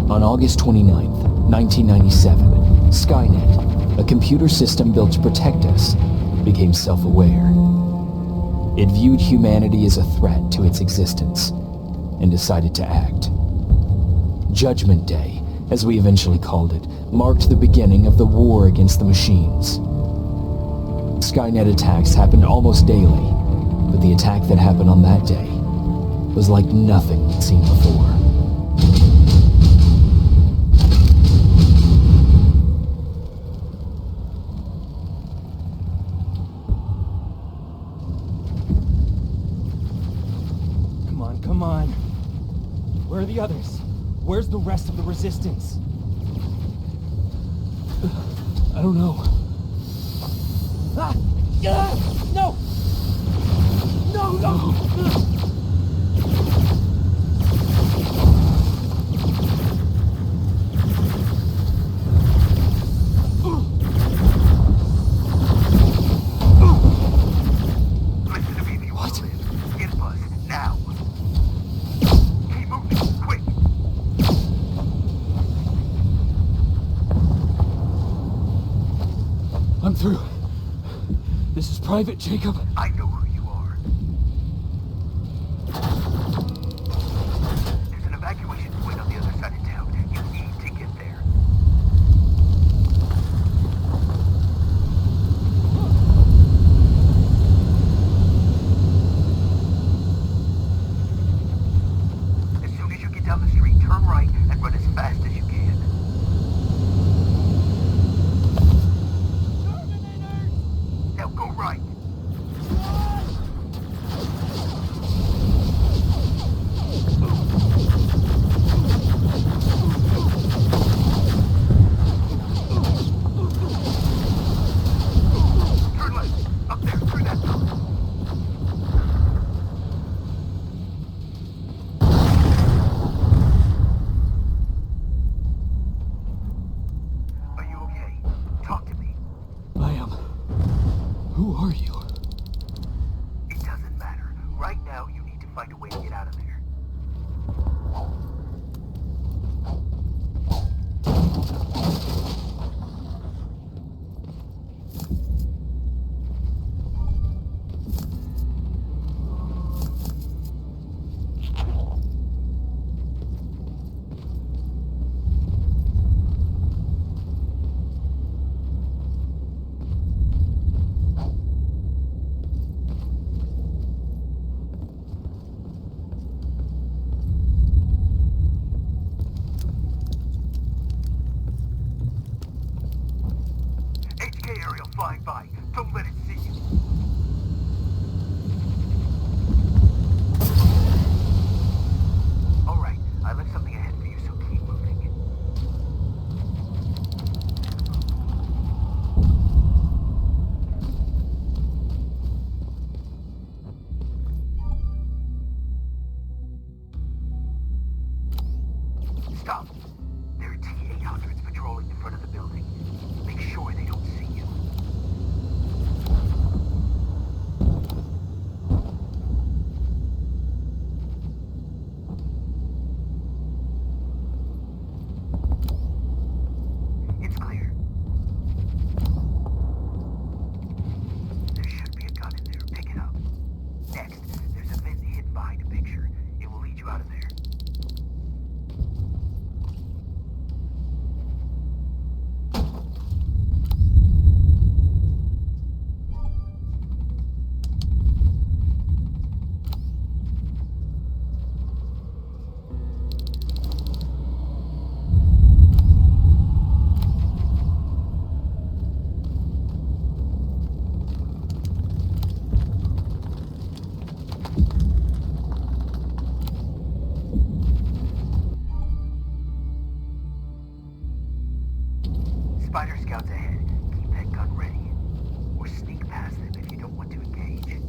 On August 29th, 1997, Skynet, a computer system built to protect us, became self-aware. It viewed humanity as a threat to its existence and decided to act. Judgment Day, as we eventually called it, marked the beginning of the war against the machines. Skynet attacks happened almost daily, but the attack that happened on that day was like nothing we'd seen before. Come on. Where are the others? Where's the rest of the resistance? I don't know. Ah! No! No! Listen to me if you want to live. Get a bus, now. Keep moving, quick. I'm through. This is private, Jacob. I know who you are. There's an evacuation point on the other side of town. You need to get there. As soon as you get down the street, turn right and run as fast as you can. Now go right. Turn left. Up there, through that door. Are you okay? Talk to me. I am. Who are you? It doesn't matter. Right now, you need to find a way to get out of there. HK aerial flying by. Don't let it see you. All right, I left something ahead for you, so keep moving. Stop. There are T-800s patrolling the front of the building. Make sure they don't see you. It's clear. There should be a gun in there. Pick it up. Next, there's a vent hidden behind a picture. It will lead you out of there. Spider scouts ahead. Keep that gun ready. Or sneak past them if you don't want to engage.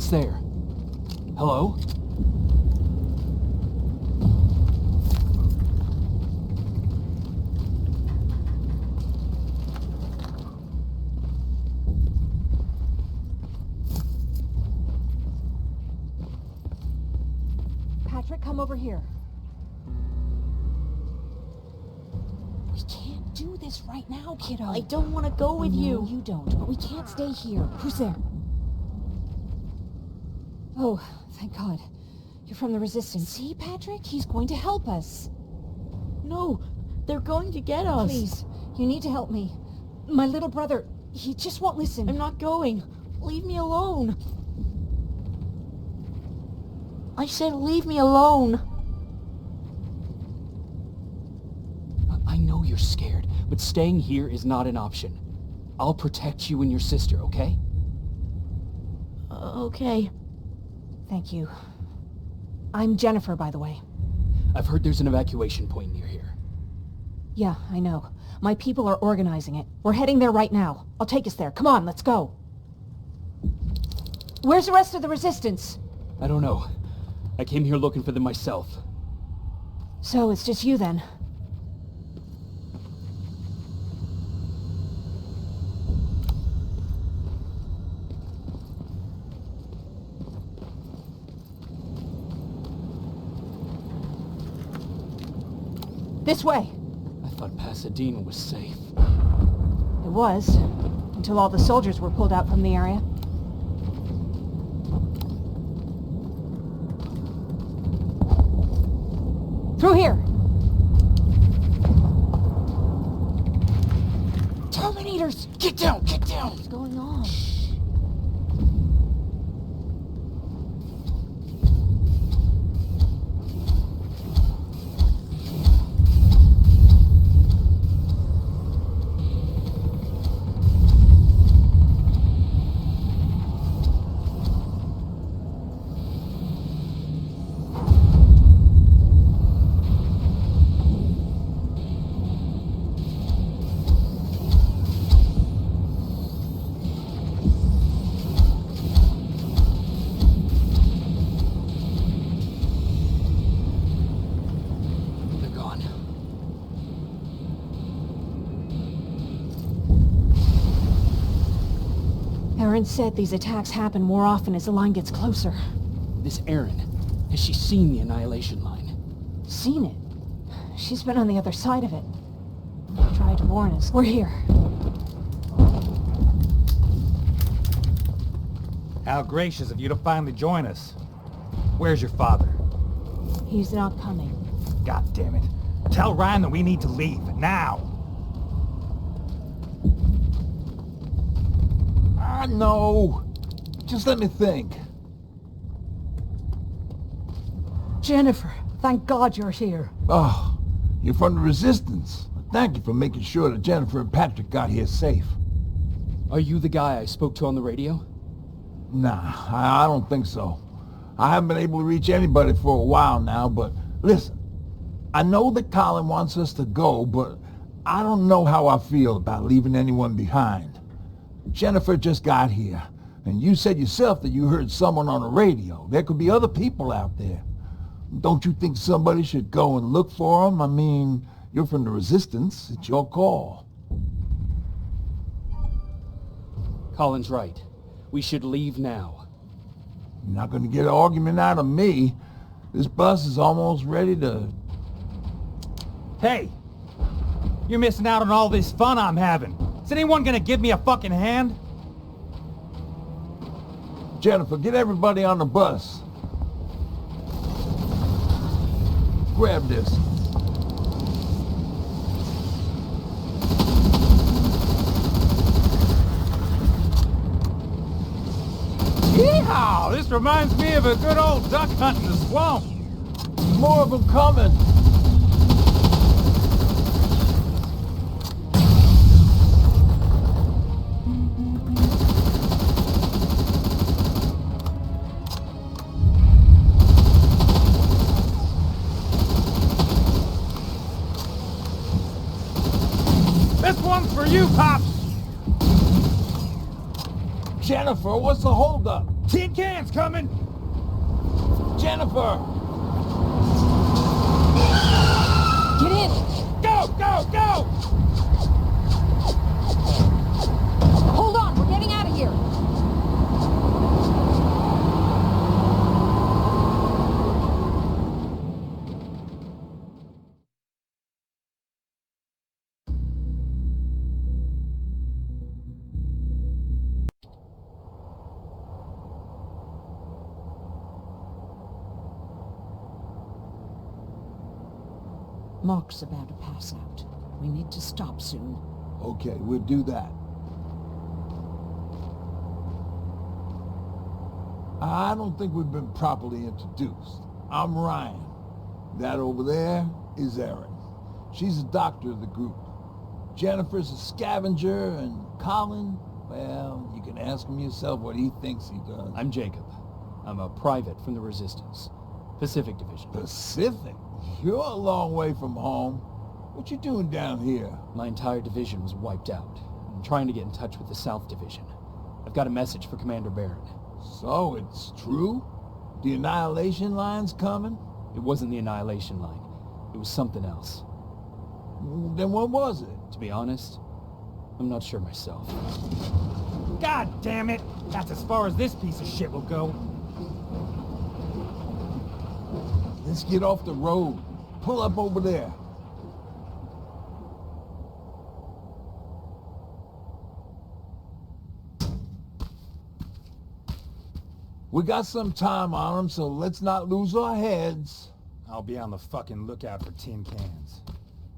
Who's there? Hello? Patrick, come over here. We can't do this right now, kiddo. I don't want to go with you. No, you don't, but we can't stay here. Who's there? Oh, thank God. You're from the Resistance. See, Patrick? He's going to help us. No, they're going to get us. Please, you need to help me. My little brother, he just won't listen. I'm not going. Leave me alone. I said leave me alone. I know you're scared, but staying here is not an option. I'll protect you and your sister, okay? Okay. Thank you. I'm Jennifer, by the way. I've heard there's an evacuation point near here. Yeah, I know. My people are organizing it. We're heading there right now. I'll take us there. Come on, let's go. Where's the rest of the Resistance? I don't know. I came here looking for them myself. So, it's just you then? This way! I thought Pasadena was safe. It was, until all the soldiers were pulled out from the area. Through here! Terminators! Get down! Get down! What's going on? Aaron said these attacks happen more often as the line gets closer. This Erin, has she seen the Annihilation line? Seen it? She's been on the other side of it. Tried to warn us. We're here. How gracious of you to finally join us. Where's your father? He's not coming. God damn it. Tell Ryan that we need to leave, now! No. Just let me think. Jennifer, thank God you're here. Oh, you're from the Resistance. Thank you for making sure that Jennifer and Patrick got here safe. Are you the guy I spoke to on the radio? Nah, I don't think so. I haven't been able to reach anybody for a while now, but listen. I know that Colin wants us to go, but I don't know how I feel about leaving anyone behind. Jennifer just got here, and you said yourself that you heard someone on the radio. There could be other people out there. Don't you think somebody should go and look for them? I mean, you're from the Resistance. It's your call. Colin's right. We should leave now. You're not going to get an argument out of me. This bus is almost ready to... Hey! You're missing out on all this fun I'm having. Is anyone gonna give me a fucking hand? Jennifer, get everybody on the bus. Grab this. Yeehaw! This reminds me of a good old duck hunt in the swamp. More of them coming. This one's for you, Pops! Jennifer, what's the holdup? Tin cans coming! Jennifer! Get in! Go, go, go! Hold on, we're getting out of here! Mark's about to pass out. We need to stop soon. Okay, we'll do that. I don't think we've been properly introduced. I'm Ryan. That over there is Erin. She's the doctor of the group. Jennifer's a scavenger, and Colin, well, you can ask him yourself what he thinks he does. I'm Jacob. I'm a private from the Resistance. Pacific Division. Pacific? You're a long way from home. What you doing down here? My entire division was wiped out. I'm trying to get in touch with the South Division. I've got a message for Commander Barron. So, it's true? The Annihilation Line's coming? It wasn't the Annihilation Line. It was something else. Then what was it? To be honest, I'm not sure myself. God damn it! That's as far as this piece of shit will go. Let's get off the road. Pull up over there. We got some time on them, so let's not lose our heads. I'll be on the fucking lookout for tin cans.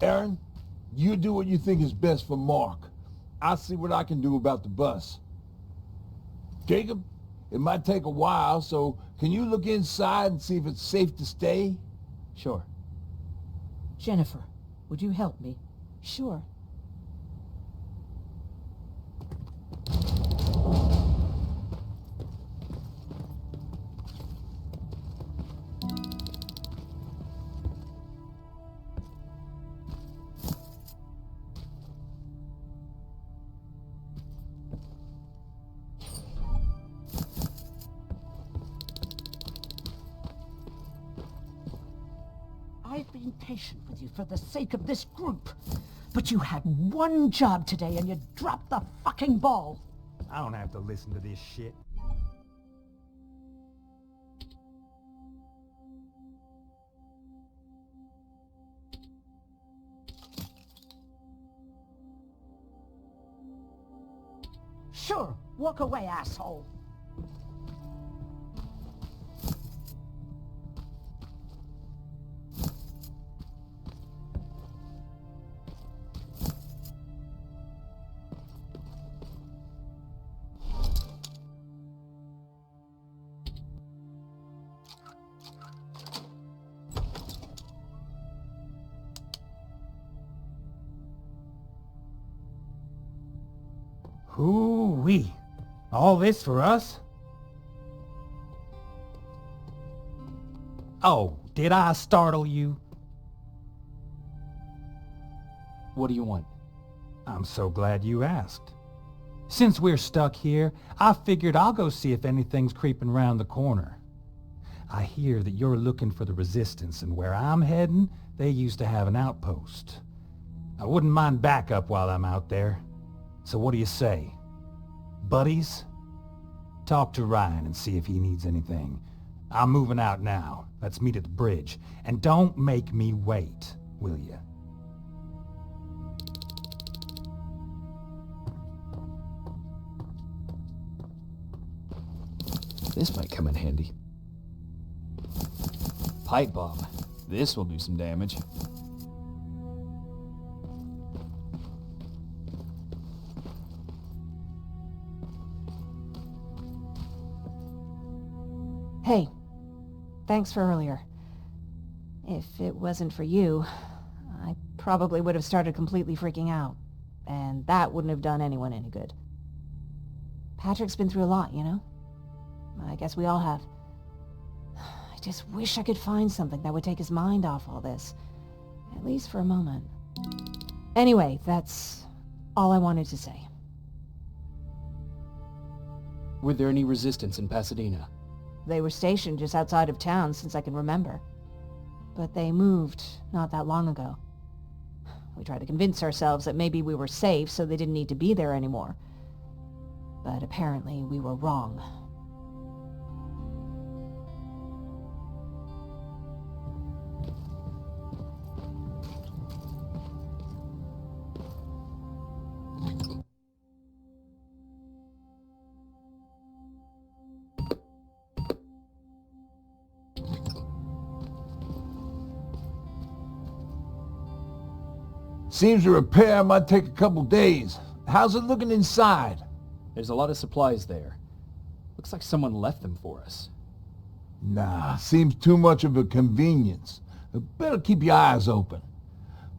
Erin, you do what you think is best for Mark. I'll see what I can do about the bus. Jacob, it might take a while, so can you look inside and see if it's safe to stay? Sure. Jennifer, would you help me? Sure. I've been patient with you for the sake of this group. But you had one job today and you dropped the fucking ball. I don't have to listen to this shit. Sure, walk away, asshole. Hoo-wee. All this for us? Oh, did I startle you? What do you want? I'm so glad you asked. Since we're stuck here, I figured I'll go see if anything's creeping around the corner. I hear that you're looking for the Resistance, and where I'm heading, they used to have an outpost. I wouldn't mind backup while I'm out there. So what do you say? Buddies? Talk to Ryan and see if he needs anything. I'm moving out now. Let's meet at the bridge. And don't make me wait, will you? This might come in handy. Pipe bomb. This will do some damage. Hey, thanks for earlier. If it wasn't for you, I probably would have started completely freaking out. And that wouldn't have done anyone any good. Patrick's been through a lot, you know? I guess we all have. I just wish I could find something that would take his mind off all this. At least for a moment. Anyway, that's all I wanted to say. Were there any resistance in Pasadena? They were stationed just outside of town since I can remember. But they moved not that long ago. We tried to convince ourselves that maybe we were safe so they didn't need to be there anymore. But apparently we were wrong. Seems the repair might take a couple days. How's it looking inside? There's a lot of supplies there. Looks like someone left them for us. Nah, seems too much of a convenience. Better keep your eyes open.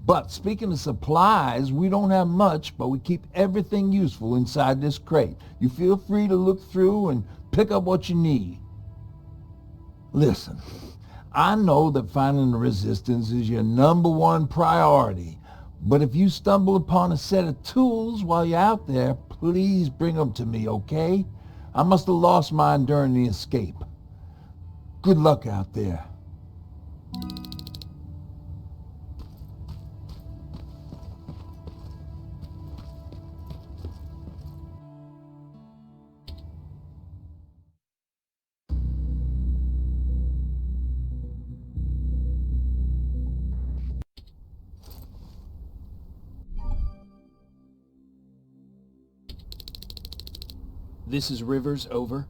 But speaking of supplies, we don't have much, but we keep everything useful inside this crate. You feel free to look through and pick up what you need. Listen, I know that finding the resistance is your #1 priority, but if you stumble upon a set of tools while you're out there, please bring them to me, okay? I must have lost mine during the escape. Good luck out there. This is Rivers, over.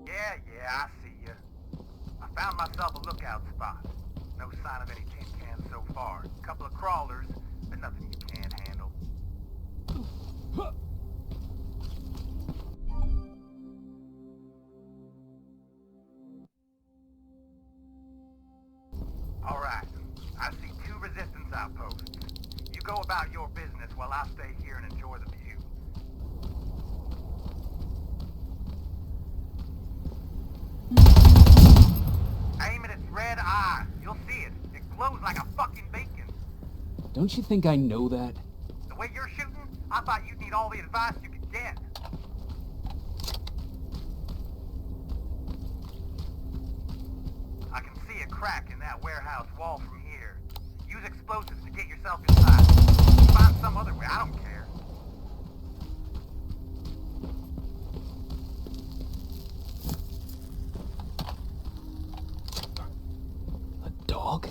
Yeah, I see you. I found myself a lookout spot. No sign of any tin cans so far. Couple of crawlers, but nothing you can't handle. All right, I see 2 resistance outposts. You go about your business while I stay here and enjoy the view. Aim at its red eye. You'll see it. It glows like a fucking beacon. Don't you think I know that? The way you're shooting, I thought you'd need all the advice you could get. I can see a crack in that warehouse wall from here. Use explosives to get yourself inside. Find some other way, I don't care. A dog?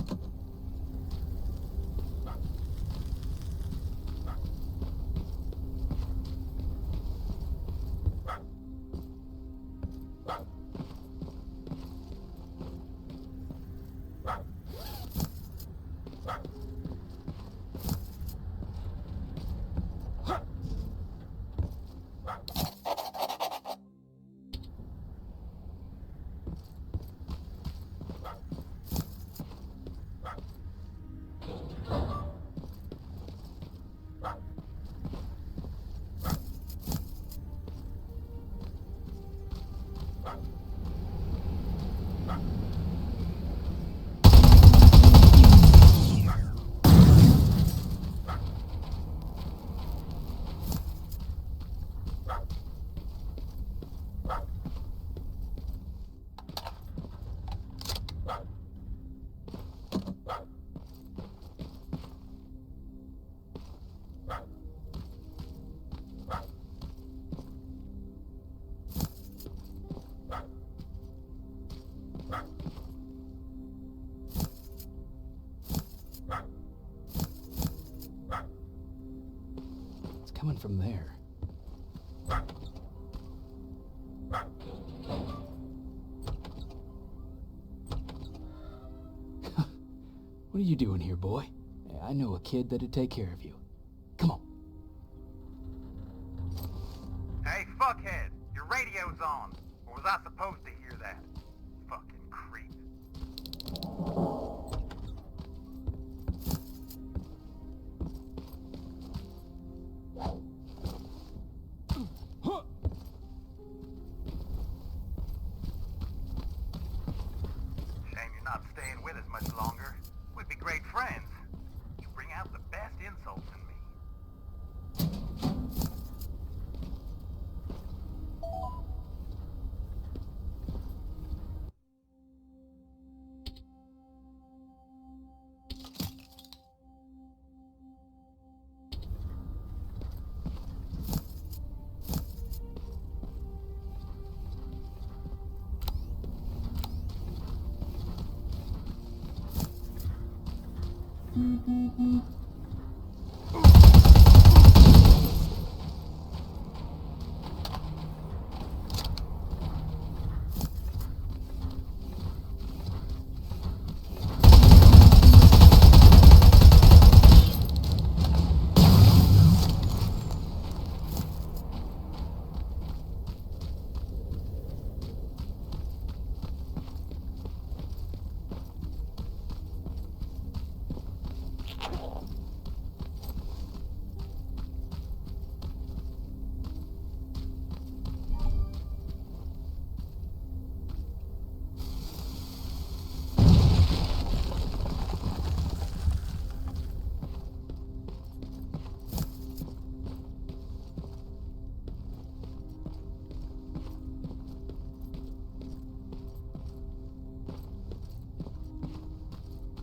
Coming from there. What are you doing here, boy? I know a kid that'd take care of you. Come on. Hey, fuckhead, your radio's on. Or was I supposed to hear that? Fucking creep.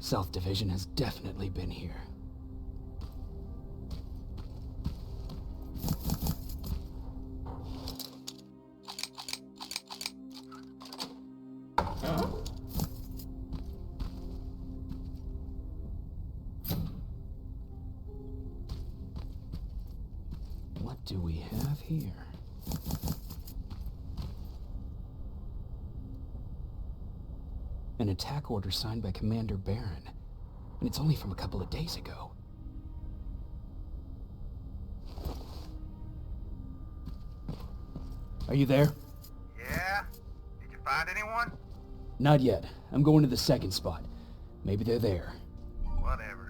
South Division has definitely been here. What do we have here? An attack order signed by Commander Barron, and it's only from a couple of days ago. Are you there? Yeah? Did you find anyone? Not yet. I'm going to the second spot. Maybe they're there. Whatever.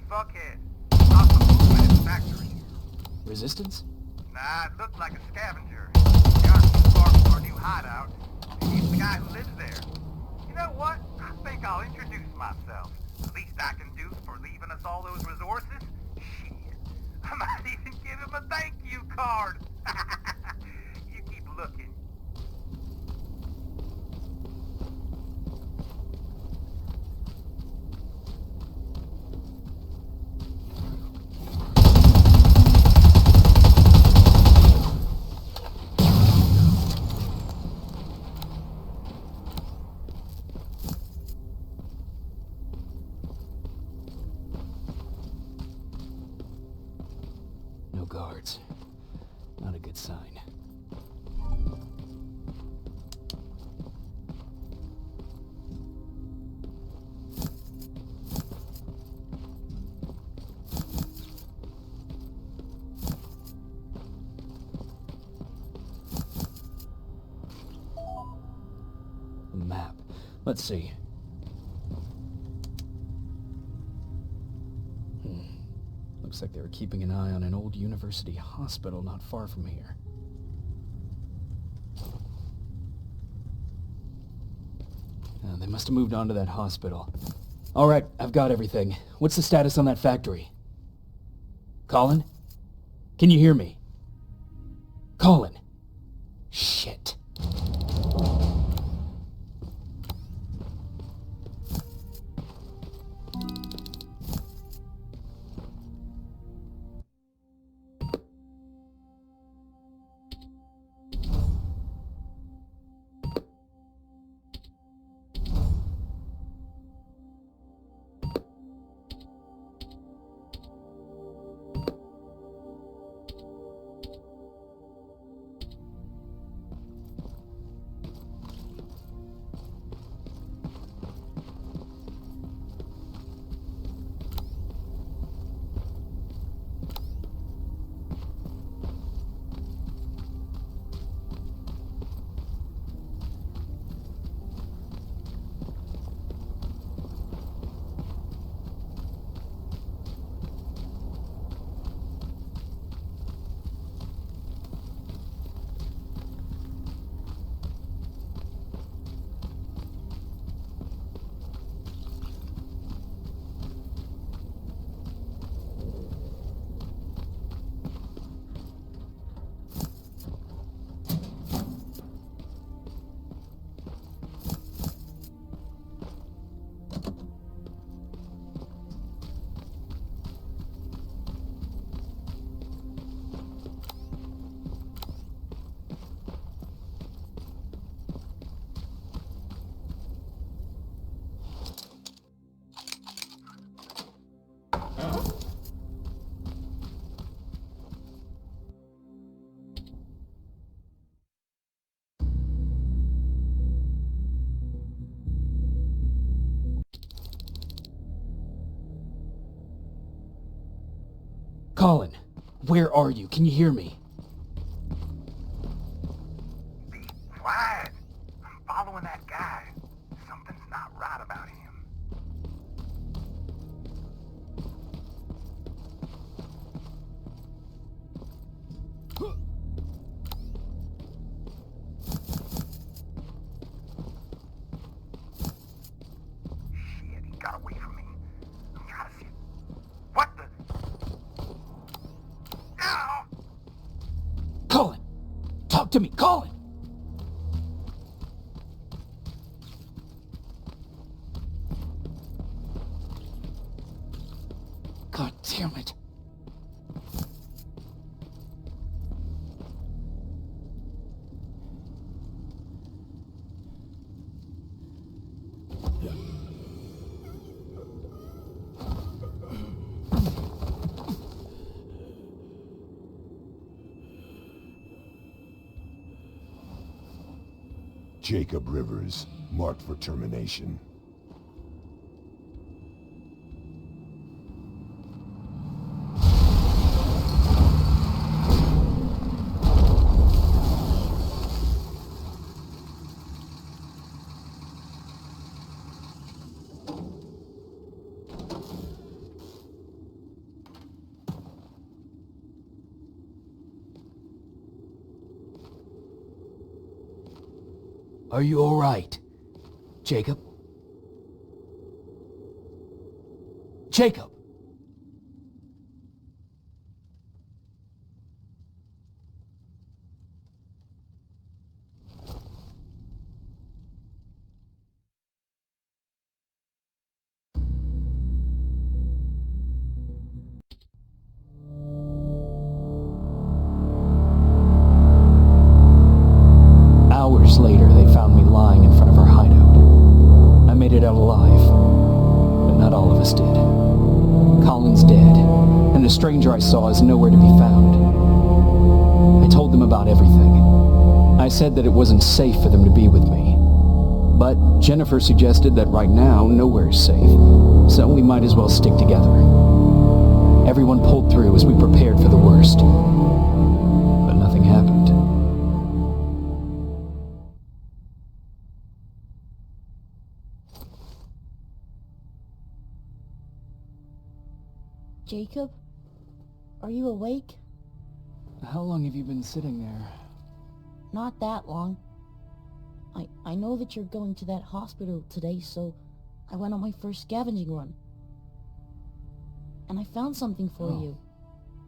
Fuckhead. Lots of movement in the factory. Resistance? Nah, it looked like a scavenger. We aren't too far from our new hideout. Maybe it's the guy who lives there. You know what? I think I'll introduce myself. The least I can do for leaving us all those resources? Shit. I might even give him a thank you card. You keep looking. No guards. Not a good sign. Let's see. Looks like they were keeping an eye on an old university hospital not far from here. They must have moved on to that hospital. All right, I've got everything. What's the status on that factory? Colin? Can you hear me? Colin? Shit. Colin, where are you? Can you hear me? Be quiet. I'm following that guy. Something's not right about him. Shit, he got away from me. I'm trying to see. What the? Ow! Colin! Talk to me, Colin! God damn it. Jacob Rivers, marked for termination. Are you all right? Jacob? Jacob! Hours later, they found me lying in front of our hideout. I made it out alive, but not all of us did. Colin's dead, and the stranger I saw is nowhere to be found. I told them about everything. I said that it wasn't safe for them to be with me. But Jennifer suggested that right now, nowhere is safe, so we might as well stick together. Everyone pulled through as we prepared for the worst, but nothing happened. Jacob? Are you awake? How long have you been sitting there? Not that long. I know that you're going to that hospital today, so I went on my first scavenging run. And I found something for you.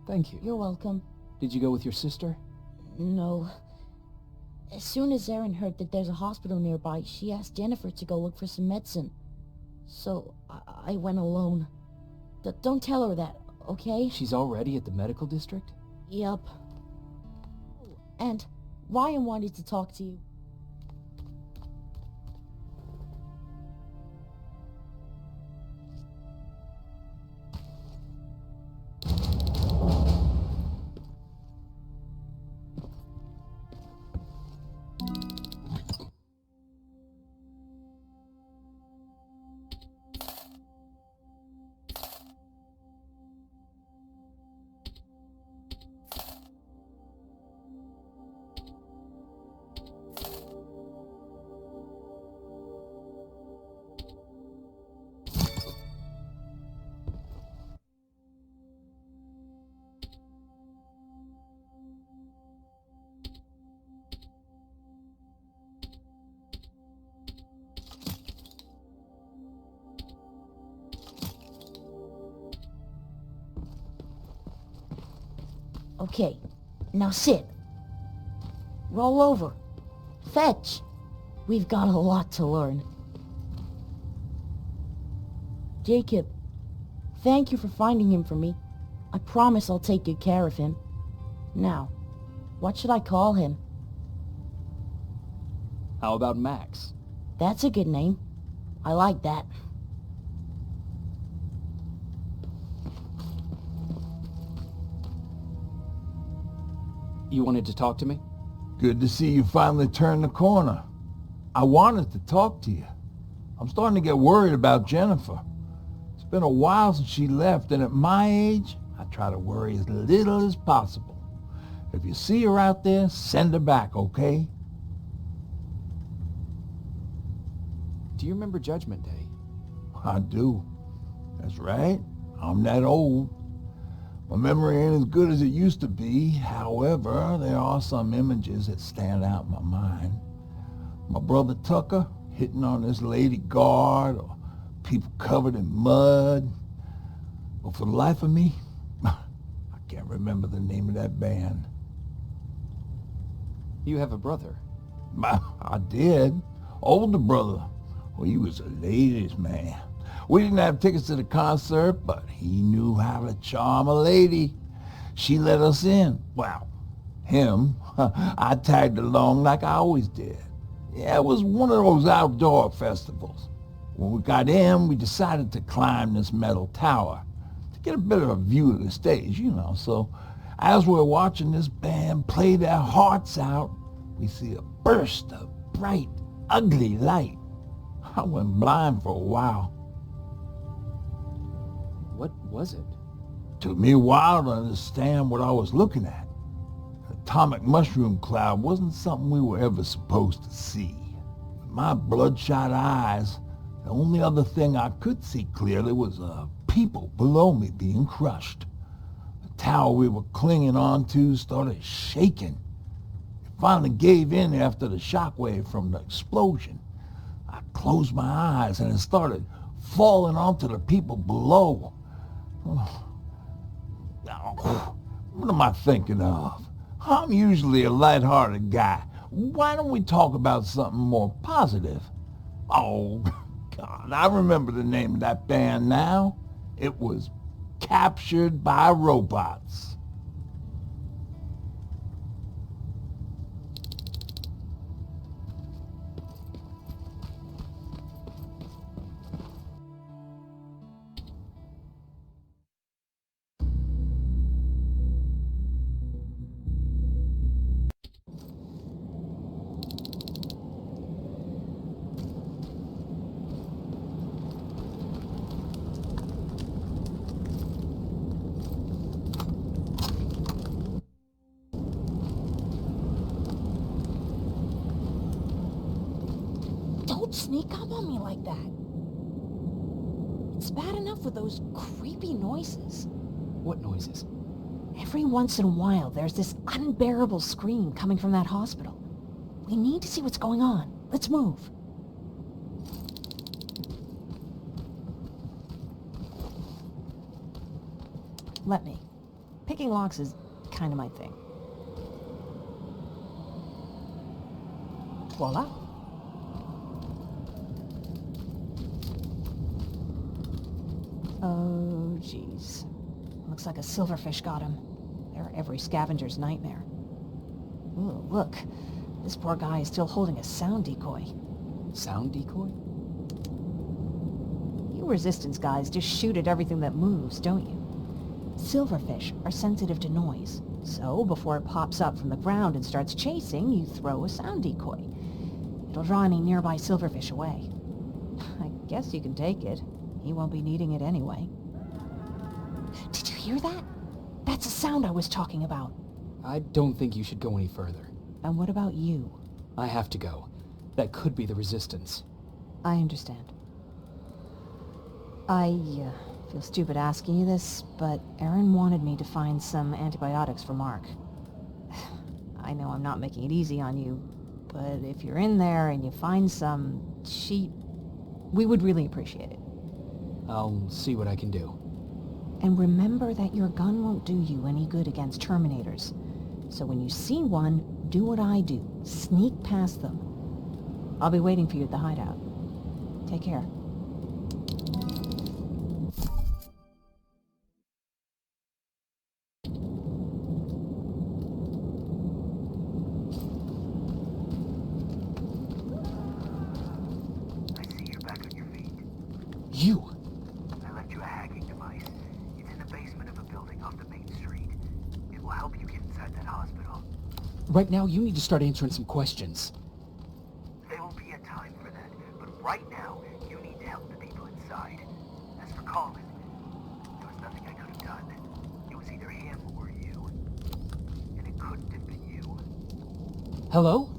Thank you. You're welcome. Did you go with your sister? No. As soon as Erin heard that there's a hospital nearby, she asked Jennifer to go look for some medicine. So I went alone. Don't tell her that, okay? She's already at the medical district? Yep. And Ryan wanted to talk to you. Okay, now sit. Roll over. Fetch. We've got a lot to learn. Jacob, thank you for finding him for me. I promise I'll take good care of him. Now, what should I call him? How about Max? That's a good name. I like that. You wanted to talk to me? Good to see you finally turned the corner. I wanted to talk to you. I'm starting to get worried about Jennifer. It's been a while since she left, and at my age, I try to worry as little as possible. If you see her out there, send her back, okay? Do you remember Judgment Day? I do. That's right. I'm that old. My memory ain't as good as it used to be. However, there are some images that stand out in my mind. My brother Tucker hitting on this lady guard, or people covered in mud. But for the life of me, I can't remember the name of that band. You have a brother. I did. Older brother. Well, he was a ladies' man. We didn't have tickets to the concert, but he knew how to charm a lady. She let us in. Well, him. I tagged along like I always did. Yeah, it was one of those outdoor festivals. When we got in, we decided to climb this metal tower to get a bit of a view of the stage, you know. So as we're watching this band play their hearts out, we see a burst of bright, ugly light. I went blind for a while. What was it? Took me a while to understand what I was looking at. An atomic mushroom cloud wasn't something we were ever supposed to see. With my bloodshot eyes, the only other thing I could see clearly was people below me being crushed. The tower we were clinging onto started shaking. It finally gave in after the shockwave from the explosion. I closed my eyes and it started falling onto the people below. What am I thinking of? I'm usually a lighthearted guy. Why don't we talk about something more positive? Oh, God, I remember the name of that band now. It was Captured by Robots. Don't sneak up on me like that. It's bad enough with those creepy noises. What noises? Every once in a while, there's this unbearable scream coming from that hospital. We need to see what's going on. Let's move. Let me. Picking locks is kind of my thing. Voila. Oh, jeez. Looks like a silverfish got him. They're every scavenger's nightmare. Ooh, look. This poor guy is still holding a sound decoy. Sound decoy? You Resistance guys just shoot at everything that moves, don't you? Silverfish are sensitive to noise, so before it pops up from the ground and starts chasing, you throw a sound decoy. It'll draw any nearby silverfish away. I guess you can take it. He won't be needing it anyway. Did you hear that? That's the sound I was talking about. I don't think you should go any further. And what about you? I have to go. That could be the Resistance. I understand. I feel stupid asking you this, but Erin wanted me to find some antibiotics for Mark. I know I'm not making it easy on you, but if you're in there and you find some, we would really appreciate it. I'll see what I can do. And remember that your gun won't do you any good against Terminators. So when you see one, do what I do. Sneak past them. I'll be waiting for you at the hideout. Take care. I see you're back on your feet. You! I left you a hacking device. It's in the basement of a building off the main street. It will help you get inside that hospital. Right now, you need to start answering some questions. There will be a time for that, but right now, you need to help the people inside. As for Colin, there was nothing I could have done. It was either him or you. And it couldn't have been you. Hello?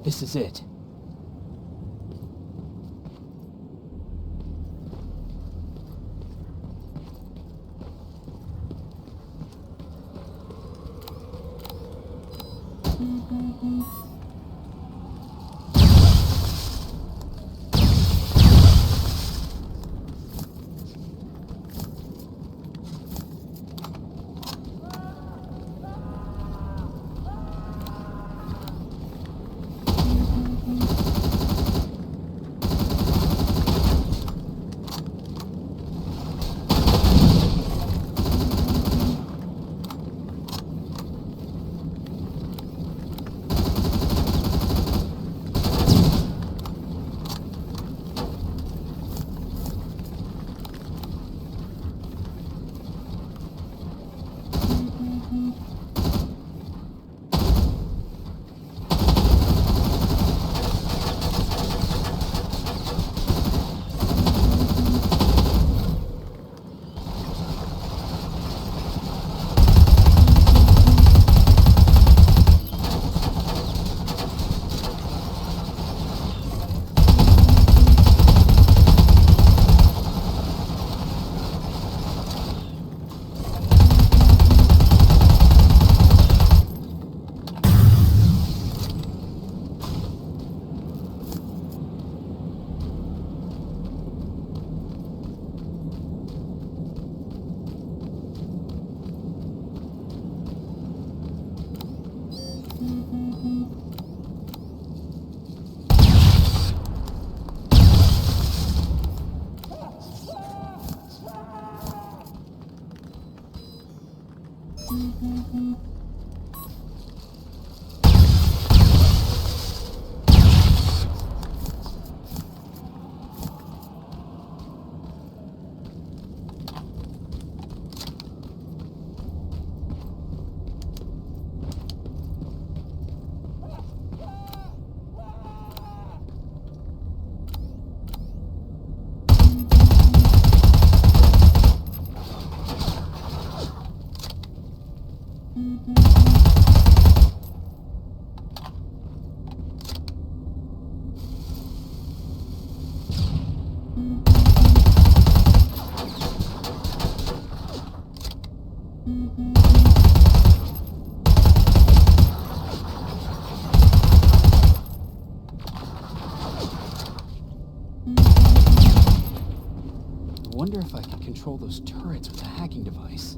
This is it. wonder if I could control those turrets with a hacking device.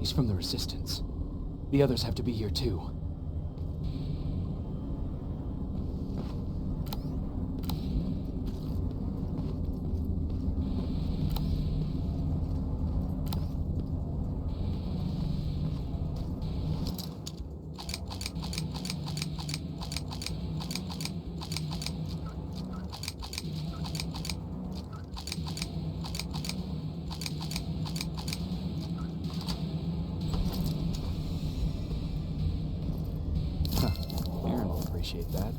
He's from the Resistance. The others have to be here too. Appreciate that.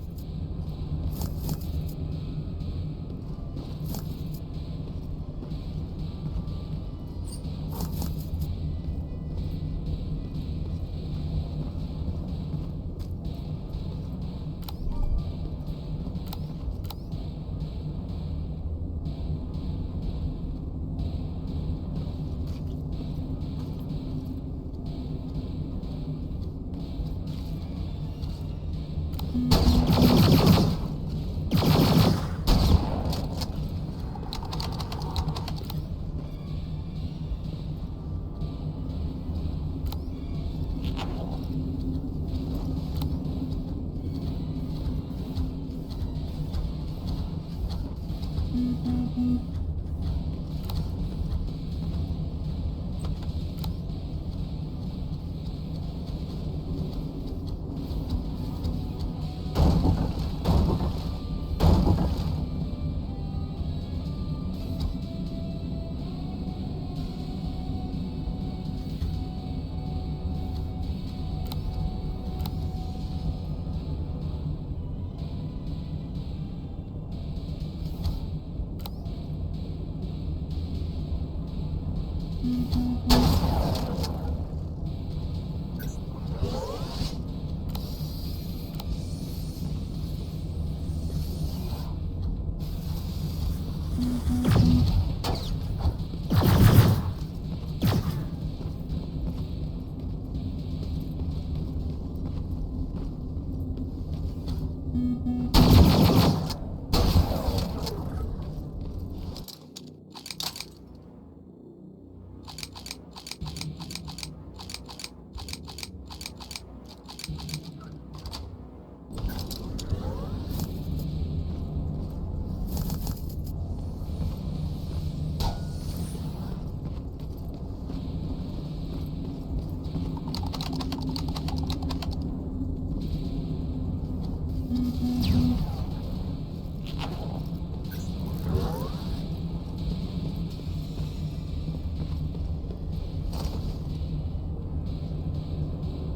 Do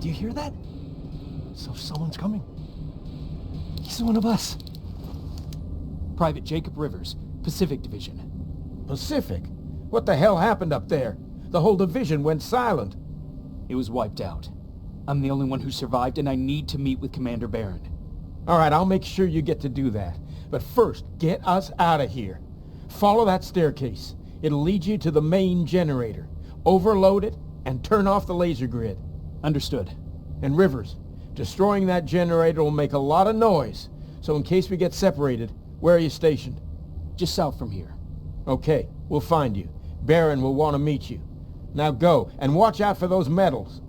you hear that? So someone's coming. He's one of us. Private Jacob Rivers, Pacific Division. Pacific? What the hell happened up there? The whole division went silent. It was wiped out. I'm the only one who survived, and I need to meet with Commander Barron. All right, I'll make sure you get to do that. But first, get us out of here. Follow that staircase. It'll lead you to the main generator. Overload it and turn off the laser grid. Understood. And Rivers, destroying that generator will make a lot of noise. So in case we get separated, where are you stationed? Just south from here. Okay, we'll find you. Barron will want to meet you. Now go, and watch out for those medals.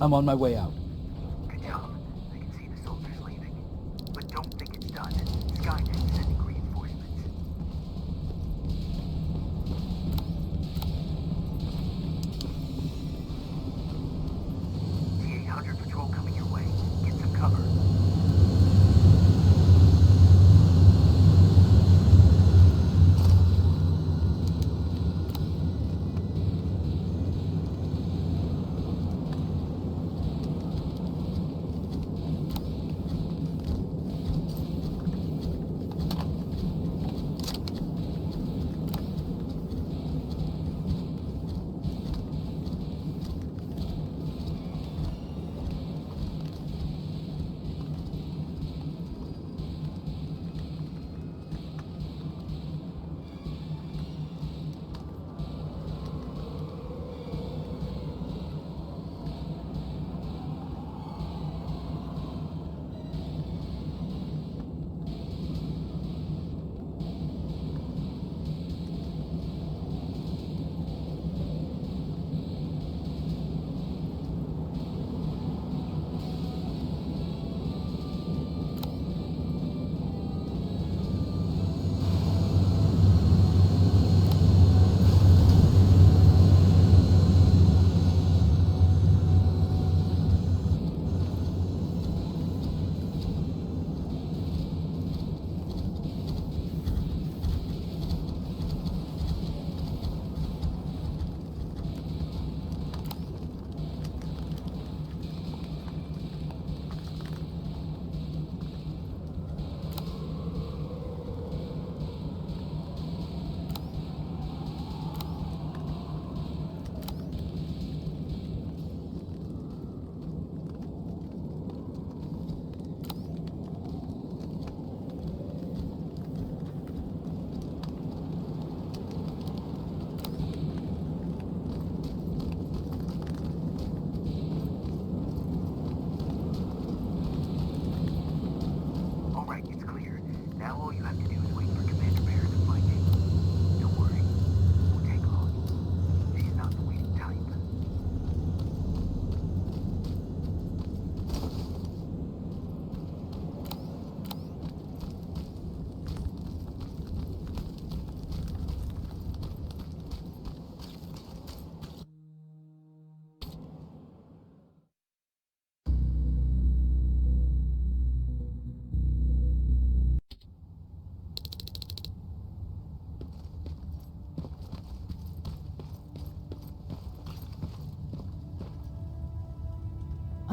I'm on my way out. Good job. I can see the soldiers leaving. But don't think it's done. Skynet's sending reinforcements. T-800 patrol coming your way. Get some cover.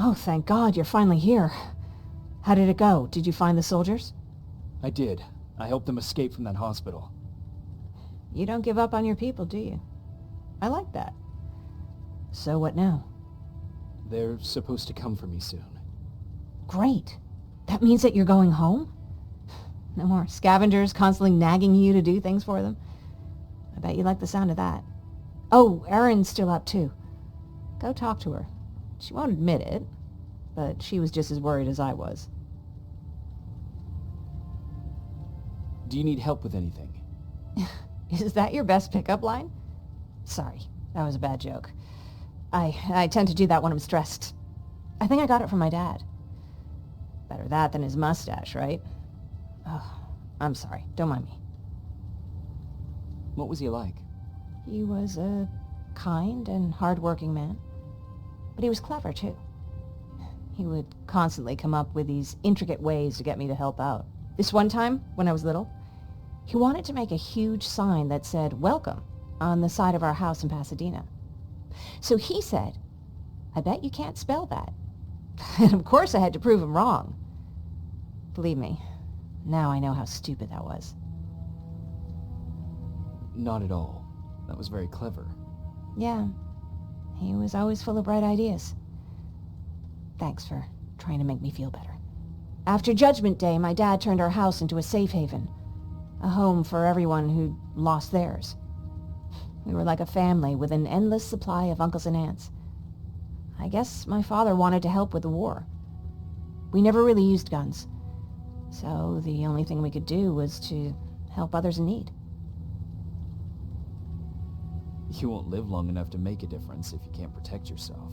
Oh, thank God, you're finally here. How did it go? Did you find the soldiers? I did. I helped them escape from that hospital. You don't give up on your people, do you? I like that. So what now? They're supposed to come for me soon. Great. That means that you're going home? No more scavengers constantly nagging you to do things for them? I bet you like the sound of that. Oh, Erin's still up too. Go talk to her. She won't admit it, but she was just as worried as I was. Do you need help with anything? Is that your best pickup line? Sorry, that was a bad joke. I tend to do that when I'm stressed. I think I got it from my dad. Better that than his mustache, right? Oh, I'm sorry. Don't mind me. What was he like? He was a kind and hard-working man. But he was clever, too. He would constantly come up with these intricate ways to get me to help out. This one time, when I was little, he wanted to make a huge sign that said, "Welcome," on the side of our house in Pasadena. So he said, "I bet you can't spell that." And of course I had to prove him wrong. Believe me, now I know how stupid that was. Not at all. That was very clever. Yeah, he was always full of bright ideas. Thanks for trying to make me feel better. After Judgment Day, my dad turned our house into a safe haven, a home for everyone who'd lost theirs. We were like a family with an endless supply of uncles and aunts. I guess my father wanted to help with the war. We never really used guns, so the only thing we could do was to help others in need. You won't live long enough to make a difference if you can't protect yourself.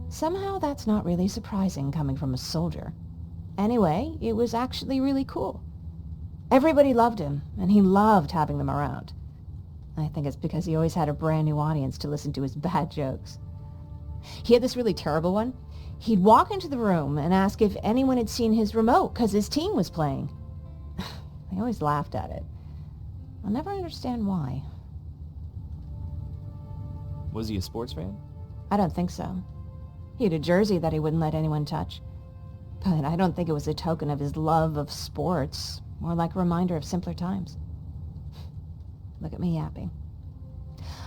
Somehow that's not really surprising coming from a soldier. Anyway, it was actually really cool. Everybody loved him, and he loved having them around. I think it's because he always had a brand new audience to listen to his bad jokes. He had this really terrible one. He'd walk into the room and ask if anyone had seen his remote because his team was playing. They always laughed at it. I'll never understand why. Was he a sports fan? I don't think so. He had a jersey that he wouldn't let anyone touch. But I don't think it was a token of his love of sports, more like a reminder of simpler times. Look at me yapping.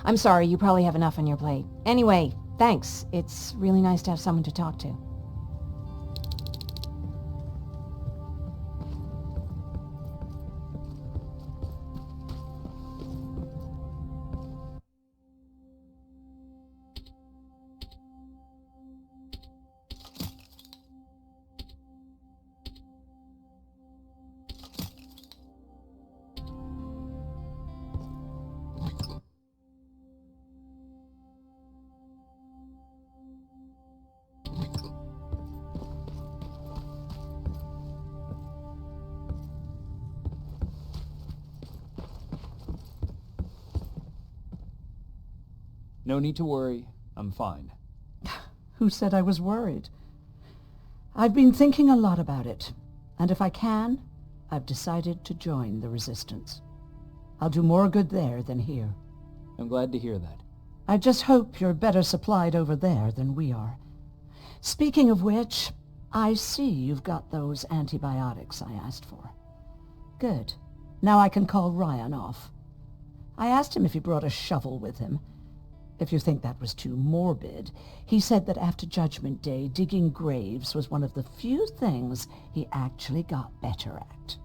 I'm sorry, you probably have enough on your plate. Anyway, thanks. It's really nice to have someone to talk to. No need to worry. I'm fine. Who said I was worried? I've been thinking a lot about it, and if I can, I've decided to join the Resistance. I'll do more good there than here. I'm glad to hear that. I just hope you're better supplied over there than we are. Speaking of which, I see you've got those antibiotics I asked for. Good. Now I can call Ryan off. I asked him if he brought a shovel with him. If you think that was too morbid, he said that after Judgment Day, digging graves was one of the few things he actually got better at.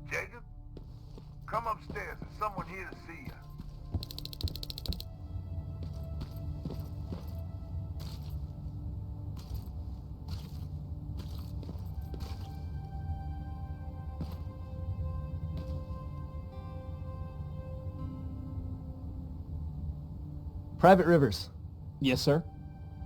Jacob, come upstairs. There's someone here to see you. Private Rivers. Yes, sir?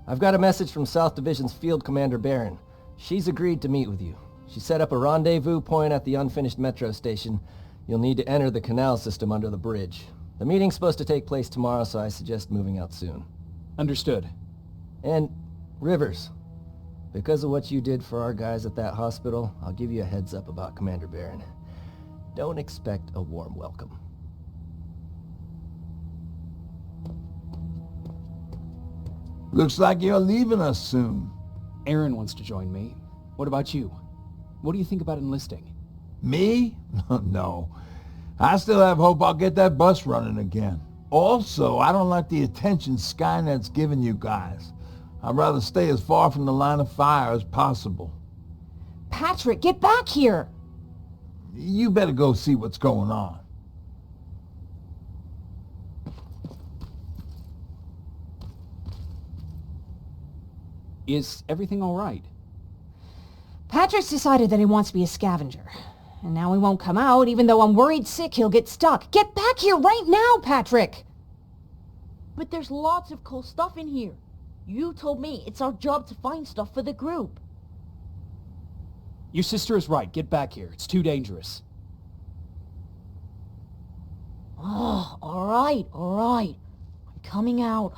I've got a message from South Division's Field Commander Barron. She's agreed to meet with you. She set up a rendezvous point at the unfinished metro station. You'll need to enter the canal system under the bridge. The meeting's supposed to take place tomorrow, so I suggest moving out soon. Understood. And, Rivers, because of what you did for our guys at that hospital, I'll give you a heads up about Commander Barron. Don't expect a warm welcome. Looks like you're leaving us soon. Aaron wants to join me. What about you? What do you think about enlisting? Me? No. I still have hope I'll get that bus running again. Also, I don't like the attention Skynet's giving you guys. I'd rather stay as far from the line of fire as possible. Patrick, get back here! You better go see what's going on. Is everything all right? Patrick's decided that he wants to be a scavenger. And now he won't come out, even though I'm worried sick he'll get stuck. Get back here right now, Patrick! But there's lots of cool stuff in here. You told me it's our job to find stuff for the group. Your sister is right. Get back here. It's too dangerous. Oh, all right. I'm coming out.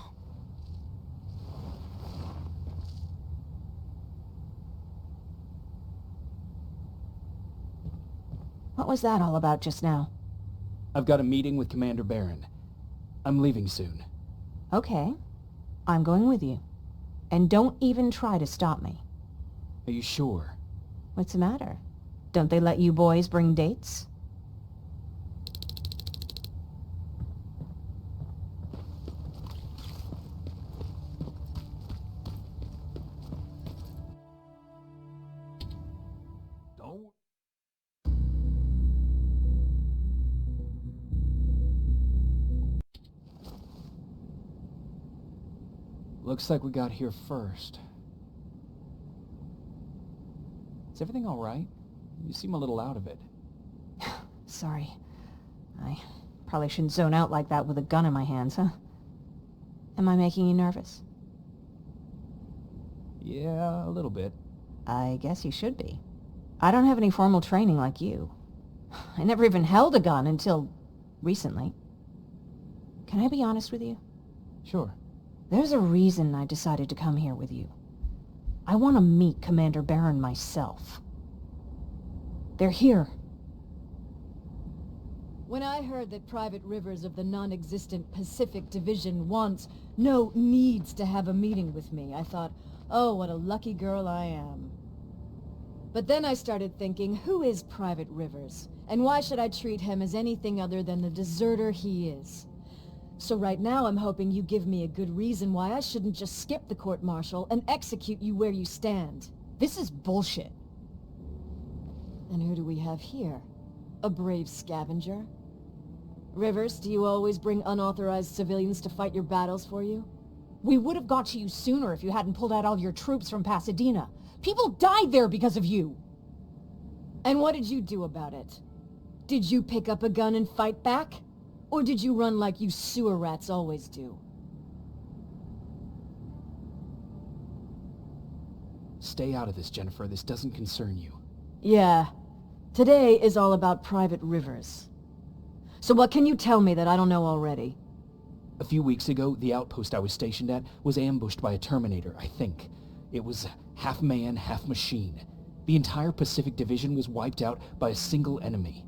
What was that all about just now? I've got a meeting with Commander Barron. I'm leaving soon. Okay. I'm going with you. And don't even try to stop me. Are you sure? What's the matter? Don't they let you boys bring dates? Don't. Looks like we got here first. Is everything all right? You seem a little out of it. Sorry. I probably shouldn't zone out like that with a gun in my hands, huh? Am I making you nervous? Yeah, a little bit. I guess you should be. I don't have any formal training like you. I never even held a gun until recently. Can I be honest with you? Sure. There's a reason I decided to come here with you. I want to meet Commander Barron myself. They're here. When I heard that Private Rivers of the non-existent Pacific Division needs to have a meeting with me, I thought, oh, what a lucky girl I am. But then I started thinking, who is Private Rivers? And why should I treat him as anything other than the deserter he is? So right now I'm hoping you give me a good reason why I shouldn't just skip the court-martial and execute you where you stand. This is bullshit. And who do we have here? A brave scavenger? Rivers, do you always bring unauthorized civilians to fight your battles for you? We would have got to you sooner if you hadn't pulled out all your troops from Pasadena. People died there because of you. And what did you do about it? Did you pick up a gun and fight back? Or did you run like you sewer rats always do? Stay out of this, Jennifer. This doesn't concern you. Yeah. Today is all about Private Rivers. So what can you tell me that I don't know already? A few weeks ago, the outpost I was stationed at was ambushed by a Terminator, I think. It was half man, half machine. The entire Pacific Division was wiped out by a single enemy.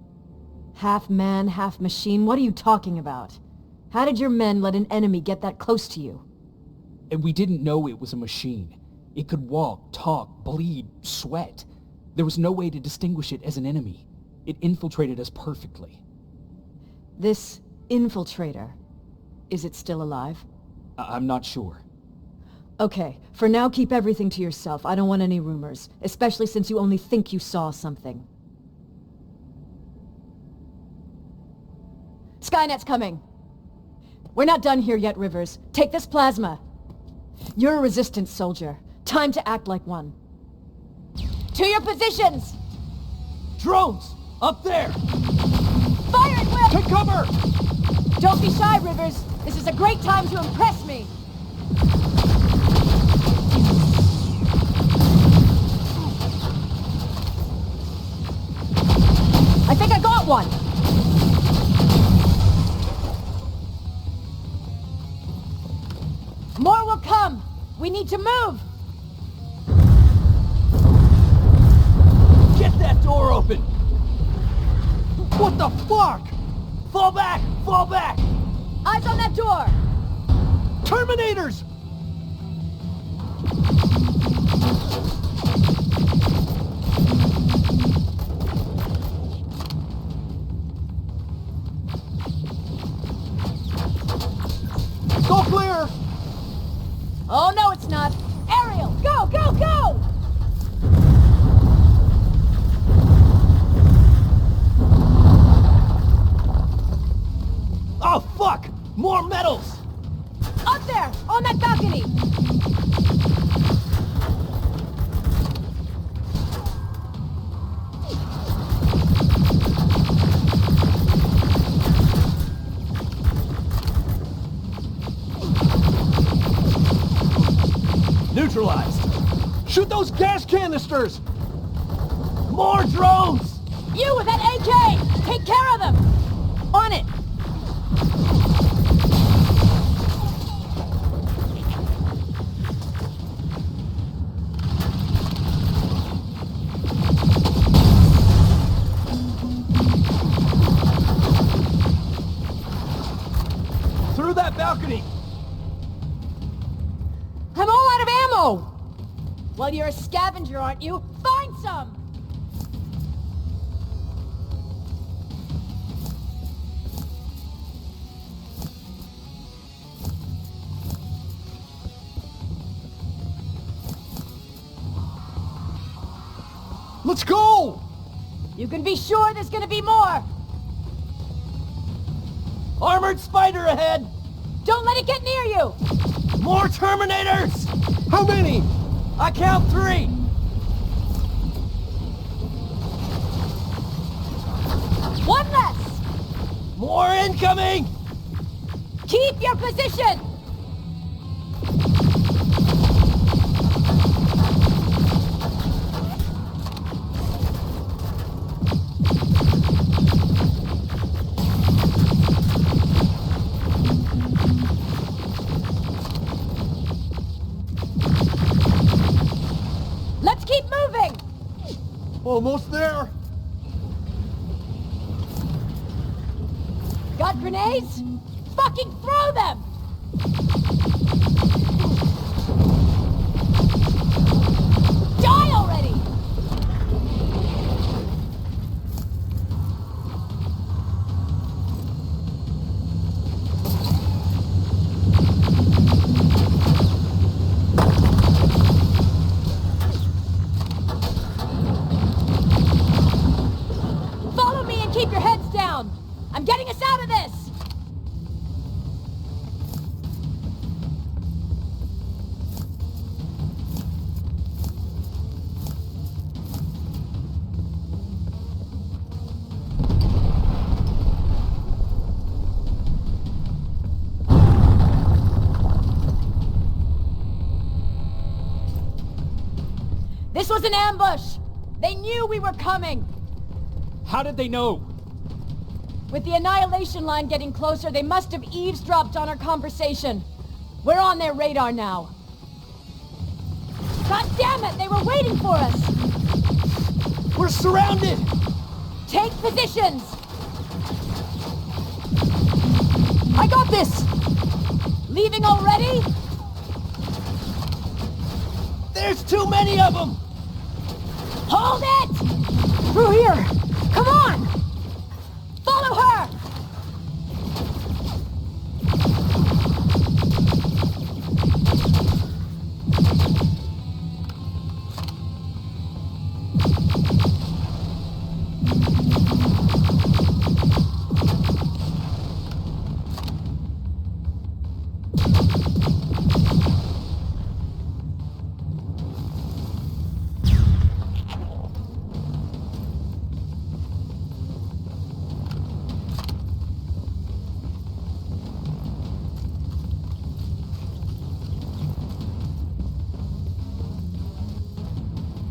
Half man, half machine? What are you talking about? How did your men let an enemy get that close to you? And we didn't know it was a machine. It could walk, talk, bleed, sweat. There was no way to distinguish it as an enemy. It infiltrated us perfectly. This infiltrator, is it still alive? I'm not sure. Okay, for now keep everything to yourself. I don't want any rumors, especially since you only think you saw something. Skynet's coming! We're not done here yet, Rivers. Take this plasma. You're a resistance soldier. Time to act like one. To your positions! Drones! Up there! Fire at will! Take cover! Don't be shy, Rivers. This is a great time to impress me. I think I got one! More will come! We need to move! Get that door open! What the fuck? Fall back! Fall back! Eyes on that door! Terminators! Go clear! Oh, no, it's not! Ariel, go, go, go! Oh, fuck! More metals! Up there! On that balcony! Neutralized! Shoot those gas canisters! More drones! You with that AK! Take care of them! On it! Through that balcony! I'm all out of ammo! Well, you're a scavenger, aren't you? Find some! Let's go! You can be sure there's gonna be more! Armored spider ahead! Don't let it get near you! More Terminators! How many? I count 3! More incoming! Keep your position! Let's keep moving! Almost there. Got grenades? Fucking throw them! Die already! Follow me and keep your heads down! I'm getting us out of this! This was an ambush! They knew we were coming! How did they know? With the annihilation line getting closer, they must have eavesdropped on our conversation. We're on their radar now. God damn it! They were waiting for us! We're surrounded! Take positions! I got this! Leaving already? There's too many of them! Hold it! Through here! Come on! Follow her!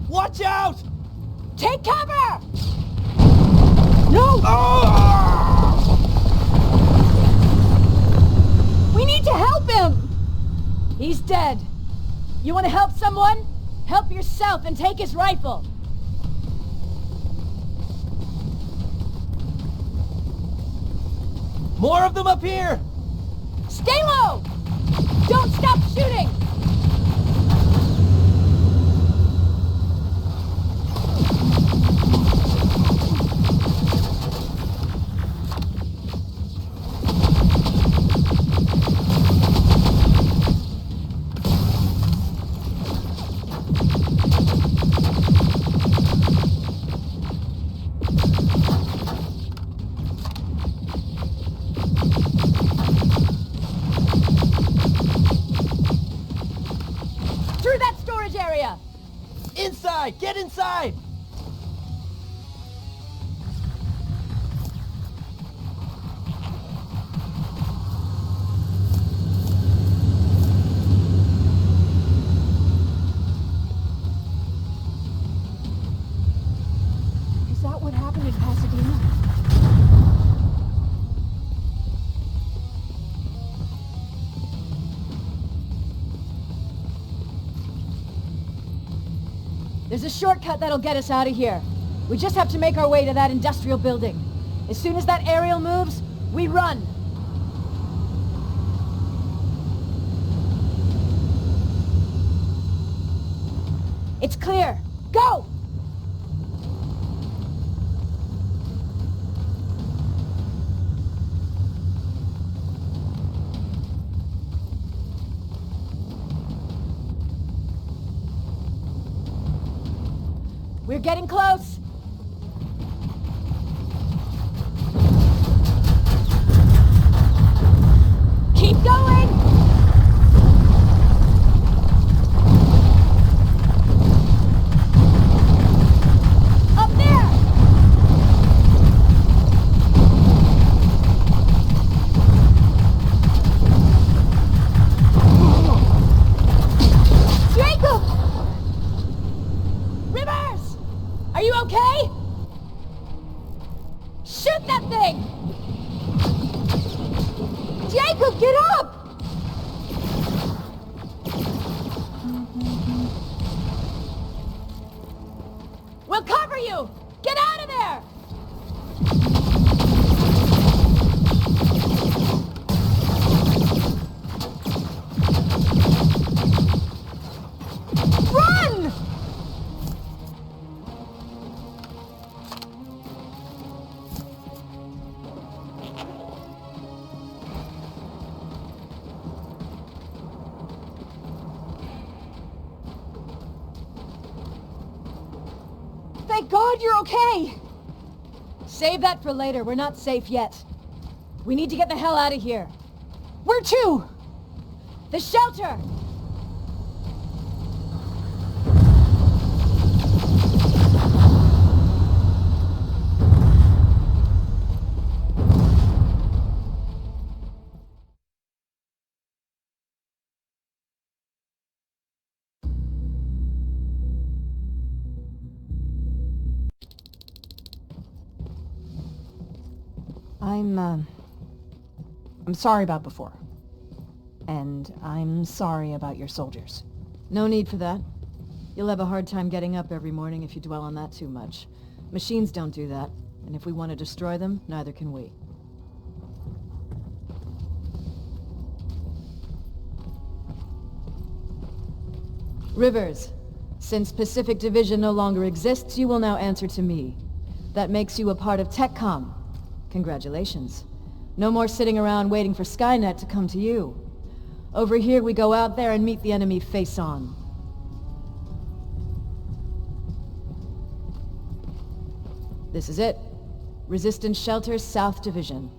Watch out! Take cover! No! We need to help him! He's dead. You want to help someone? Help yourself and take his rifle. More of them up here! Stay low! Don't stop shooting! Through that storage area! Inside! Get inside! Is that what happened in Pasadena? There's a shortcut that'll get us out of here. We just have to make our way to that industrial building. As soon as that aerial moves, we run. It's clear. Go! We're getting close. Keep going! Up there! Thank God you're okay! Save that for later. We're not safe yet. We need to get the hell out of here. Where to? The shelter! I'm sorry about before. And I'm sorry about your soldiers. No need for that. You'll have a hard time getting up every morning if you dwell on that too much. Machines don't do that, and if we want to destroy them, neither can we. Rivers, since Pacific Division no longer exists, you will now answer to me. That makes you a part of Techcom. Congratulations. No more sitting around waiting for Skynet to come to you. Over here, we go out there and meet the enemy face on. This is it. Resistance Shelter, South Division.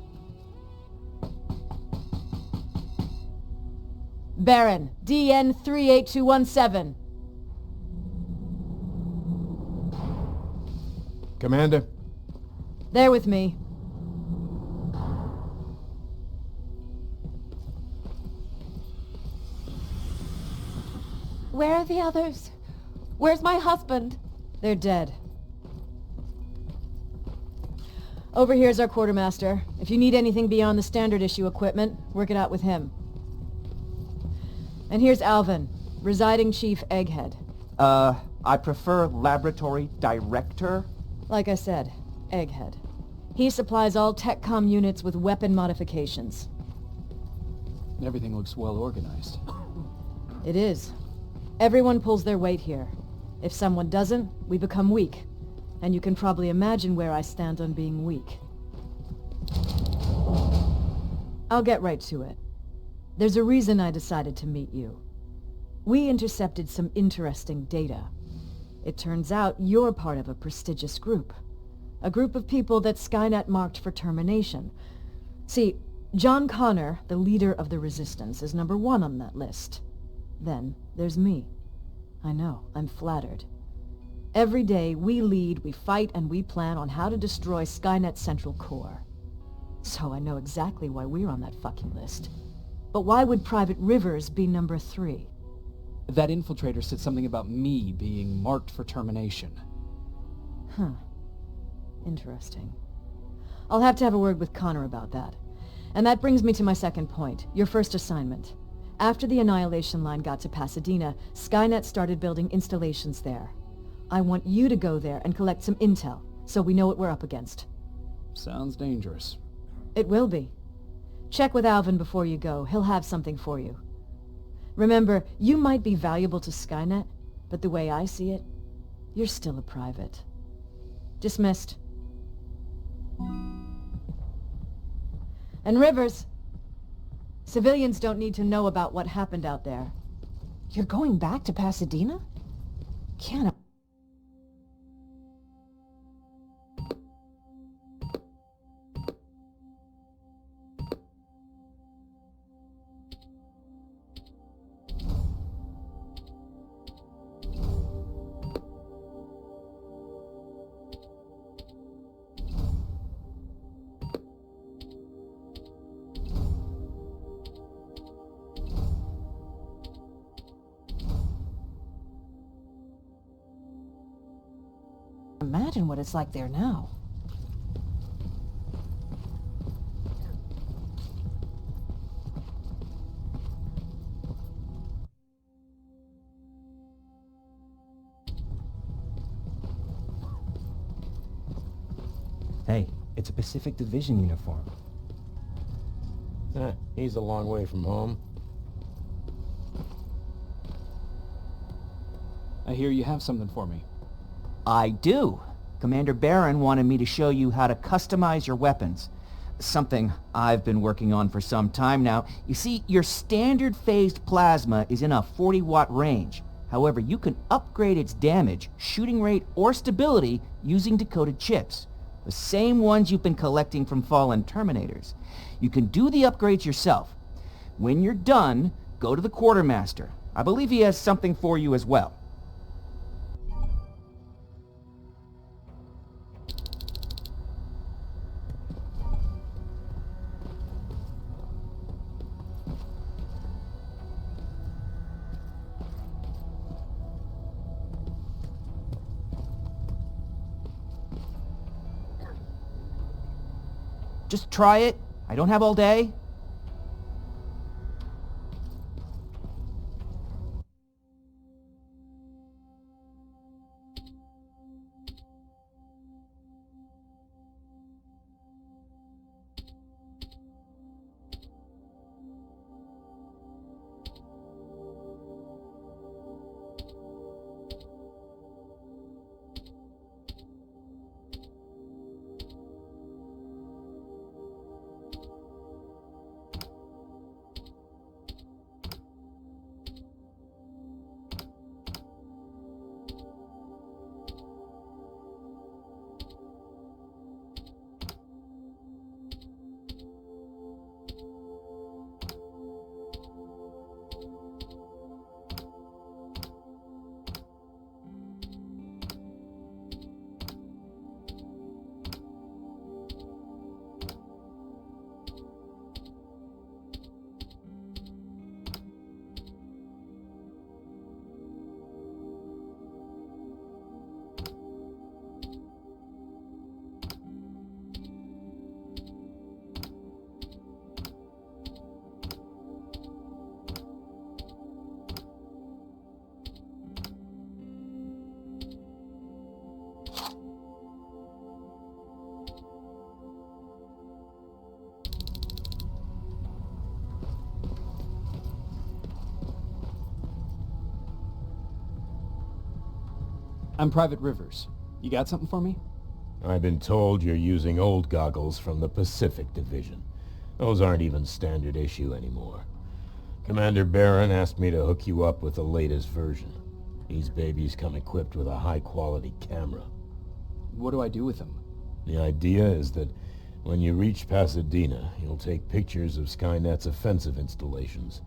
Baron, DN 38217. Commander? They're with me. Where are the others? Where's my husband? They're dead. Over here's our quartermaster. If you need anything beyond the standard issue equipment, work it out with him. And here's Alvin, residing chief Egghead. I prefer laboratory director. Like I said, Egghead. He supplies all Techcom units with weapon modifications. Everything looks well organized. It is. Everyone pulls their weight here. If someone doesn't, we become weak. And you can probably imagine where I stand on being weak. I'll get right to it. There's a reason I decided to meet you. We intercepted some interesting data. It turns out you're part of a prestigious group. A group of people that Skynet marked for termination. See, John Connor, the leader of the Resistance, is number 1 on that list. Then there's me. I know, I'm flattered. Every day, we lead, we fight, and we plan on how to destroy Skynet's central core. So I know exactly why we're on that fucking list. But why would Private Rivers be number 3? That infiltrator said something about me being marked for termination. Huh. Interesting. I'll have to have a word with Connor about that. And that brings me to my second point, your first assignment. After the Annihilation Line got to Pasadena, Skynet started building installations there. I want you to go there and collect some intel, so we know what we're up against. Sounds dangerous. It will be. Check with Alvin before you go. He'll have something for you. Remember, you might be valuable to Skynet, but the way I see it, you're still a private. Dismissed. And Rivers, civilians don't need to know about what happened out there. You're going back to Pasadena? Can't... Imagine what it's like there now. Hey, it's a Pacific Division uniform. He's a long way from home. I hear you have something for me. I do. Commander Barron wanted me to show you how to customize your weapons. Something I've been working on for some time now. You see, your standard phased plasma is in a 40-watt range. However, you can upgrade its damage, shooting rate, or stability using decoded chips. The same ones you've been collecting from fallen Terminators. You can do the upgrades yourself. When you're done, go to the Quartermaster. I believe he has something for you as well. Just try it. I don't have all day. I'm Private Rivers. You got something for me? I've been told you're using old goggles from the Pacific Division. Those aren't even standard issue anymore. Commander Barron asked me to hook you up with the latest version. These babies come equipped with a high-quality camera. What do I do with them? The idea is that when you reach Pasadena, you'll take pictures of Skynet's offensive installations.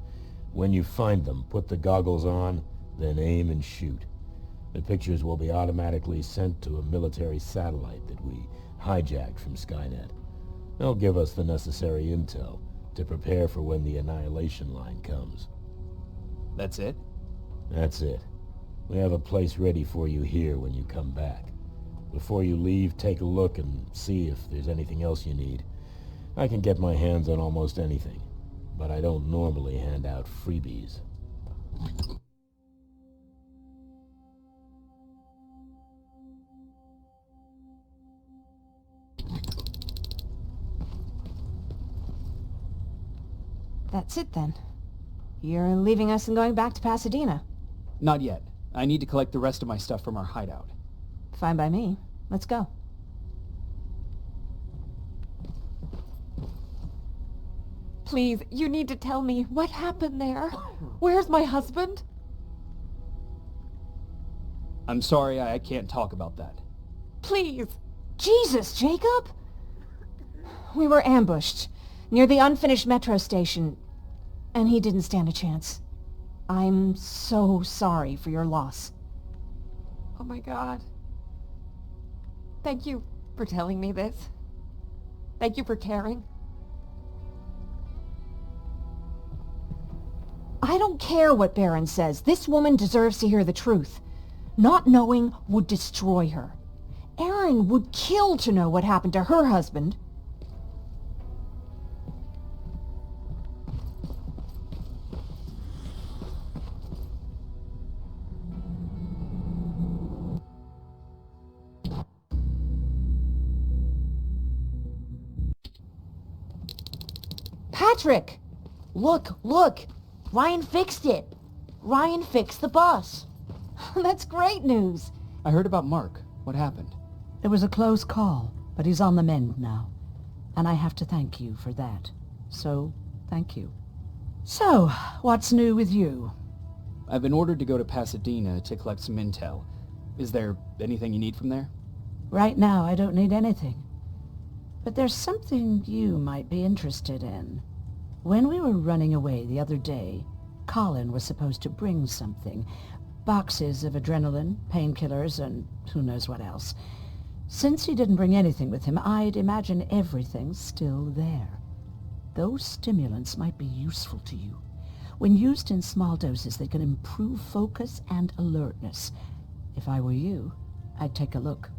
When you find them, put the goggles on, then aim and shoot. The pictures will be automatically sent to a military satellite that we hijacked from Skynet. They'll give us the necessary intel to prepare for when the annihilation line comes. That's it? That's it. We have a place ready for you here when you come back. Before you leave, take a look and see if there's anything else you need. I can get my hands on almost anything, but I don't normally hand out freebies. That's it then. You're leaving us and going back to Pasadena. Not yet. I need to collect the rest of my stuff from our hideout. Fine by me. Let's go. Please, you need to tell me what happened there. Where's my husband? I'm sorry, I can't talk about that. Please. Jesus, Jacob! We were ambushed near the unfinished metro station, and he didn't stand a chance. I'm so sorry for your loss. Oh my God. Thank you for telling me this. Thank you for caring. I don't care what Barron says. This woman deserves to hear the truth. Not knowing would destroy her. Erin would kill to know what happened to her husband. Patrick! Look! Ryan fixed it! Ryan fixed the bus! That's great news! I heard about Mark. What happened? It was a close call, but he's on the mend now. And I have to thank you for that. So, thank you. So, what's new with you? I've been ordered to go to Pasadena to collect some intel. Is there anything you need from there? Right now, I don't need anything. But there's something you might be interested in. When we were running away the other day, Colin was supposed to bring something. Boxes of adrenaline, painkillers, and who knows what else. Since he didn't bring anything with him, I'd imagine everything's still there. Those stimulants might be useful to you. When used in small doses, they can improve focus and alertness. If I were you, I'd take a look.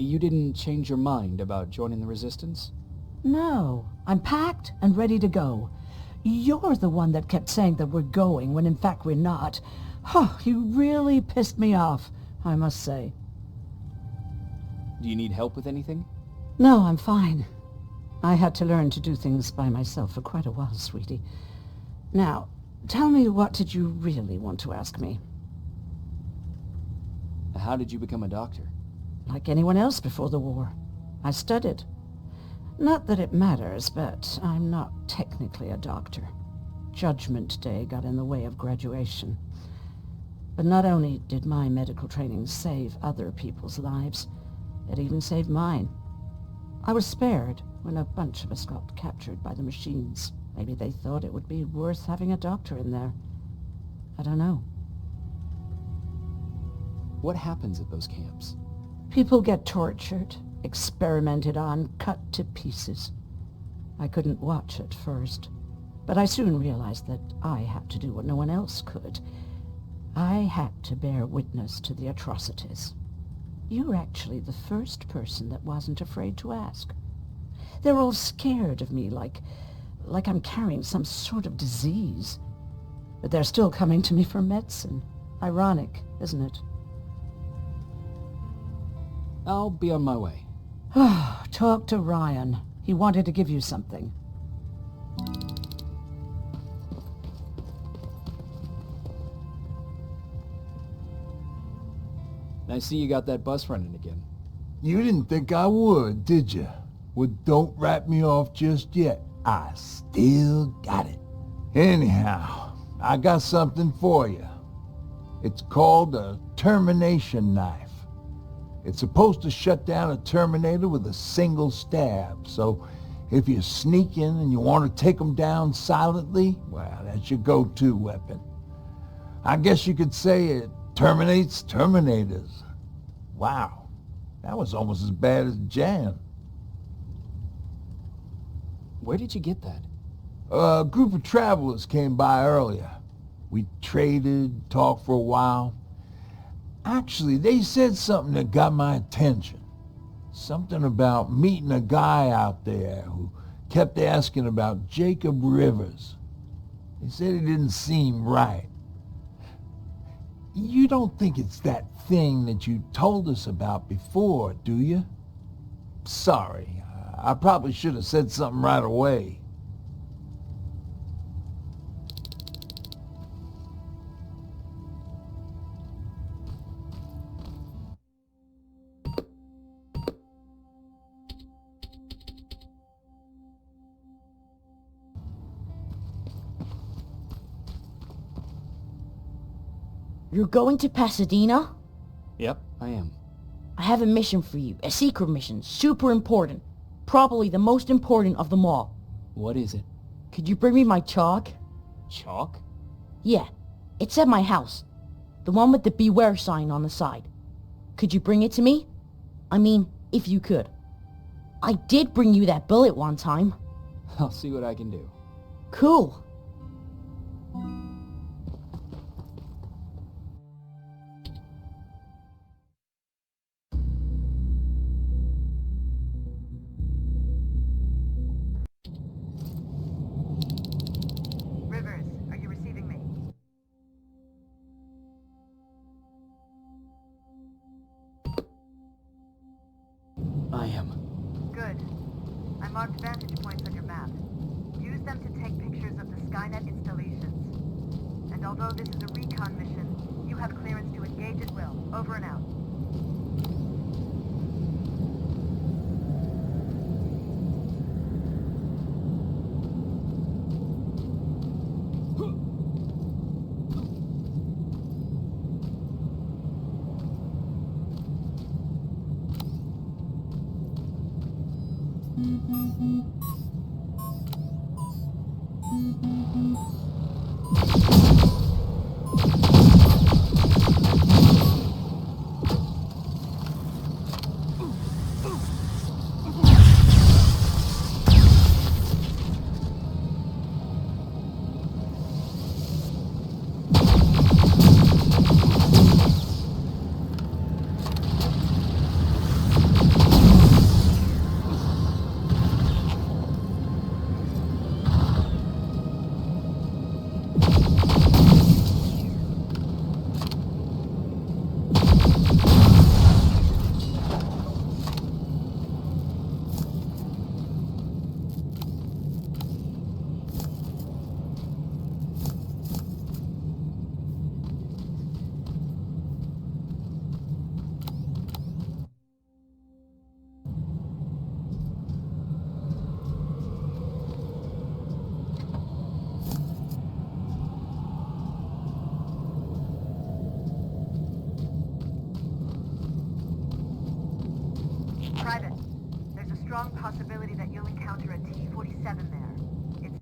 You didn't change your mind about joining the Resistance? No, I'm packed and ready to go. You're the one that kept saying that we're going when in fact we're not. Oh, you really pissed me off, I must say. Do you need help with anything? No, I'm fine. I had to learn to do things by myself for quite a while, sweetie. Now, tell me, what did you really want to ask me? How did you become a doctor? Like anyone else before the war. I studied. Not that it matters, but I'm not technically a doctor. Judgment Day got in the way of graduation. But not only did my medical training save other people's lives, it even saved mine. I was spared when a bunch of us got captured by the machines. Maybe they thought it would be worth having a doctor in there. I don't know. What happens at those camps? People get tortured, experimented on, cut to pieces. I couldn't watch at first, but I soon realized that I had to do what no one else could. I had to bear witness to the atrocities. You're actually the first person that wasn't afraid to ask. They're all scared of me, like I'm carrying some sort of disease. But they're still coming to me for medicine. Ironic, isn't it? I'll be on my way. Talk to Ryan. He wanted to give you something. I see you got that bus running again. You didn't think I would, did you? Well, don't wrap me off just yet. I still got it. Anyhow, I got something for you. It's called a termination knife. It's supposed to shut down a Terminator with a single stab, so if you're sneaking and you want to take them down silently, well, that's your go-to weapon. I guess you could say it terminates Terminators. Wow, that was almost as bad as Jan. Where did you get that? A group of travelers came by earlier. We traded, talked for a while. Actually, they said something that got my attention. Something about meeting a guy out there who kept asking about Jacob Rivers. They said it didn't seem right. You don't think it's that thing that you told us about before, do you? Sorry, I probably should have said something right away. You're going to Pasadena? Yep, I am. I have a mission for you. A secret mission. Super important. Probably the most important of them all. What is it? Could you bring me my chalk? Chalk? Yeah. It's at my house. The one with the beware sign on the side. Could you bring it to me? I mean, if you could. I did bring you that bullet one time. I'll see what I can do. Cool. Rivers, are you receiving me? I am. Good. I marked vantage points on your map. Use them to take pictures of the Skynet installations. And although this is a recon mission, you have clearance to engage at will. Over and out. Private, there's a strong possibility that you'll encounter a T-47 there. It's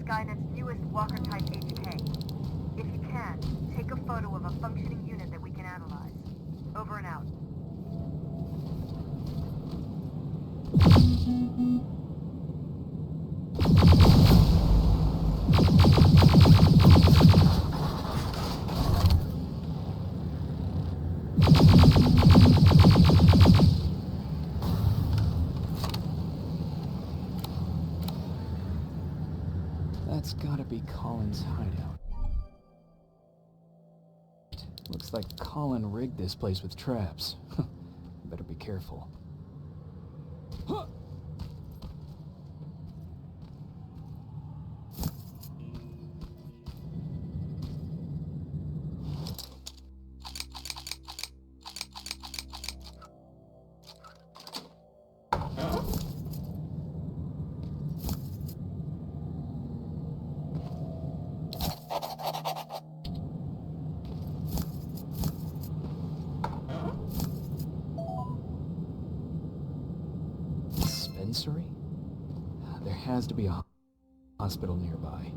Skynet's newest Walker-type HK. If you can, take a photo of a functioning unit that we can analyze. Over and out. That's gotta be Colin's hideout. Looks like Colin rigged this place with traps. Better be careful. Dispensary? There has to be a hospital nearby.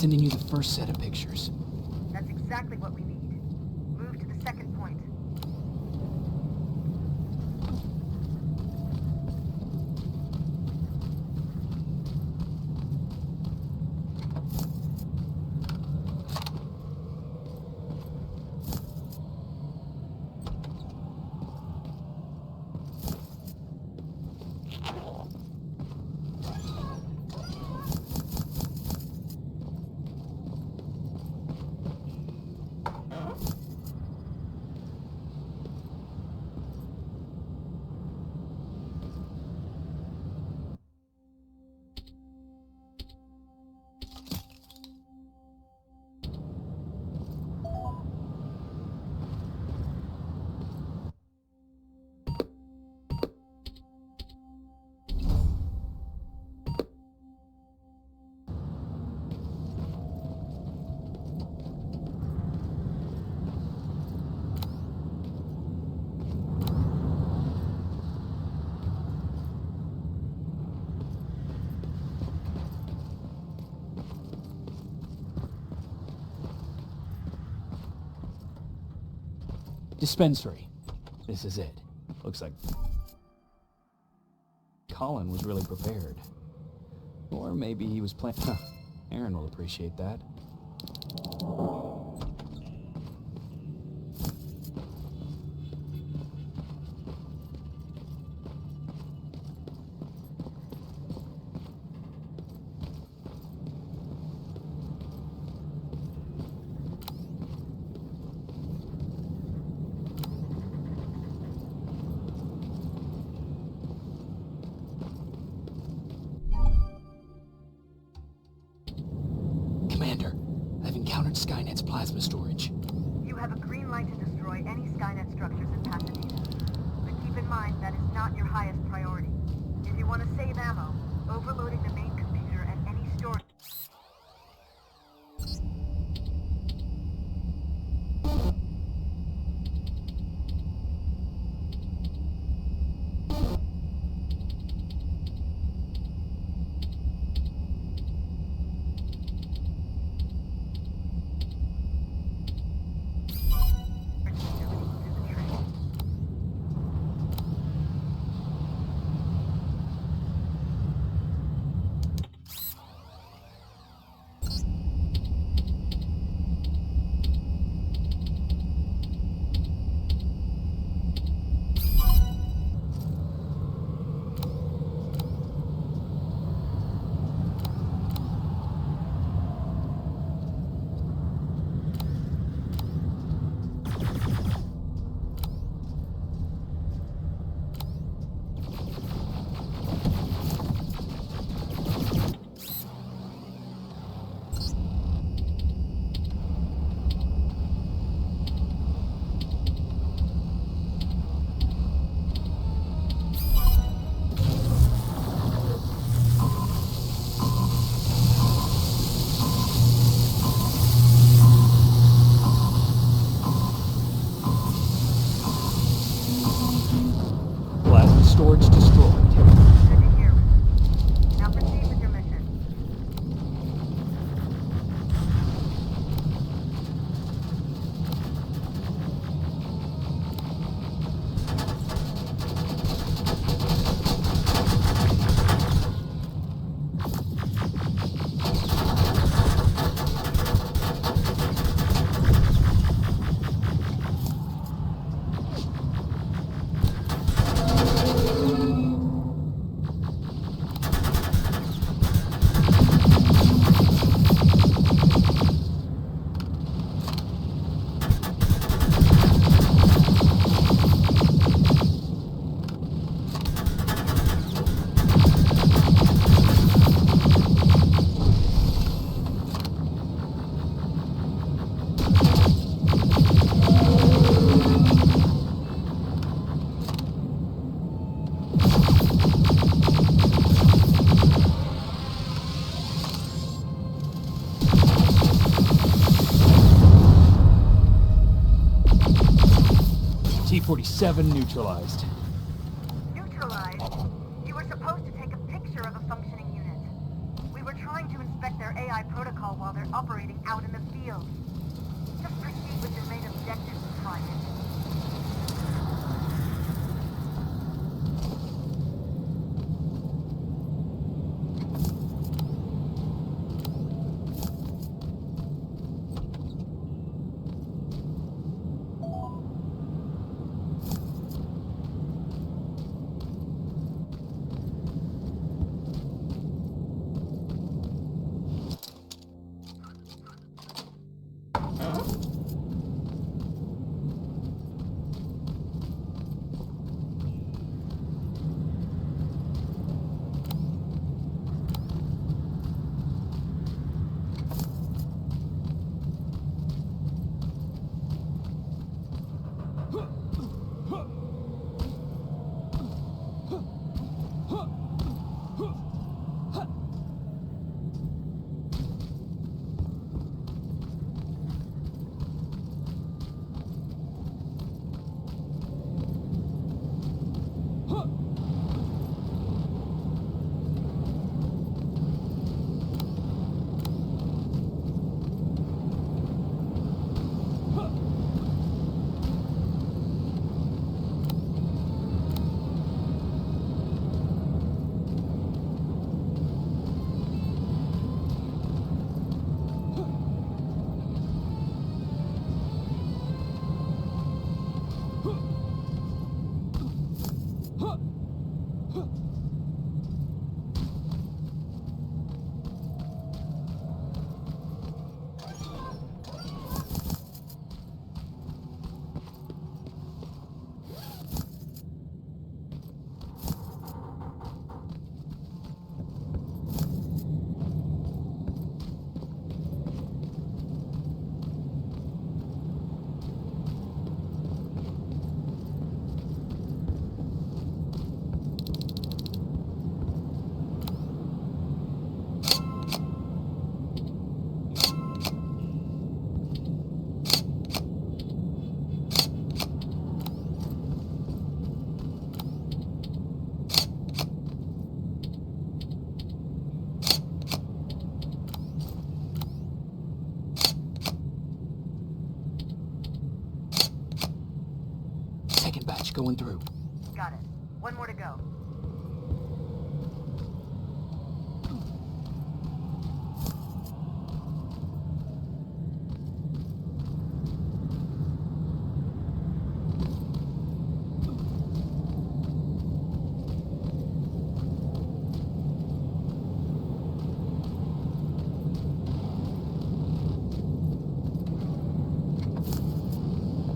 Sending you the first set of pictures. That's exactly what we need. Move to the second point. Dispensary. This is it. Looks like Colin was really prepared. Or maybe he was playing... Huh. Aaron will appreciate that. Commander, I've encountered Skynet's plasma storage. You have a green light to destroy any Skynet structures in Pasadena. But keep in mind that is not your highest priority. If you want to save ammo, overloading the main computer and any storage... Storage destroyed. Good to hear. Now proceed with your mission. 247 neutralized. Neutralized? You were supposed to take a picture of a functioning unit. We were trying to inspect their AI protocol while they're operating out in the field. Just proceed with your main objective, Private. Second batch going through. Got it. One more to go.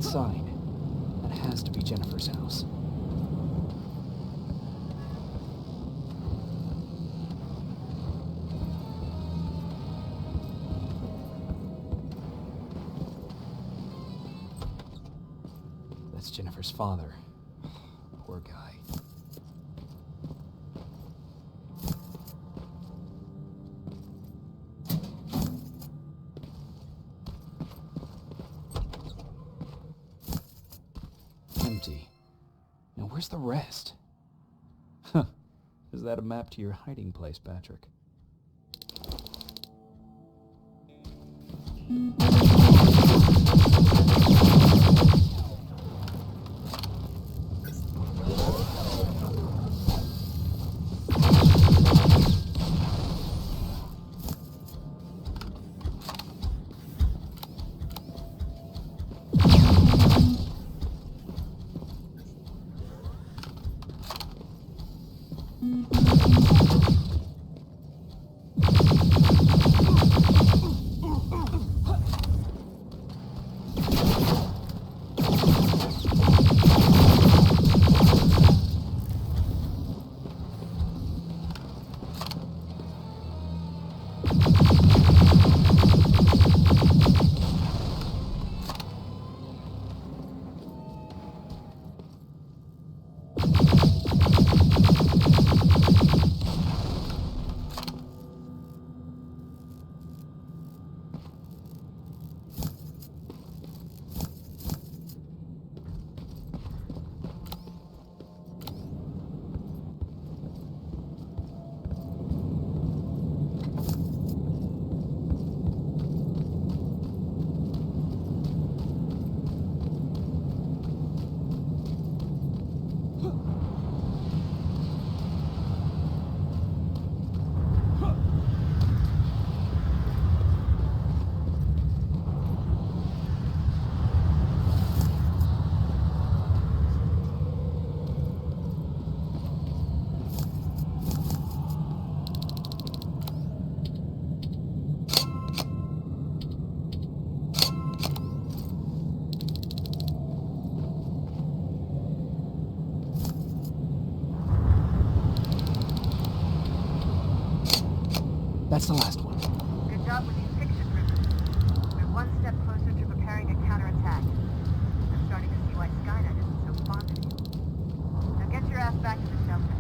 Sign. That has to be Jennifer's house. That's Jennifer's father. Poor guy. Empty. Now where's the rest? Huh. Is that a map to your hiding place, Patrick? That's the last one. Good job with these picture prisoners. We're one step closer to preparing a counterattack. I'm starting to see why Skynet isn't so fond of you. Now get your ass back to the shelter.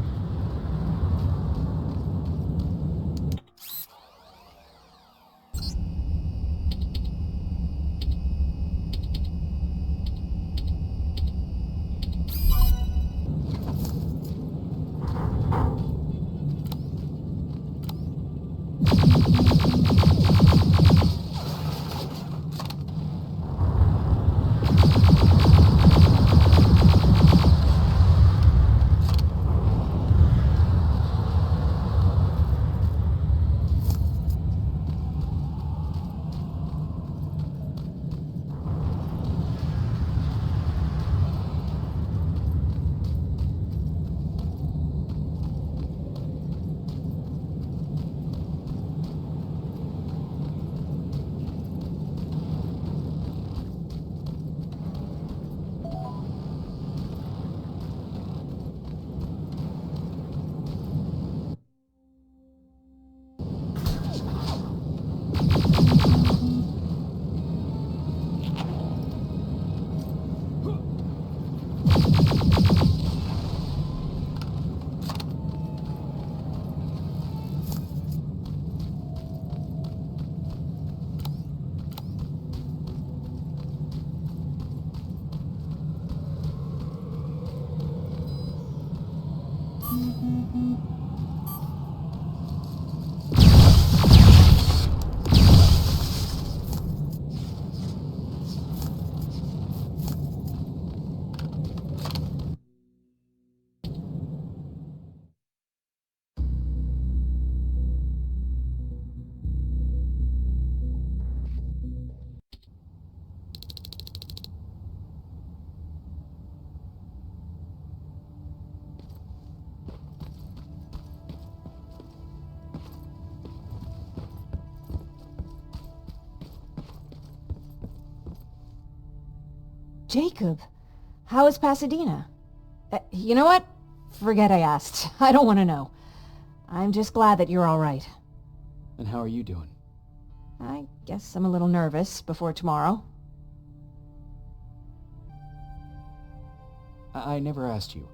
Jacob, how is Pasadena? You know what? Forget I asked. I don't want to know. I'm just glad that you're all right. And how are you doing? I guess I'm a little nervous before tomorrow. I never asked you.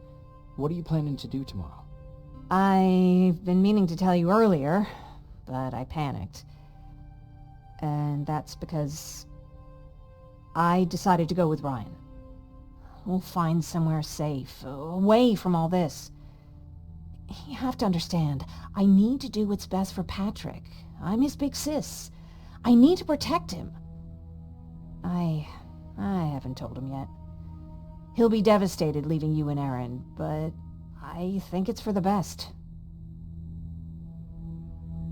What are you planning to do tomorrow? I've been meaning to tell you earlier, but I panicked. And that's because I decided to go with Ryan. We'll find somewhere safe, away from all this. You have to understand, I need to do what's best for Patrick. I'm his big sis. I need to protect him. I haven't told him yet. He'll be devastated leaving you and Aaron, but I think it's for the best.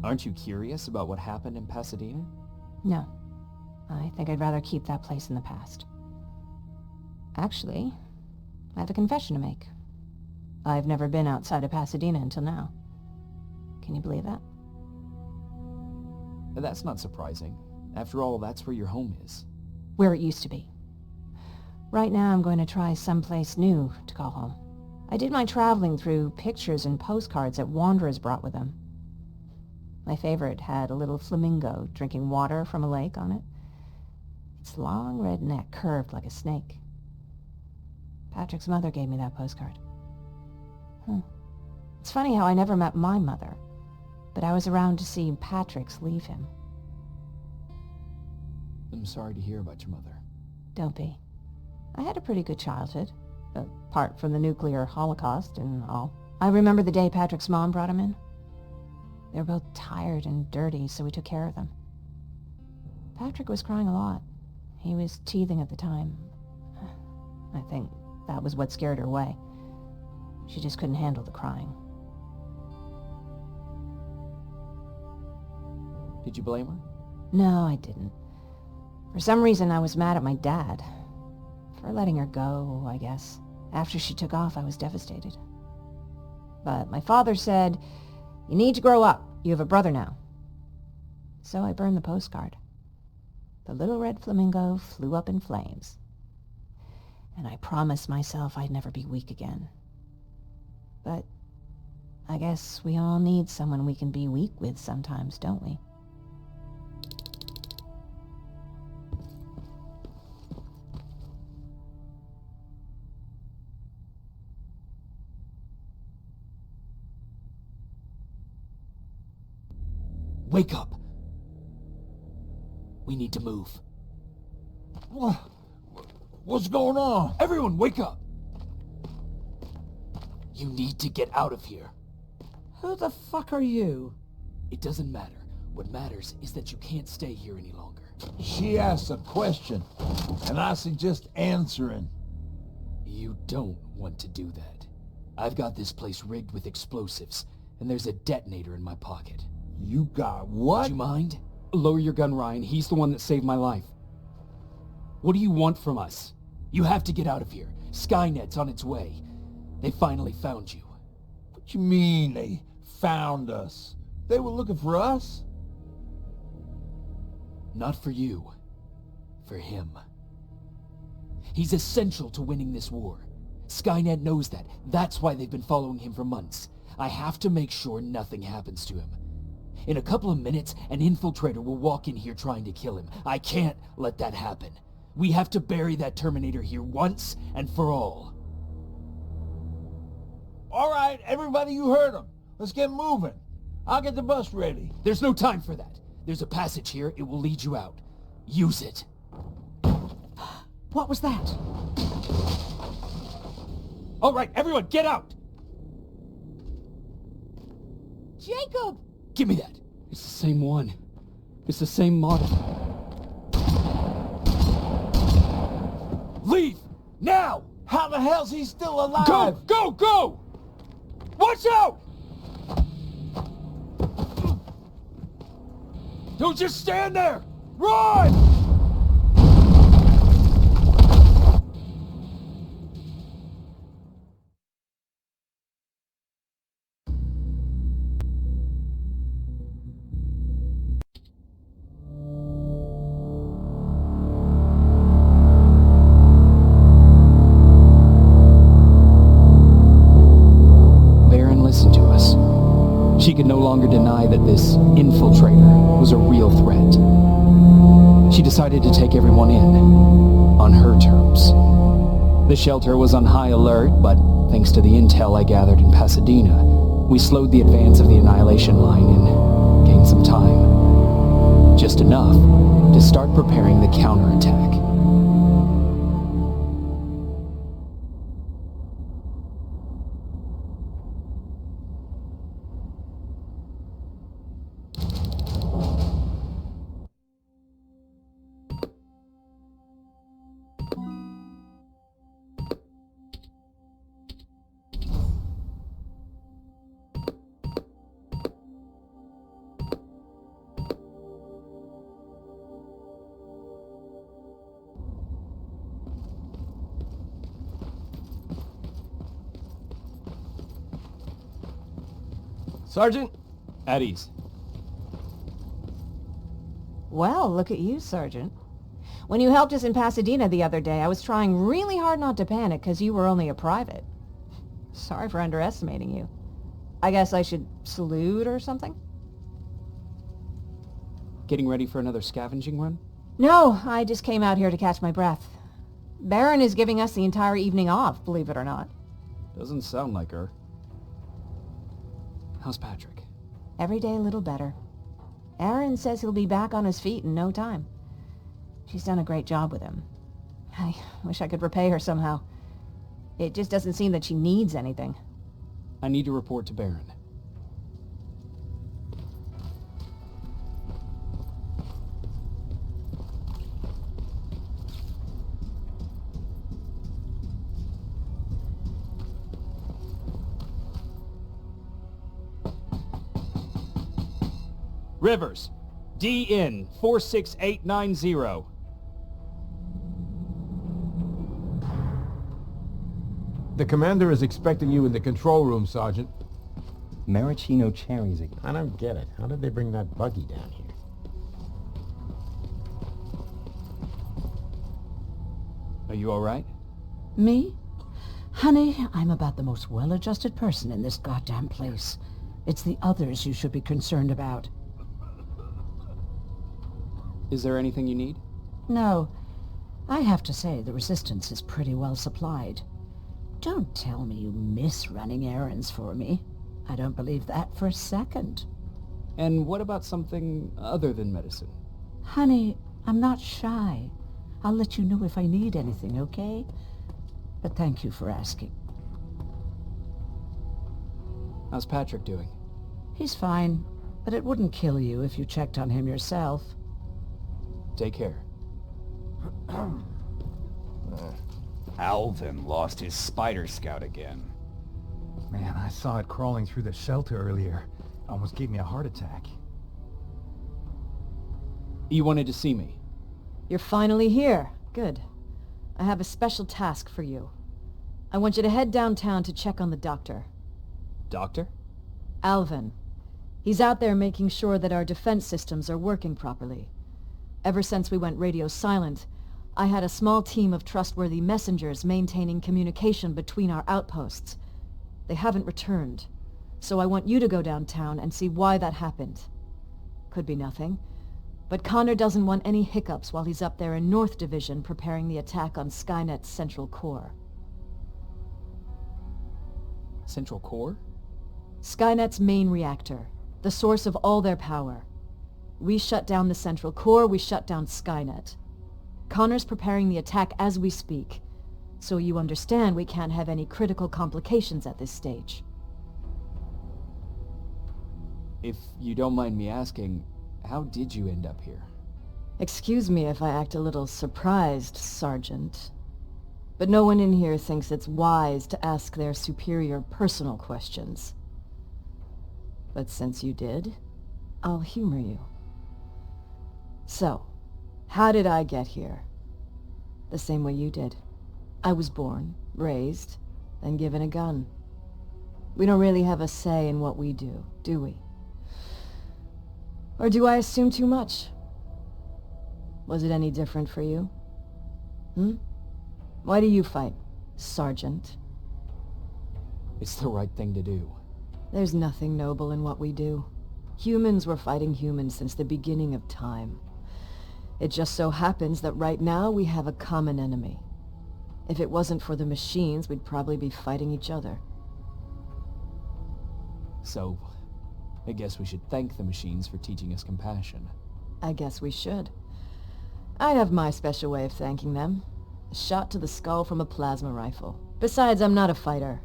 Aren't you curious about what happened in Pasadena? No. I think I'd rather keep that place in the past. Actually, I have a confession to make. I've never been outside of Pasadena until now. Can you believe that? That's not surprising. After all, that's where your home is. Where it used to be. Right now I'm going to try someplace new to call home. I did my traveling through pictures and postcards that wanderers brought with them. My favorite had a little flamingo drinking water from a lake on it. Its long red neck curved like a snake. Patrick's mother gave me that postcard. It's funny how I never met my mother, but I was around to see Patrick's leave him. I'm sorry to hear about your mother. Don't be. I had a pretty good childhood, apart from the nuclear holocaust and all. I remember the day Patrick's mom brought him in. They were both tired and dirty, so we took care of them. Patrick was crying a lot. He was teething at the time. I think that was what scared her away. She just couldn't handle the crying. Did you blame her? No, I didn't. For some reason, I was mad at my dad. For letting her go, I guess. After she took off, I was devastated. But my father said, "You need to grow up. You have a brother now." So I burned the postcard. The little red flamingo flew up in flames. And I promised myself I'd never be weak again. But I guess we all need someone we can be weak with sometimes, don't we? Wake up! We need to move. What's going on? Everyone, wake up! You need to get out of here. Who the fuck are you? It doesn't matter. What matters is that you can't stay here any longer. She asked a question, and I suggest answering. You don't want to do that. I've got this place rigged with explosives, and there's a detonator in my pocket. You got what? Would you mind? Lower your gun, Ryan. He's the one that saved my life. What do you want from us? You have to get out of here. Skynet's on its way. They finally found you. What you mean they found us? They were looking for us? Not for you. For him. He's essential to winning this war. Skynet knows that. That's why they've been following him for months. I have to make sure nothing happens to him. In a couple of minutes, an infiltrator will walk in here trying to kill him. I can't let that happen. We have to bury that Terminator here once and for all. All right, everybody, you heard him. Let's get moving. I'll get the bus ready. There's no time for that. There's a passage here. It will lead you out. Use it. What was that? All right, everyone, get out! Jacob! Give me that. It's the same one. It's the same model. Leave! Now! How the hell's he still alive? Go! Go! Go! Watch out! Don't just stand there! Run! She could no longer deny that this infiltrator was a real threat. She decided to take everyone in, on her terms. The shelter was on high alert, but thanks to the intel I gathered in Pasadena, we slowed the advance of the Annihilation Line and gained some time. Just enough to start preparing the counterattack. Sergeant? At ease. Well, look at you, Sergeant. When you helped us in Pasadena the other day, I was trying really hard not to panic because you were only a private. Sorry for underestimating you. I guess I should salute or something? Getting ready for another scavenging run? No, I just came out here to catch my breath. Baron is giving us the entire evening off, believe it or not. Doesn't sound like her. How's Patrick? Every day a little better. Aaron says he'll be back on his feet in no time. She's done a great job with him. I wish I could repay her somehow. It just doesn't seem that she needs anything. I need to report to Baron. Rivers, DN 46890. The commander is expecting you in the control room, Sergeant. Maraschino cherries again. I don't get it. How did they bring that buggy down here? Are you all right? Me? Honey, I'm about the most well-adjusted person in this goddamn place. It's the others you should be concerned about. Is there anything you need? No. I have to say the Resistance is pretty well supplied. Don't tell me you miss running errands for me. I don't believe that for a second. And what about something other than medicine? Honey, I'm not shy. I'll let you know if I need anything, okay? But thank you for asking. How's Patrick doing? He's fine, but it wouldn't kill you if you checked on him yourself. Take care. Alvin lost his Spider Scout again. Man, I saw it crawling through the shelter earlier. Almost gave me a heart attack. You wanted to see me? You're finally here. Good. I have a special task for you. I want you to head downtown to check on the doctor. Doctor? Alvin. He's out there making sure that our defense systems are working properly. Ever since we went radio silent, I had a small team of trustworthy messengers maintaining communication between our outposts. They haven't returned, so I want you to go downtown and see why that happened. Could be nothing, but Connor doesn't want any hiccups while he's up there in North Division preparing the attack on Skynet's Central Core. Central Core? Skynet's main reactor, the source of all their power. We shut down the Central Core, we shut down Skynet. Connor's preparing the attack as we speak, so you understand we can't have any critical complications at this stage. If you don't mind me asking, how did you end up here? Excuse me if I act a little surprised, Sergeant. But no one in here thinks it's wise to ask their superior personal questions. But since you did, I'll humor you. So, how did I get here? The same way you did. I was born, raised, then given a gun. We don't really have a say in what we do we? Or do I assume too much? Was it any different for you? Why do you fight, Sergeant? It's the right thing to do. There's nothing noble in what we do. Humans were fighting humans since the beginning of time. It just so happens that right now we have a common enemy. If it wasn't for the machines, we'd probably be fighting each other. So, I guess we should thank the machines for teaching us compassion. I guess we should. I have my special way of thanking them. A shot to the skull from a plasma rifle. Besides, I'm not a fighter.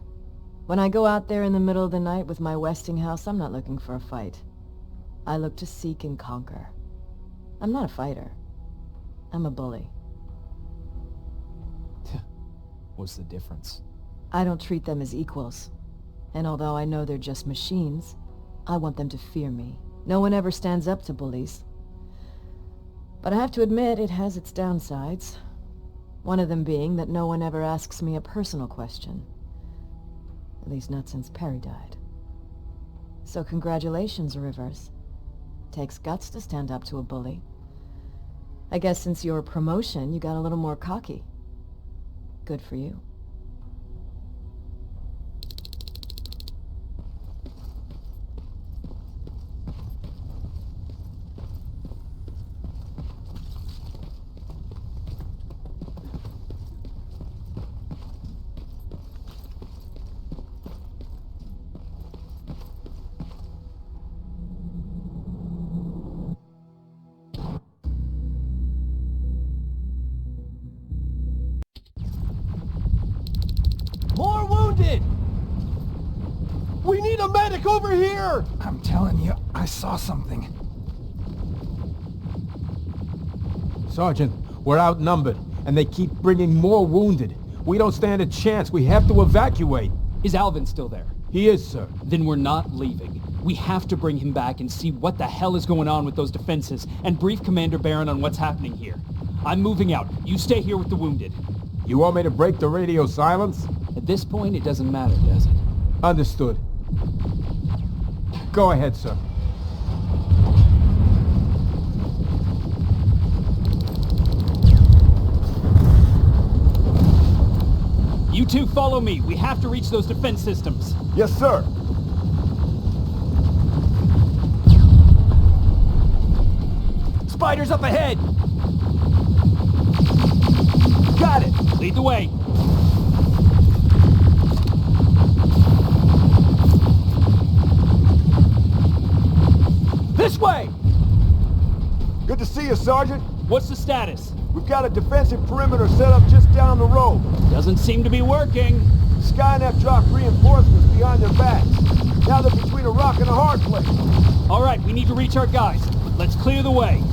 When I go out there in the middle of the night with my Westinghouse, I'm not looking for a fight. I look to seek and conquer. I'm not a fighter. I'm a bully. What's the difference? I don't treat them as equals. And although I know they're just machines, I want them to fear me. No one ever stands up to bullies. But I have to admit, it has its downsides. One of them being that no one ever asks me a personal question. At least not since Perry died. So congratulations, Rivers. Takes guts to stand up to a bully. I guess since your promotion, you got a little more cocky. Good for you. More wounded! We need a medic over here! I'm telling you, I saw something. Sergeant, we're outnumbered, and they keep bringing more wounded. We don't stand a chance. We have to evacuate. Is Alvin still there? He is, sir. Then we're not leaving. We have to bring him back and see what the hell is going on with those defenses, and brief Commander Barron on what's happening here. I'm moving out. You stay here with the wounded. You want me to break the radio silence? At this point, it doesn't matter, does it? Understood. Go ahead, sir. You two follow me. We have to reach those defense systems. Yes, sir. Spiders up ahead! Got it! Lead the way. This way! Good to see you, Sergeant. What's the status? We've got a defensive perimeter set up just down the road. Doesn't seem to be working. Skynet dropped reinforcements behind their backs. Now they're between a rock and a hard place. All right, we need to reach our guys. Let's clear the way.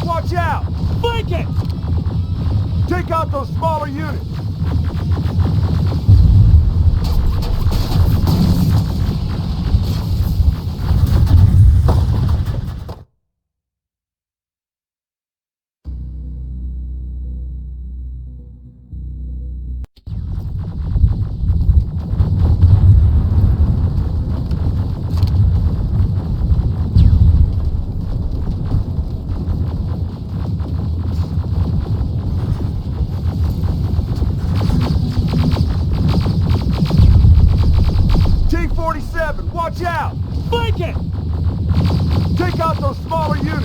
Watch out! Flank it! Take out those smaller units! Watch out! Flank it! Take out those smaller units!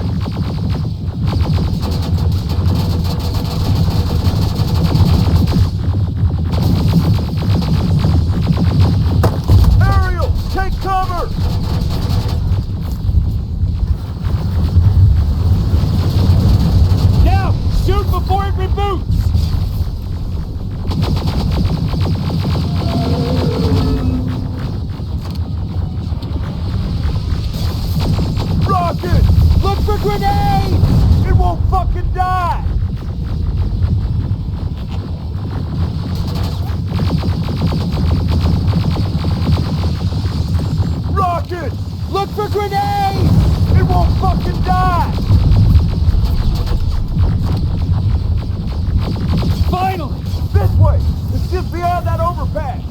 Aerial! Take cover! Now! Shoot before it reboots! Look for grenades! It won't fucking die! Rocket! Look for grenades! It won't fucking die! Finally! This way! It's just beyond that overpass!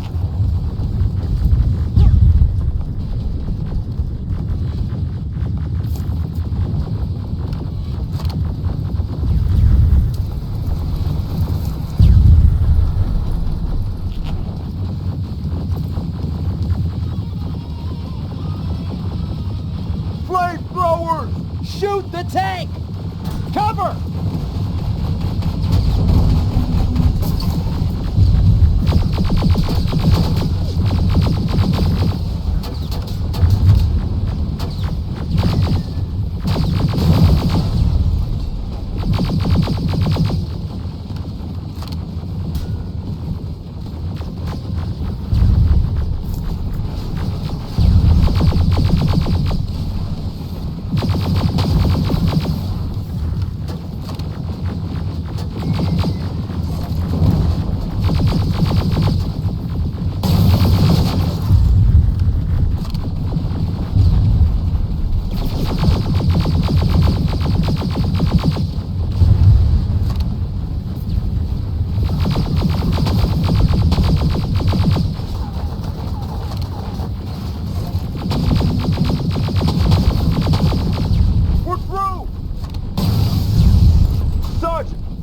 Shoot the tank! Cover!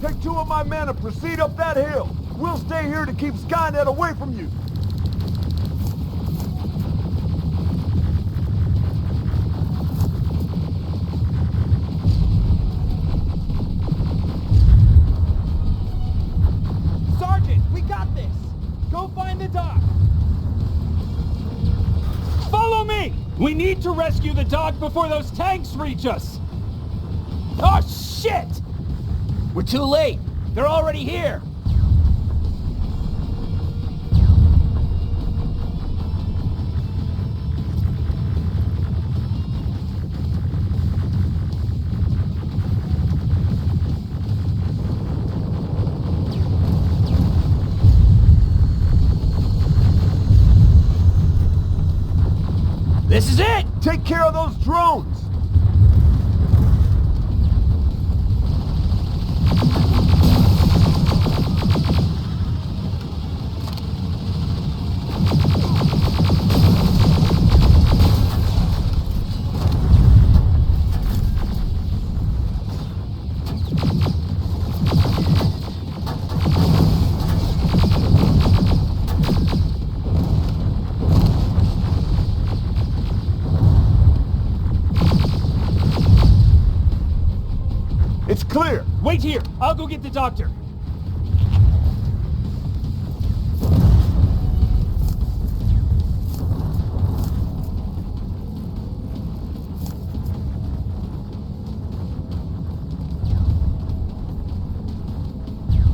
Take 2 of my men and proceed up that hill. We'll stay here to keep Skynet away from you. Sergeant, we got this. Go find the dog. Follow me! We need to rescue the dog before those tanks reach us. Oh, shit! We're too late! They're already here! This is it! Take care of those drones! It's clear! Wait here! I'll go get the doctor!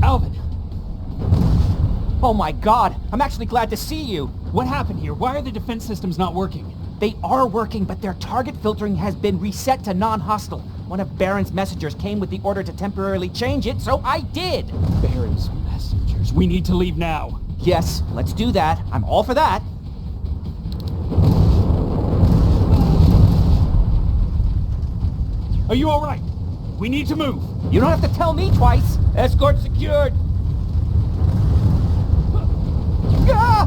Alvin! Oh my god! I'm actually glad to see you! What happened here? Why are the defense systems not working? They are working, but their target filtering has been reset to non-hostile. One of Baron's messengers came with the order to temporarily change it, so I did! Baron's messengers. We need to leave now. Yes, let's do that. I'm all for that. Are you alright? We need to move. You don't have to tell me twice. Escort secured. Ah!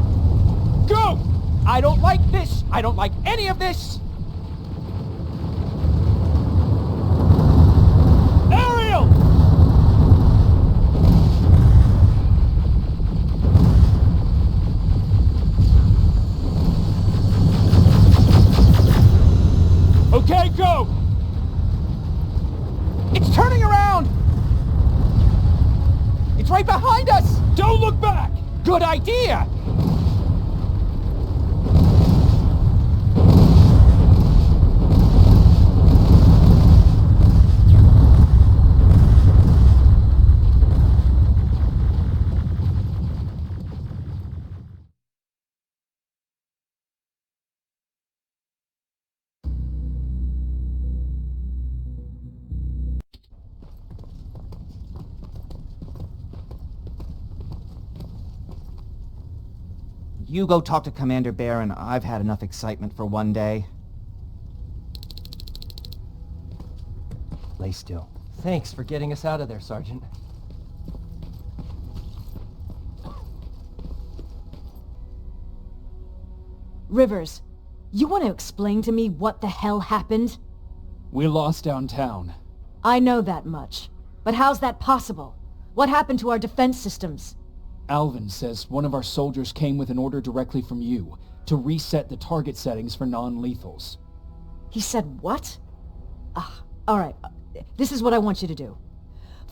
Go! I don't like this. I don't like any of this. Ariel! Okay, go! It's turning around! It's right behind us! Don't look back! Good idea! You go talk to Commander Baron. I've had enough excitement for one day. Lay still. Thanks for getting us out of there, Sergeant. Rivers, you want to explain to me what the hell happened? We lost downtown. I know that much. But how's that possible? What happened to our defense systems? Alvin says one of our soldiers came with an order directly from you to reset the target settings for non-lethals. He said what? All right. This is what I want you to do.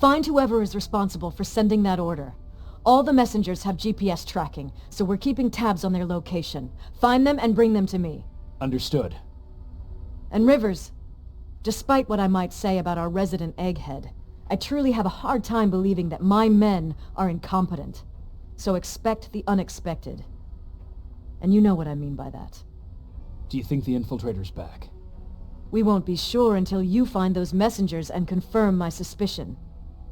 Find whoever is responsible for sending that order. All the messengers have GPS tracking, so we're keeping tabs on their location. Find them and bring them to me. Understood. And Rivers, despite what I might say about our resident egghead, I truly have a hard time believing that my men are incompetent. So expect the unexpected. And you know what I mean by that. Do you think the infiltrator's back? We won't be sure until you find those messengers and confirm my suspicion.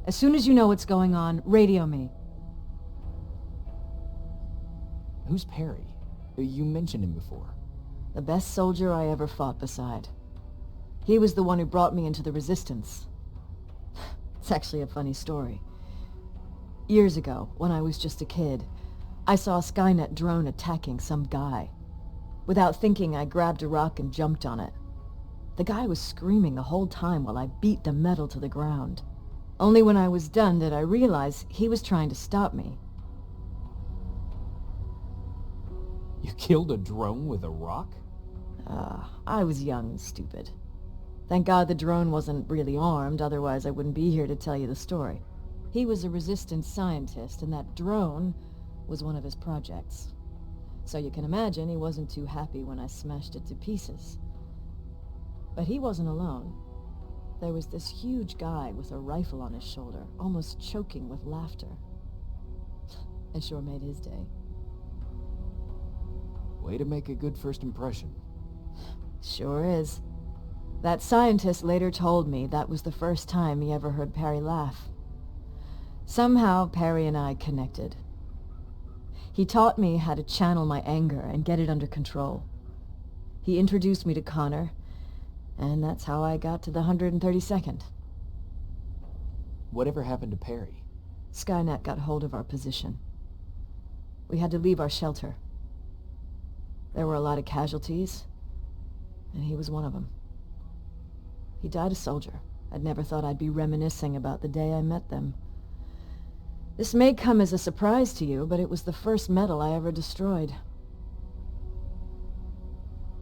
As soon as you know what's going on, radio me. Who's Perry? You mentioned him before. The best soldier I ever fought beside. He was the one who brought me into the Resistance. It's actually a funny story. Years ago, when I was just a kid, I saw a Skynet drone attacking some guy. Without thinking, I grabbed a rock and jumped on it. The guy was screaming the whole time while I beat the metal to the ground. Only when I was done did I realize he was trying to stop me. You killed a drone with a rock? I was young and stupid. Thank God the drone wasn't really armed, otherwise I wouldn't be here to tell you the story. He was a resistance scientist, and that drone was one of his projects. So you can imagine he wasn't too happy when I smashed it to pieces. But he wasn't alone. there was this huge guy with a rifle on his shoulder, almost choking with laughter. It sure made his day. Way to make a good first impression. Sure is. That scientist later told me that was the first time he ever heard Perry laugh. Somehow, Perry and I connected. He taught me how to channel my anger and get it under control. He introduced me to Connor, and that's how I got to the 132nd. Whatever happened to Perry? Skynet got hold of our position. We had to leave our shelter. There were a lot of casualties, and he was one of them. He died a soldier. I'd never thought I'd be reminiscing about the day I met them. This may come as a surprise to you, but it was the first metal I ever destroyed.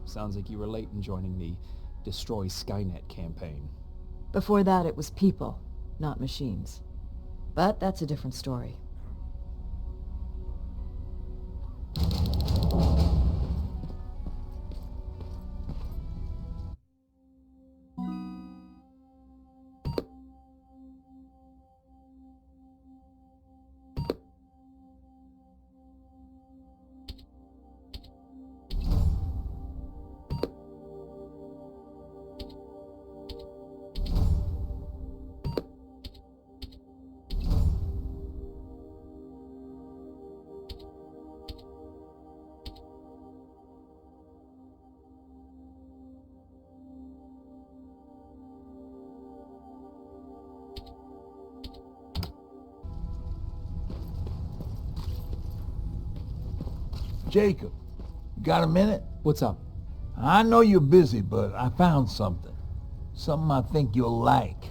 Sounds like you were late in joining the Destroy Skynet campaign. Before that, it was people, not machines. But that's a different story. Jacob, you got a minute? What's up? I know you're busy, but I found something. Something I think you'll like.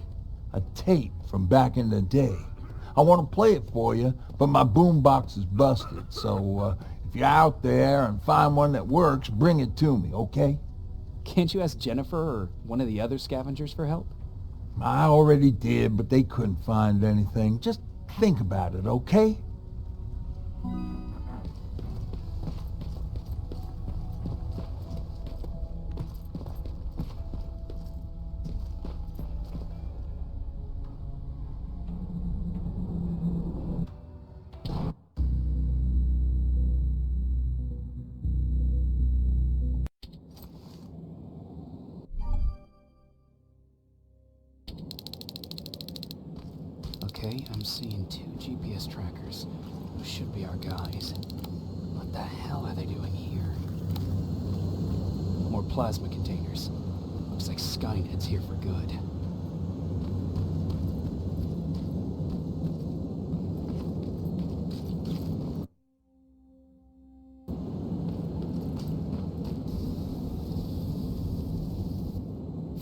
A tape from back in the day. I want to play it for you, but my boombox is busted, so if you're out there and find one that works, bring it to me, okay? Can't you ask Jennifer or one of the other scavengers for help? I already did, but they couldn't find anything. Just think about it, okay? Okay, I'm seeing 2 GPS trackers. Those should be our guys. What the hell are they doing here? More plasma containers. Looks like Skynet's here for good.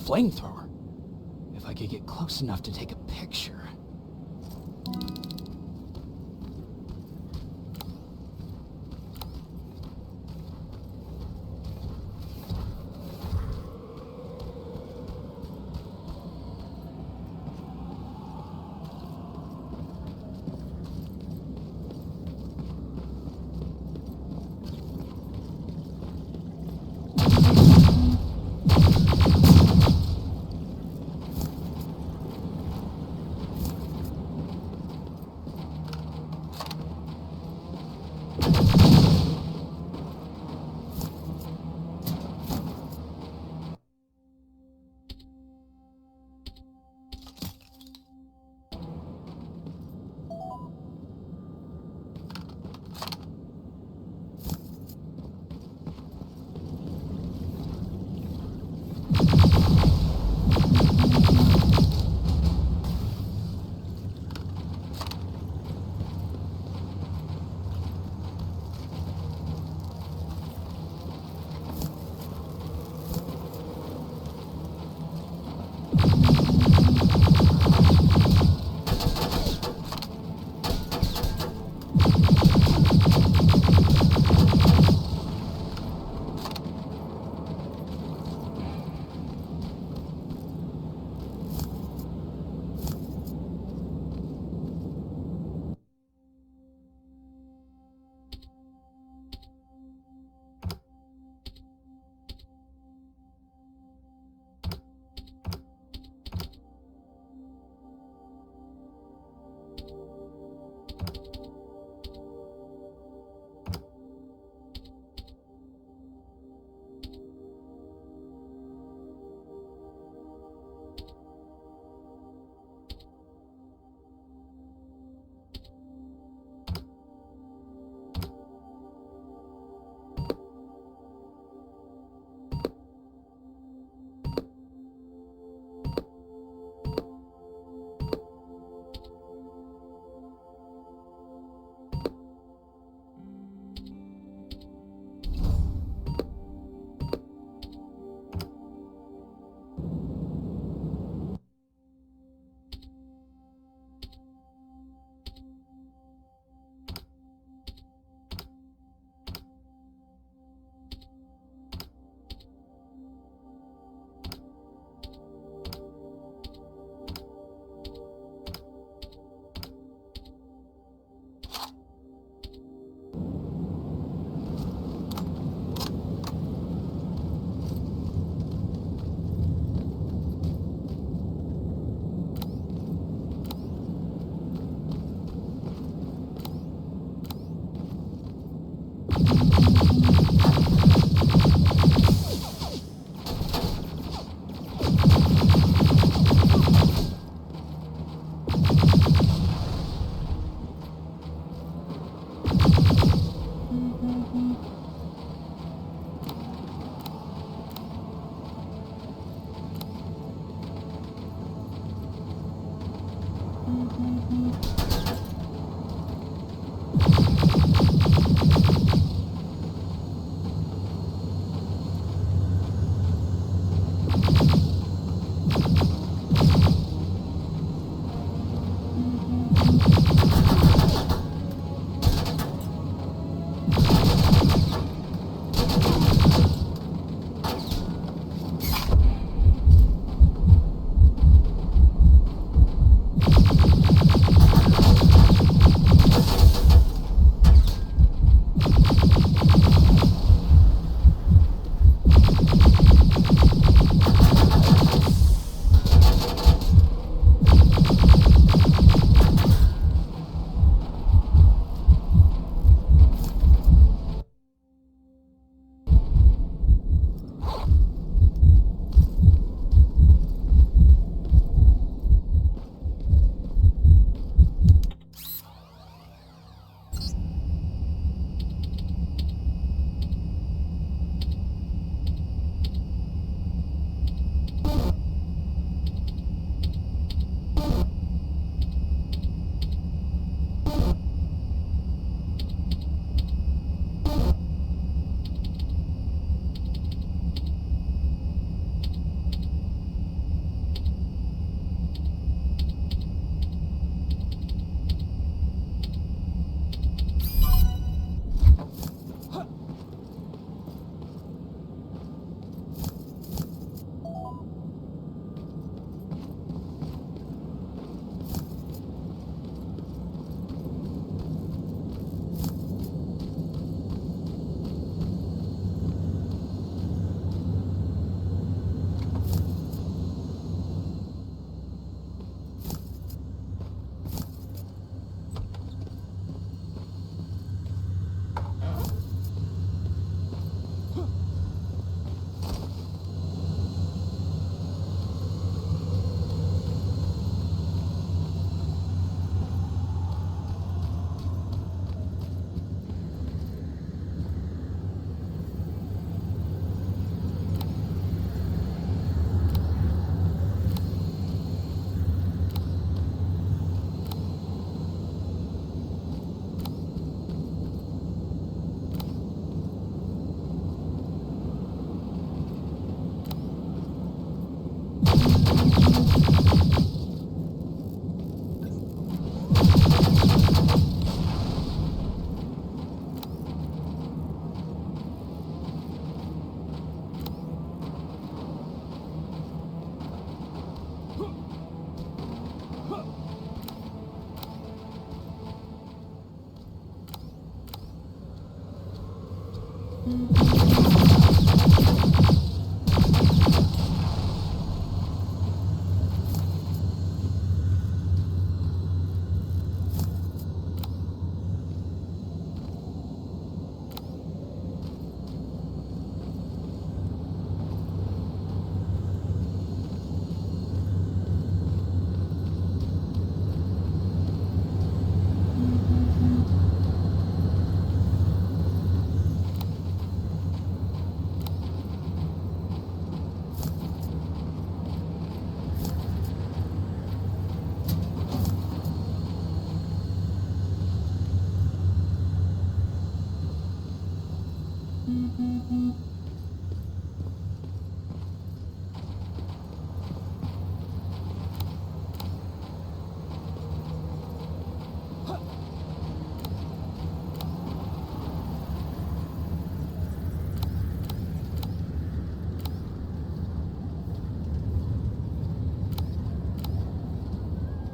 Flamethrower. If I could get close enough to take a picture.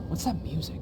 What's that music?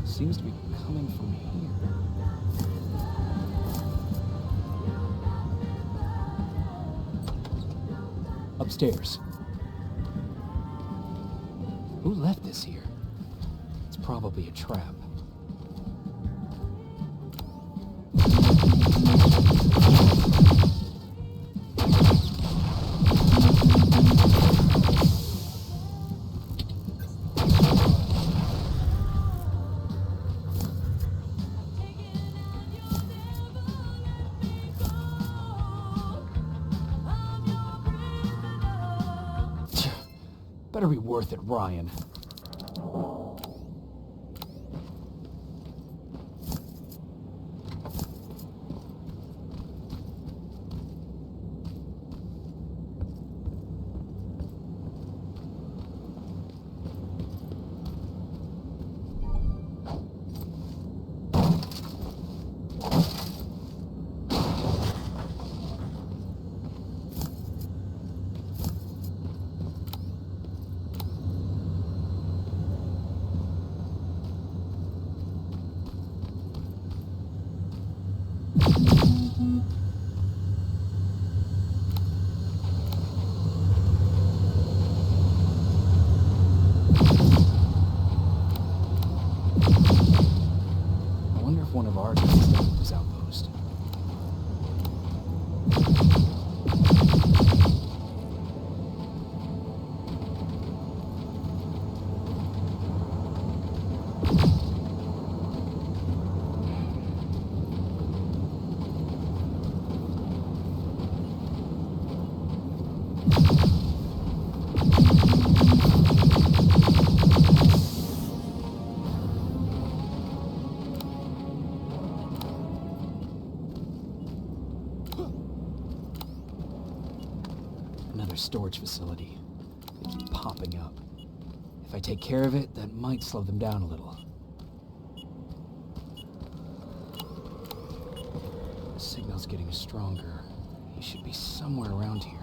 Seems to be coming from here. Upstairs. Who left this here? It's probably a trap. Better be worth it, Ryan. One of our guys at this outpost. Another storage facility. They keep popping up. If I take care of it, that might slow them down a little. The signal's getting stronger. He should be somewhere around here.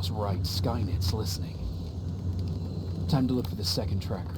was right. Skynet's listening. Time to look for the second tracker.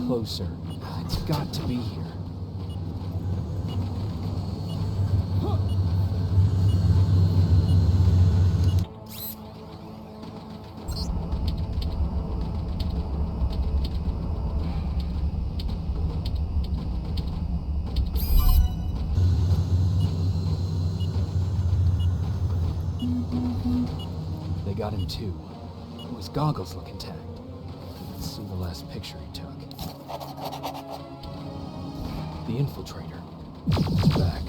Closer. It's got to be here. They got him too. His goggles look intact. Let's see the last picture he took. The infiltrator. He's back.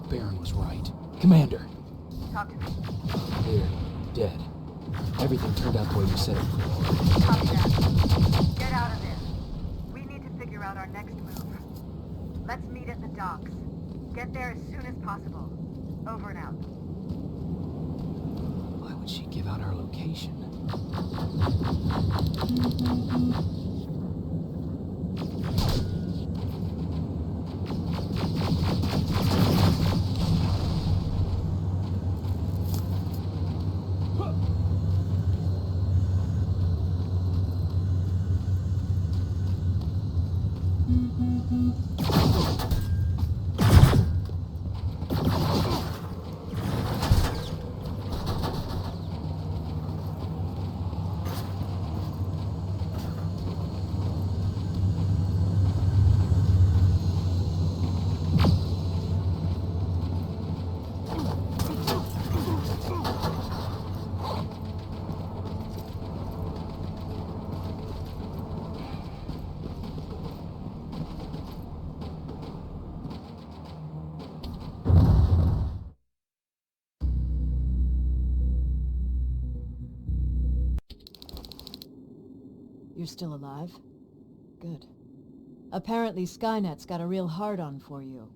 Baron was right. Commander! Talk to me. They're dead. Everything turned out the way you said it would. Copy that. Get out of there. We need to figure out our next move. Let's meet at the docks. Get there as soon as possible. Over and out. Why would she give out our location? You're still alive? Good. Apparently Skynet's got a real hard-on for you.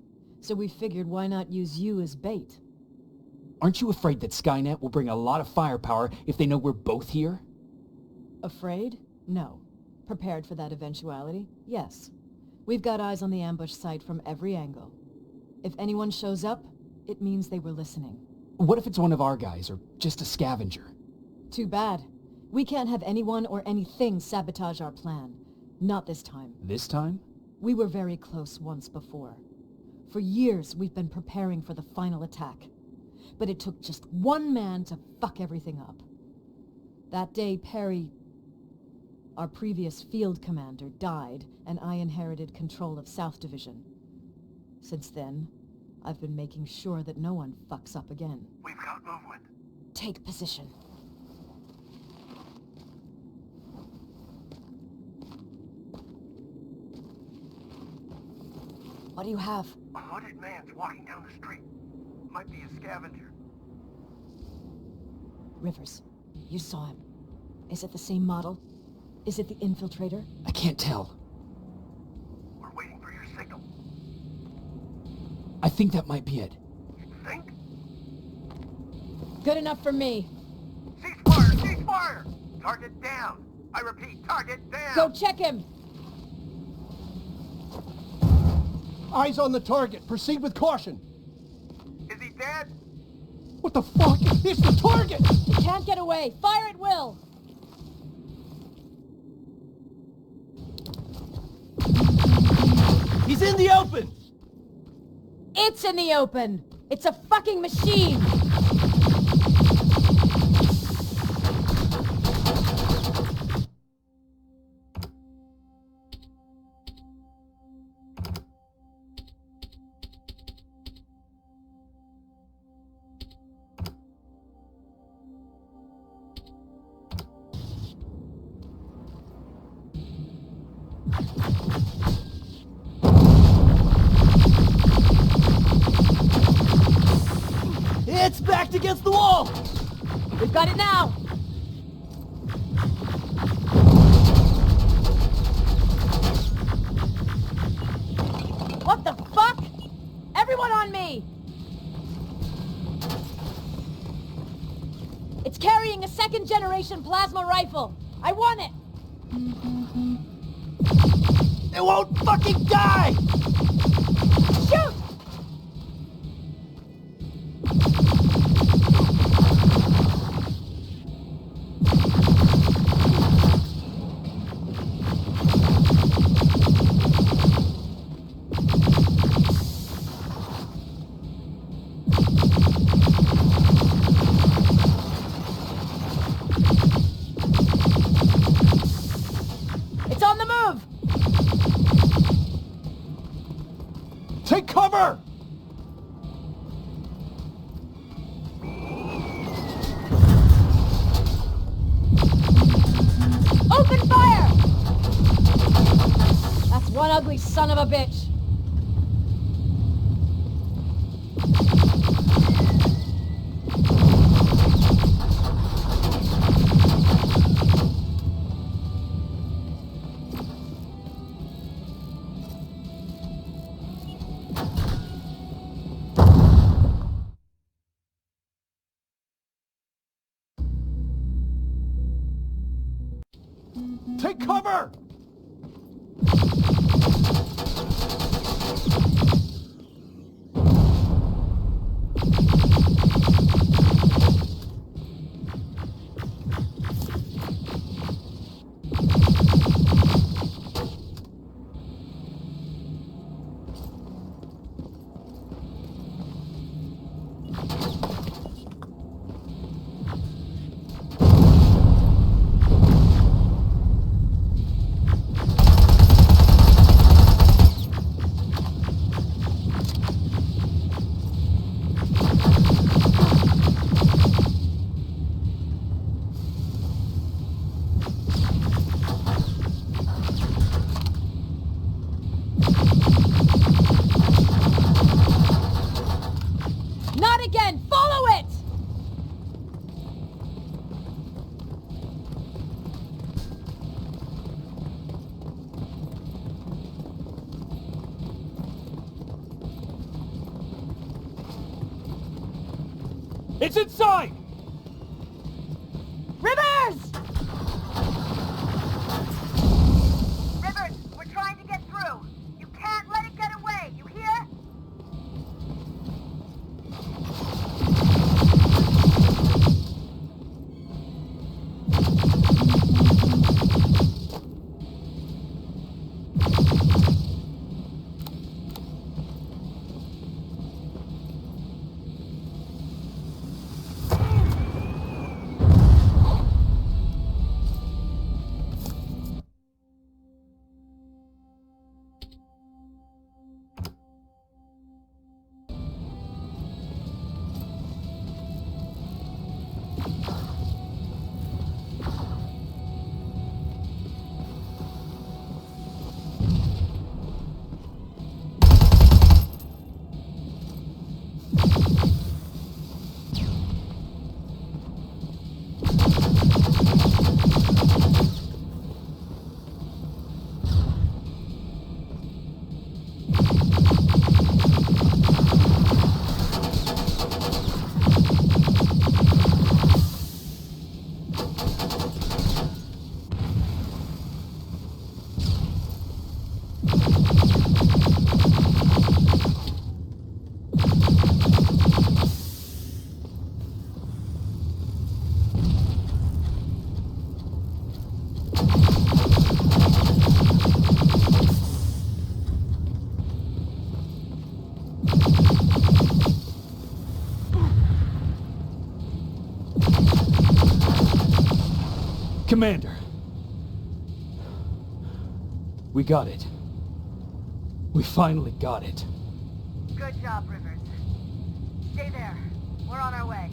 So we figured why not use you as bait? Aren't you afraid that Skynet will bring a lot of firepower if they know we're both here? Afraid? No. Prepared for that eventuality? Yes. We've got eyes on the ambush site from every angle. If anyone shows up, it means they were listening. What if it's one of our guys, or just a scavenger? Too bad. We can't have anyone or anything sabotage our plan. Not this time. This time? We were very close once before. For years, we've been preparing for the final attack. But it took just one man to fuck everything up. That day, Perry, our previous field commander, died, and I inherited control of South Division. Since then, I've been making sure that no one fucks up again. We've got movement. Take position. What do you have? A hooded man's walking down the street. Might be a scavenger. Rivers, you saw him. Is it the same model? Is it the infiltrator? I can't tell. We're waiting for your signal. I think that might be it. You think? Good enough for me. Ceasefire! Ceasefire! Target down! I repeat, target down! Go check him! Eyes on the target. Proceed with caution. Is he dead? What the fuck? It's the target! He can't get away. Fire at will! He's in the open! It's in the open! It's a fucking machine! It's backed against the wall! We've got it now! What the fuck? Everyone on me! It's carrying a second-generation plasma rifle! I want it! It won't fucking die! Shoot! It's on the move! Take cover! Open fire! That's one ugly son of a bitch. Take cover! It's inside! Rivers! Rivers, we're trying to get through. You can't let it get away, you hear? Commander. We got it. We finally got it. Good job, Rivers. Stay there. We're on our way.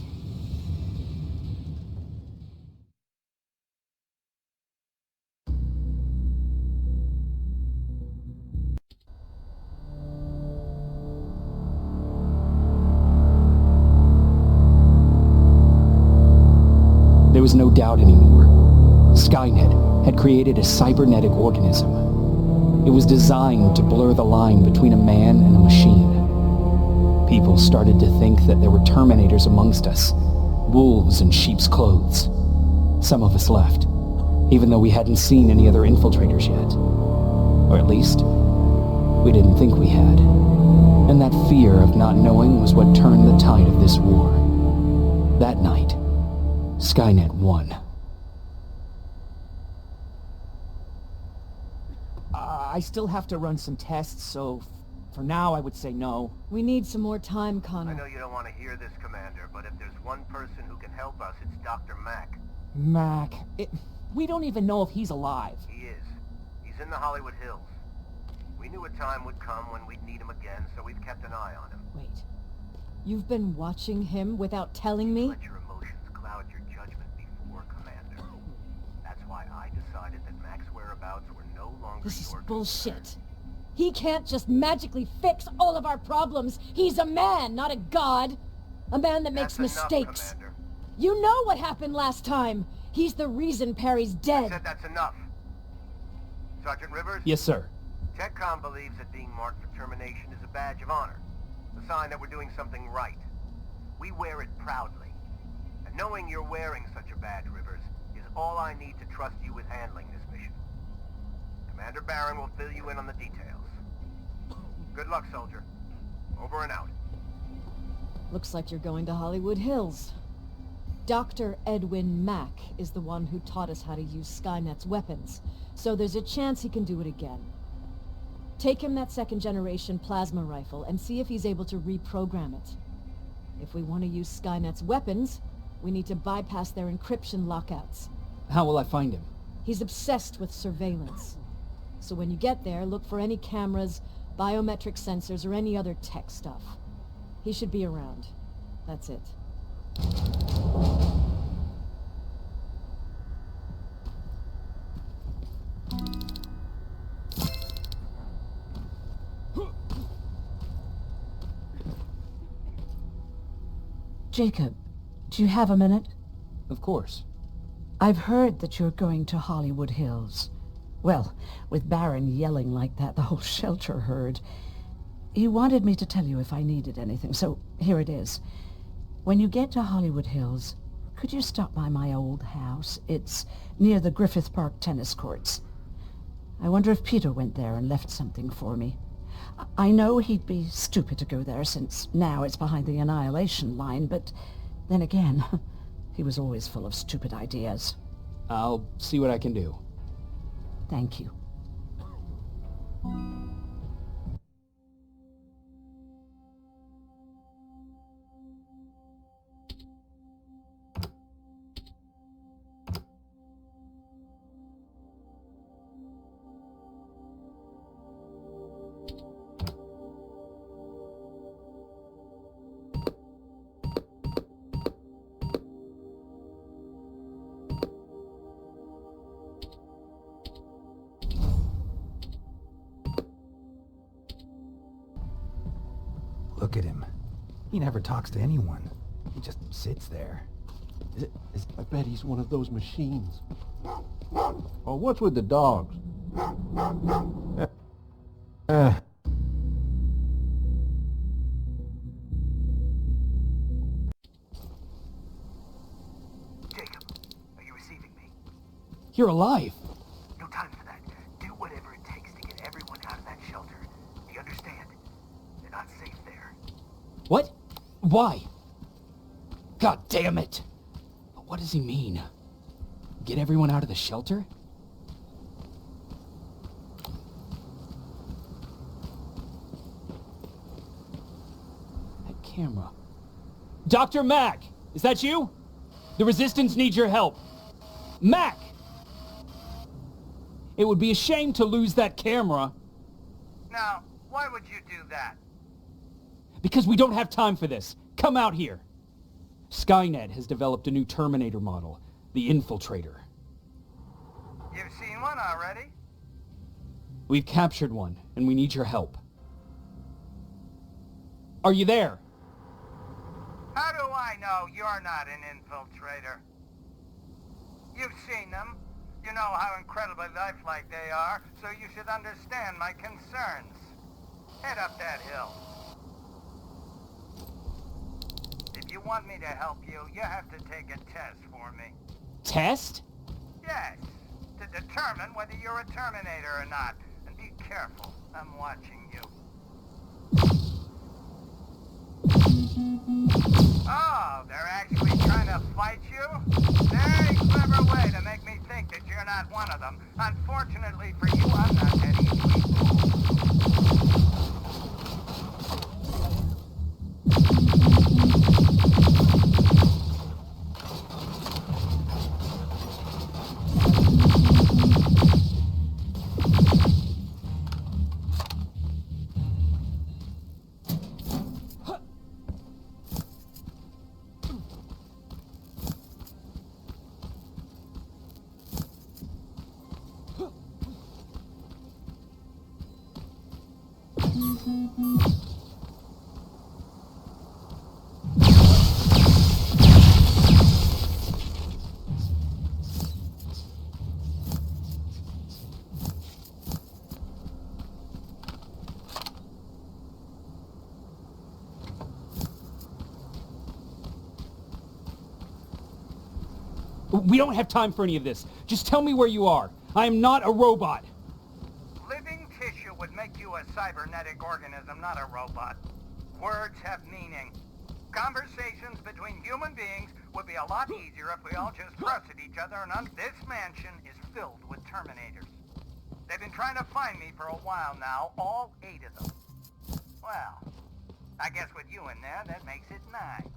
There was no doubt anymore. Skynet had created a cybernetic organism. It was designed to blur the line between a man and a machine. People started to think that there were Terminators amongst us, wolves in sheep's clothes. Some of us left, even though we hadn't seen any other infiltrators yet. Or at least, we didn't think we had. And that fear of not knowing was what turned the tide of this war. That night, Skynet won. I still have to run some tests, so for now I would say no. We need some more time, Connor. I know you don't want to hear this, Commander, but if there's one person who can help us, it's Dr. Mack. Mack, we don't even know if he's alive. He is. He's in the Hollywood Hills. We knew a time would come when we'd need him again, so we've kept an eye on him. Wait. You've been watching him without telling me? Let your emotions cloud your judgment before, Commander. That's why I decided that Mack's whereabouts were no longer This is your bullshit. concern. He can't just magically fix all of our problems. He's a man, not a god. A man that makes That's enough, mistakes. Commander. You know what happened last time. He's the reason Perry's I dead. said that's enough. Sergeant Rivers? Yes, sir. Techcom believes that being marked for termination is a badge of honor. A sign that we're doing something right. We wear it proudly. And knowing you're wearing such a badge, Rivers, is all I need to trust you with handling this mission. Commander Barron will fill you in on the details. Good luck, soldier. Over and out. Looks like you're going to Hollywood Hills. Dr. Edwin Mack is the one who taught us how to use Skynet's weapons, so there's a chance he can do it again. Take him that second-generation plasma rifle and see if he's able to reprogram it. If we want to use Skynet's weapons, we need to bypass their encryption lockouts. How will I find him? He's obsessed with surveillance. So when you get there, look for any cameras, biometric sensors, or any other tech stuff. He should be around. That's it. Jacob, do you have a minute? Of course. I've heard that you're going to Hollywood Hills. Well, with Barron yelling like that, the whole shelter heard. He wanted me to tell you if I needed anything, so here it is. When you get to Hollywood Hills, could you stop by my old house? It's near the Griffith Park tennis courts. I wonder if Peter went there and left something for me. I know he'd be stupid to go there since now it's behind the Annihilation line, but then again, he was always full of stupid ideas. I'll see what I can do. Thank you. Look at him. He never talks to anyone. He just sits there. I bet he's one of those machines. Oh, what's with the dogs? Jacob, are you receiving me? You're alive. No time for that. Do whatever it takes to get everyone out of that shelter. Do you understand? They're not safe there. What? Why? God damn it! What does he mean? Get everyone out of the shelter? That camera. Dr. Mack! Is that you? The Resistance needs your help. Mack! It would be a shame to lose that camera. Now, why would you do that? Because we don't have time for this. Come out here. Skynet has developed a new Terminator model, the Infiltrator. You've seen one already? We've captured one, and we need your help. Are you there? How do I know you're not an infiltrator? You've seen them. You know how incredibly lifelike they are, so you should understand my concerns. Head up that hill. If you want me to help you, you have to take a test for me. Test? Yes, to determine whether you're a Terminator or not. And be careful, I'm watching you. Oh, they're actually trying to fight you? Very clever way to make me think that you're not one of them. Unfortunately for you, I'm not that easily fooled. We don't have time for any of this. Just tell me where you are. I am not a robot. Living tissue would make you a cybernetic organism, not a robot. Words have meaning. Conversations between human beings would be a lot easier if we all just trusted each other, and this mansion is filled with Terminators. They've been trying to find me for a while now, all 8 of them. Well, I guess with you in there, that makes it 9.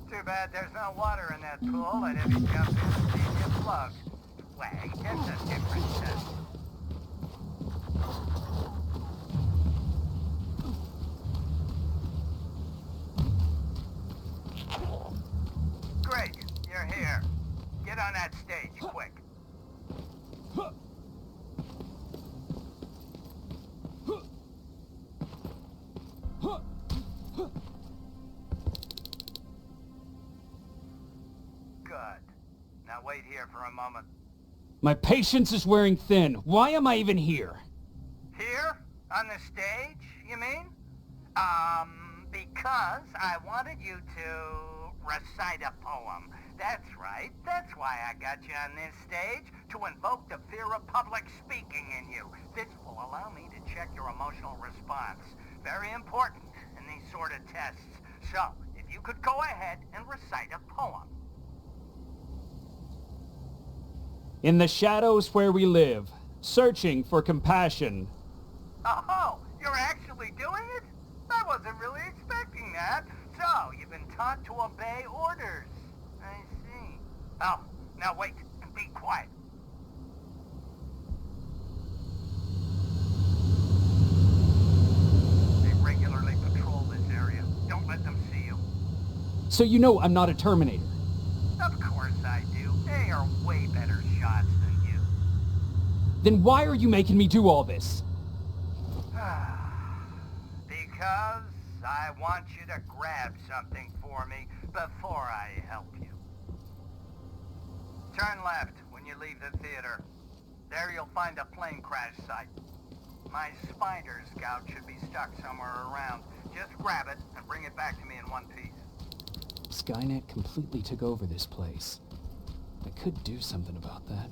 Too bad there's no water in that pool. I'd have you jump in and see you plug. Wait, it's a different test. Great, you're here. Get on that stage, quick. Good. Now wait here for a moment. My patience is wearing thin. Why am I even here? Here? On the stage, you mean? Because I wanted you to recite a poem. That's right. That's why I got you on this stage, to invoke the fear of public speaking in you. This will allow me to check your emotional response. Very important in these sort of tests. So, if you could go ahead and recite a poem. In the shadows where we live, searching for compassion. Oh, you're actually doing it? I wasn't really expecting that. So, you've been taught to obey orders. I see. Oh, now wait and be quiet. They regularly patrol this area. Don't let them see you. So you know I'm not a Terminator. Of course I do. They are way better shots than you. Then why are you making me do all this? Because I want you to grab something for me before I help you. Turn left when you leave the theater. There you'll find a plane crash site. My spider scout should be stuck somewhere around. Just grab it and bring it back to me in one piece. Skynet completely took over this place. I could do something about that.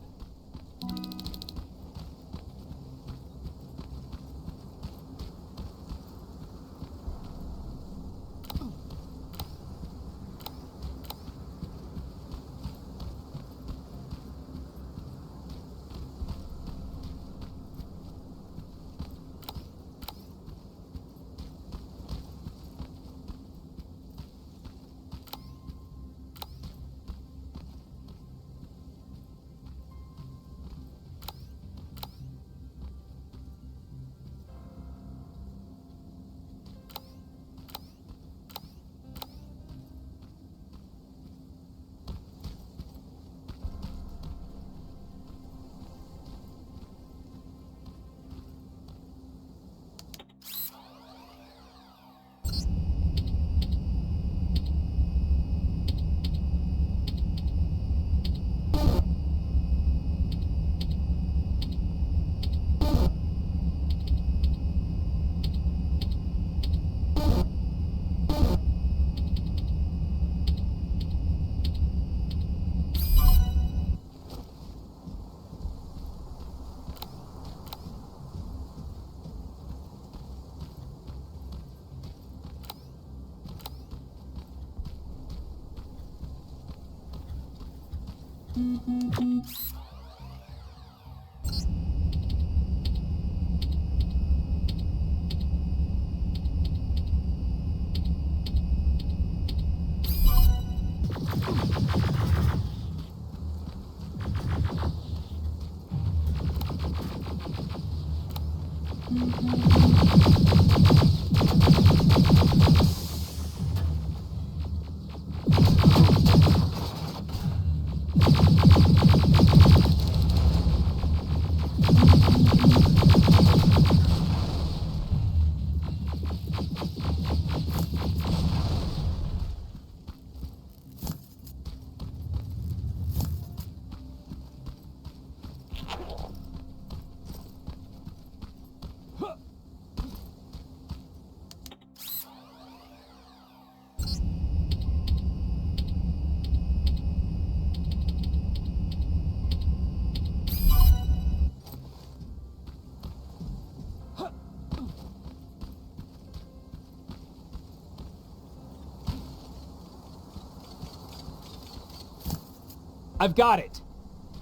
I've got it!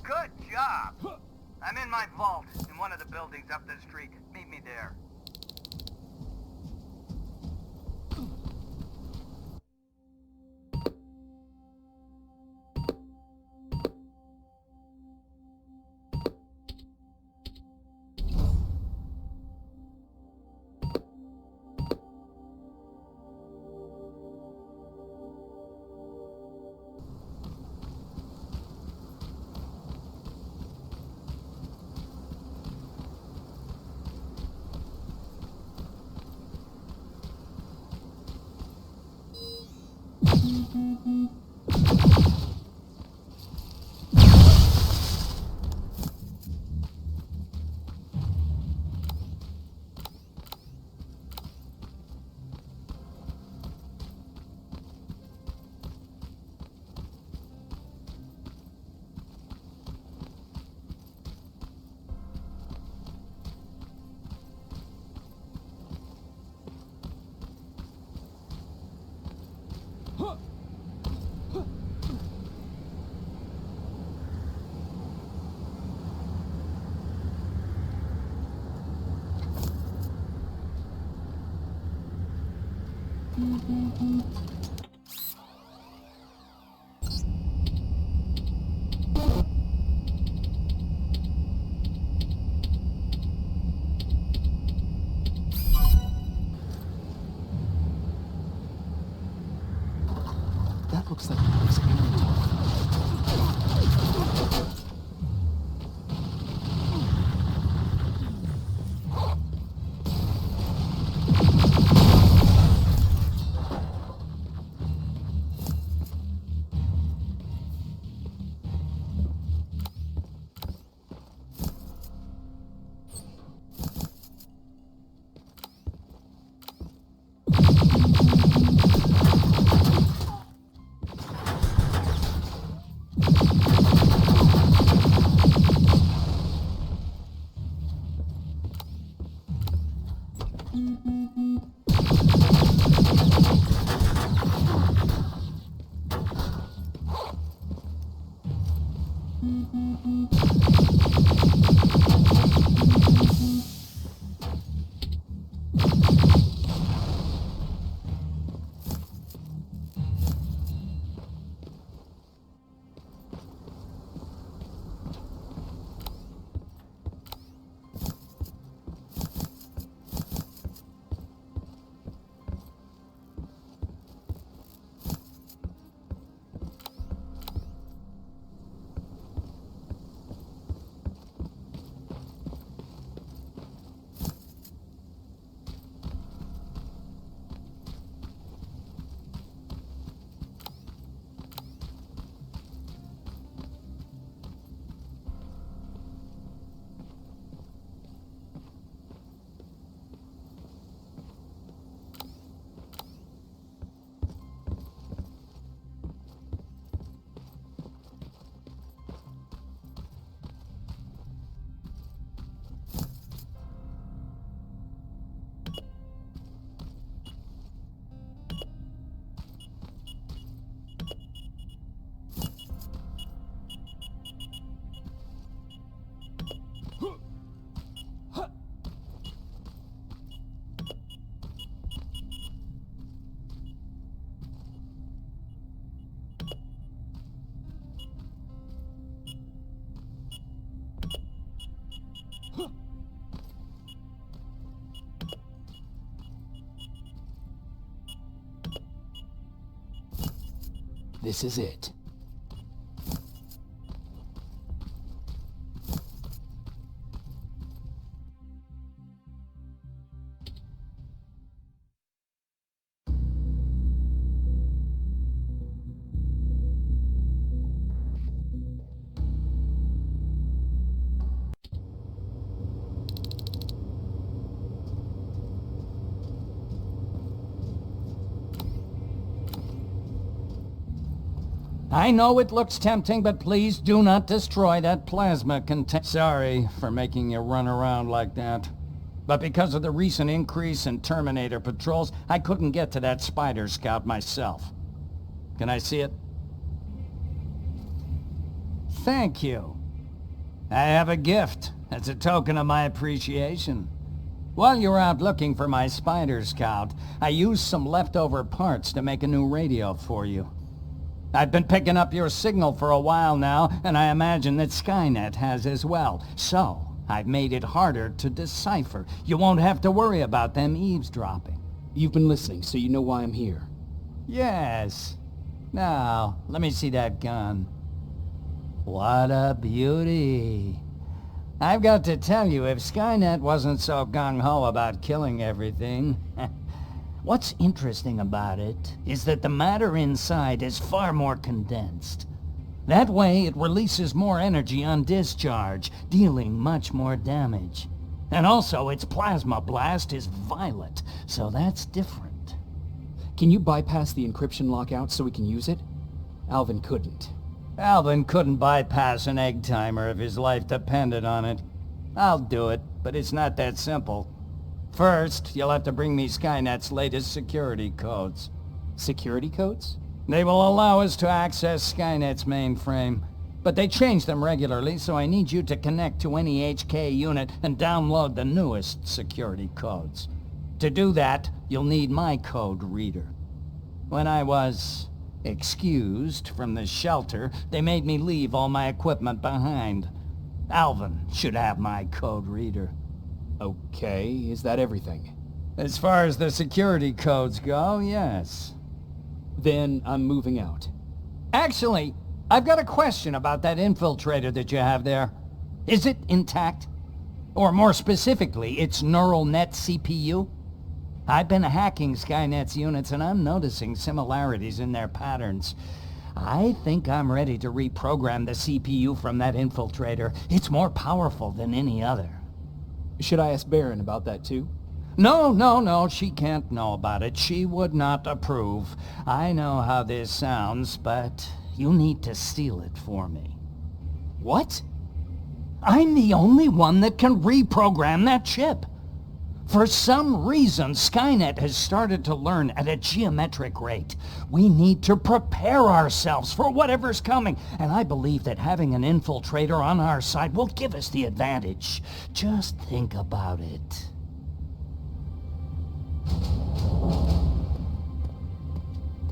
Good job! I'm in my vault in one of the buildings up the street. Meet me there. That looks like a nice area. This is it. I know it looks tempting, but please do not destroy that plasma container. Sorry for making you run around like that. But because of the recent increase in Terminator patrols, I couldn't get to that Spider Scout myself. Can I see it? Thank you. I have a gift as a token of my appreciation. While you were out looking for my Spider Scout, I used some leftover parts to make a new radio for you. I've been picking up your signal for a while now, and I imagine that Skynet has as well. So, I've made it harder to decipher. You won't have to worry about them eavesdropping. You've been listening, so you know why I'm here. Yes. Now, let me see that gun. What a beauty. I've got to tell you, if Skynet wasn't so gung-ho about killing everything... What's interesting about it is that the matter inside is far more condensed. That way, it releases more energy on discharge, dealing much more damage. And also, its plasma blast is violet, so that's different. Can you bypass the encryption lockout so we can use it? Alvin couldn't. Alvin couldn't bypass an egg timer if his life depended on it. I'll do it, but it's not that simple. First, you'll have to bring me Skynet's latest security codes. Security codes? They will allow us to access Skynet's mainframe, but they change them regularly, so I need you to connect to any HK unit and download the newest security codes. To do that, you'll need my code reader. When I was excused from the shelter, they made me leave all my equipment behind. Alvin should have my code reader. Okay, is that everything? As far as the security codes go, yes. Then I'm moving out. Actually, I've got a question about that infiltrator that you have there. Is it intact? Or more specifically, its neural net CPU? I've been hacking Skynet's units and I'm noticing similarities in their patterns. I think I'm ready to reprogram the CPU from that infiltrator. It's more powerful than any other. Should I ask Baron about that too? No, she can't know about it. She would not approve. I know how this sounds, but you need to steal it for me. What? I'm the only one that can reprogram that chip. For some reason, Skynet has started to learn at a geometric rate. We need to prepare ourselves for whatever's coming, and I believe that having an infiltrator on our side will give us the advantage. Just think about it.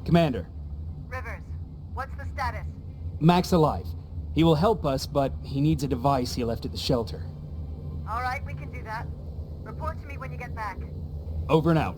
Commander. Rivers, what's the status? Mack's alive. He will help us, but he needs a device he left at the shelter. All right, we can do that. Report to me when you get back. Over and out.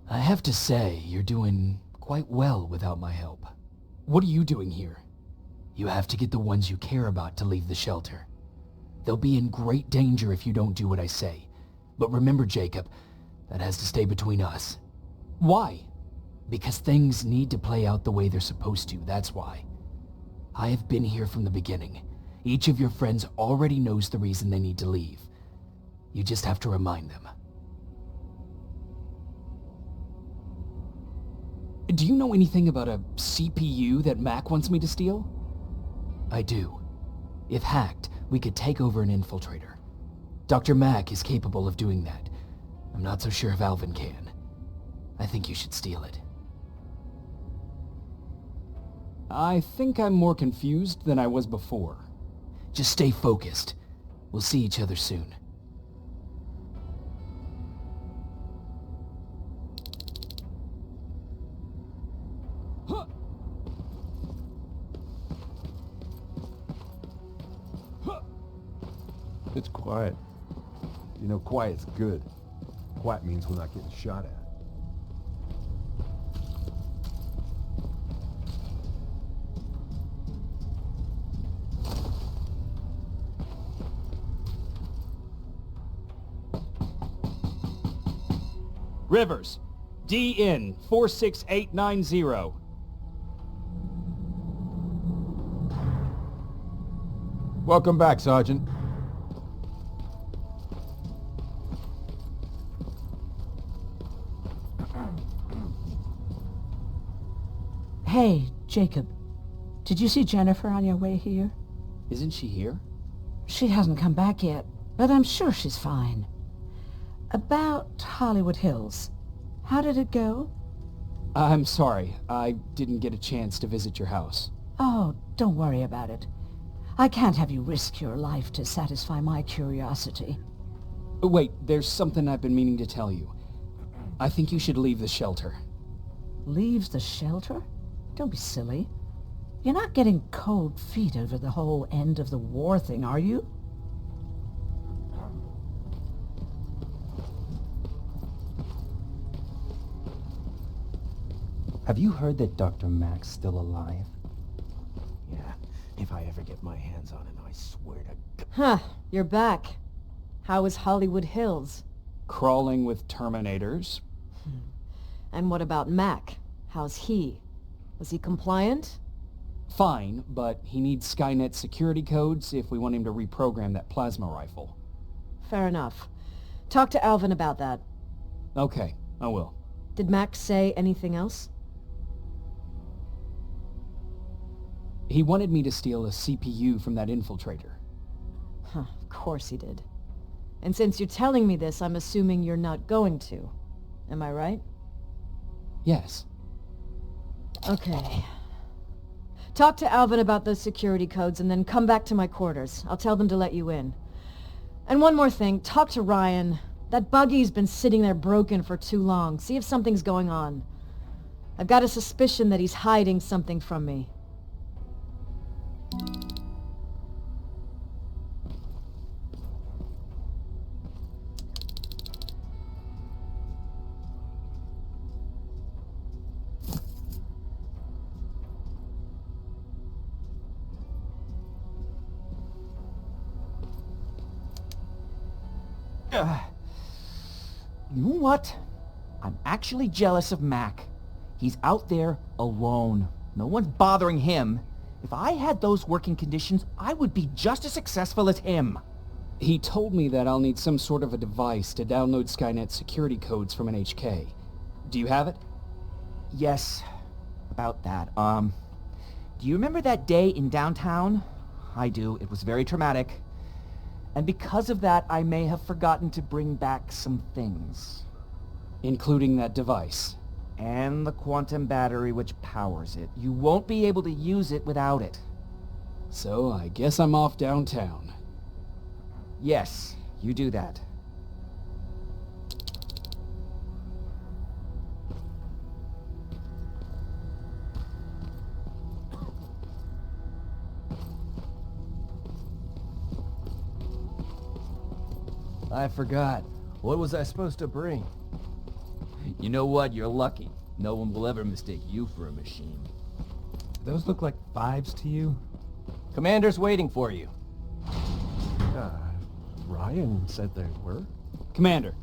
I have to say, you're doing quite well without my help. What are you doing here? You have to get the ones you care about to leave the shelter. They'll be in great danger if you don't do what I say. But remember, Jacob, that has to stay between us. Why? Because things need to play out the way they're supposed to, that's why. I have been here from the beginning. Each of your friends already knows the reason they need to leave. You just have to remind them. Do you know anything about a CPU that Mack wants me to steal? I do. If hacked, we could take over an infiltrator. Dr. Mack is capable of doing that, I'm not so sure if Alvin can. I think you should steal it. I think I'm more confused than I was before. Just stay focused. We'll see each other soon. It's quiet. You know, quiet's good. Quiet means we're not getting shot at. Rivers, DN 46890. Welcome back, Sergeant. Hey, Jacob. Did you see Jennifer on your way here? Isn't she here? She hasn't come back yet, but I'm sure she's fine. About Hollywood Hills. How did it go? I'm sorry. I didn't get a chance to visit your house. Oh, don't worry about it. I can't have you risk your life to satisfy my curiosity. Wait, there's something I've been meaning to tell you. I think you should leave the shelter. Leave the shelter? Don't be silly. You're not getting cold feet over the whole end of the war thing, are you? Have you heard that Dr. Mack's still alive? Yeah, if I ever get my hands on him, I swear to... Huh, you're back. How was Hollywood Hills? Crawling with Terminators. And what about Mack? How's he? Was he compliant? Fine, but he needs Skynet security codes if we want him to reprogram that plasma rifle. Fair enough. Talk to Alvin about that. Okay, I will. Did Mack say anything else? He wanted me to steal a CPU from that infiltrator. Huh, of course he did. And since you're telling me this, I'm assuming you're not going to. Am I right? Yes. Okay. Talk to Alvin about those security codes and then come back to my quarters. I'll tell them to let you in. And one more thing, talk to Ryan. That buggy's been sitting there broken for too long. See if something's going on. I've got a suspicion that he's hiding something from me. You know what? I'm actually jealous of Mack. He's out there alone. No one's bothering him. If I had those working conditions, I would be just as successful as him. He told me that I'll need some sort of a device to download Skynet security codes from an HK. Do you have it? Yes, about that. Do you remember that day in downtown? I do. It was very traumatic. And because of that, I may have forgotten to bring back some things. Including that device. And the quantum battery which powers it. You won't be able to use it without it. So I guess I'm off downtown. Yes, you do that. I forgot. What was I supposed to bring? You know what? You're lucky. No one will ever mistake you for a machine. Those look like 5s to you? Commander's waiting for you. Ryan said they were. Commander.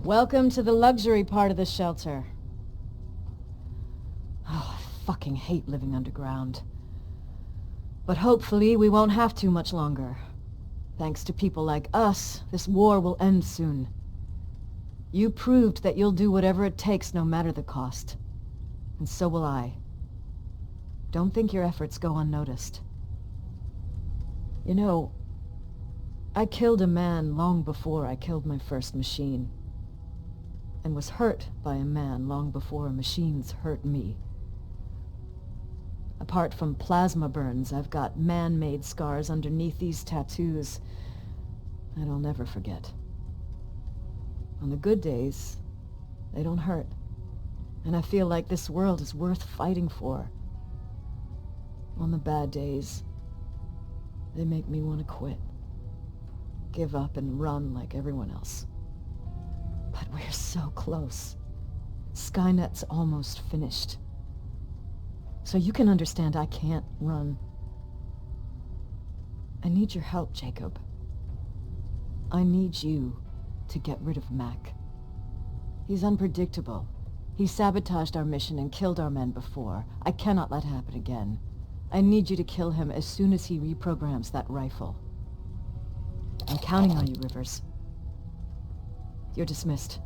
Welcome to the luxury part of the shelter. Oh, I fucking hate living underground. But hopefully we won't have to much longer. Thanks to people like us, this war will end soon. You proved that you'll do whatever it takes no matter the cost. And so will I. Don't think your efforts go unnoticed. You know, I killed a man long before I killed my first machine. And was hurt by a man long before machines hurt me. Apart from plasma burns, I've got man-made scars underneath these tattoos that I'll never forget. On the good days, they don't hurt. And I feel like this world is worth fighting for. On the bad days, they make me want to quit. Give up and run like everyone else. But we're so close. Skynet's almost finished. So you can understand I can't run. I need your help, Jacob. I need you to get rid of Mack. He's unpredictable. He sabotaged our mission and killed our men before. I cannot let it happen again. I need you to kill him as soon as he reprograms that rifle. I'm counting on you, Rivers. You're dismissed.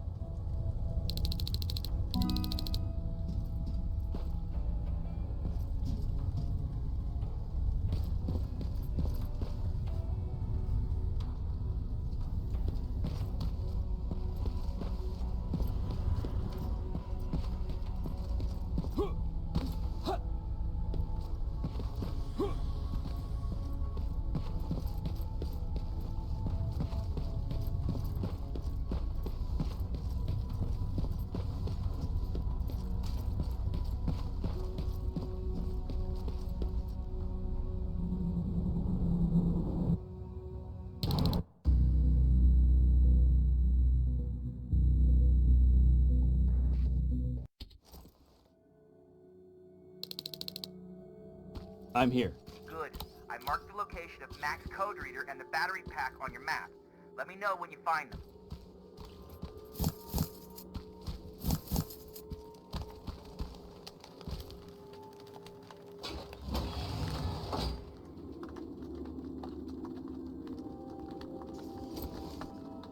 I'm here. Good. I marked the location of Mack's code reader and the battery pack on your map. Let me know when you find them.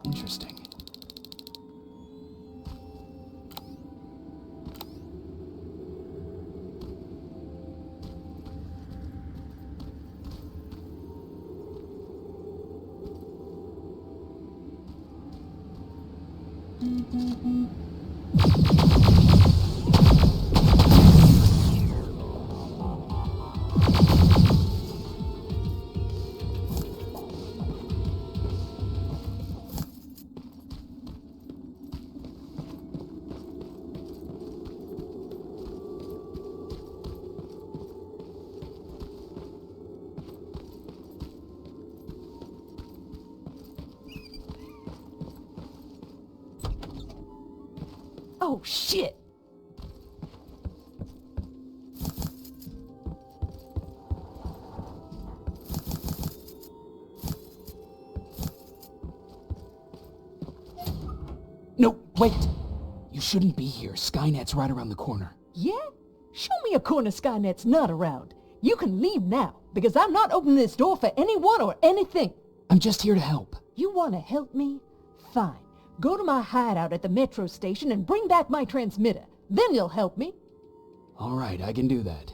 Interesting. Oh, shit! No, wait! You shouldn't be here. Skynet's right around the corner. Yeah? Show me a corner Skynet's not around. You can leave now, because I'm not opening this door for anyone or anything. I'm just here to help. You want to help me? Fine. Go to my hideout at the metro station and bring back my transmitter. Then you'll help me. All right, I can do that.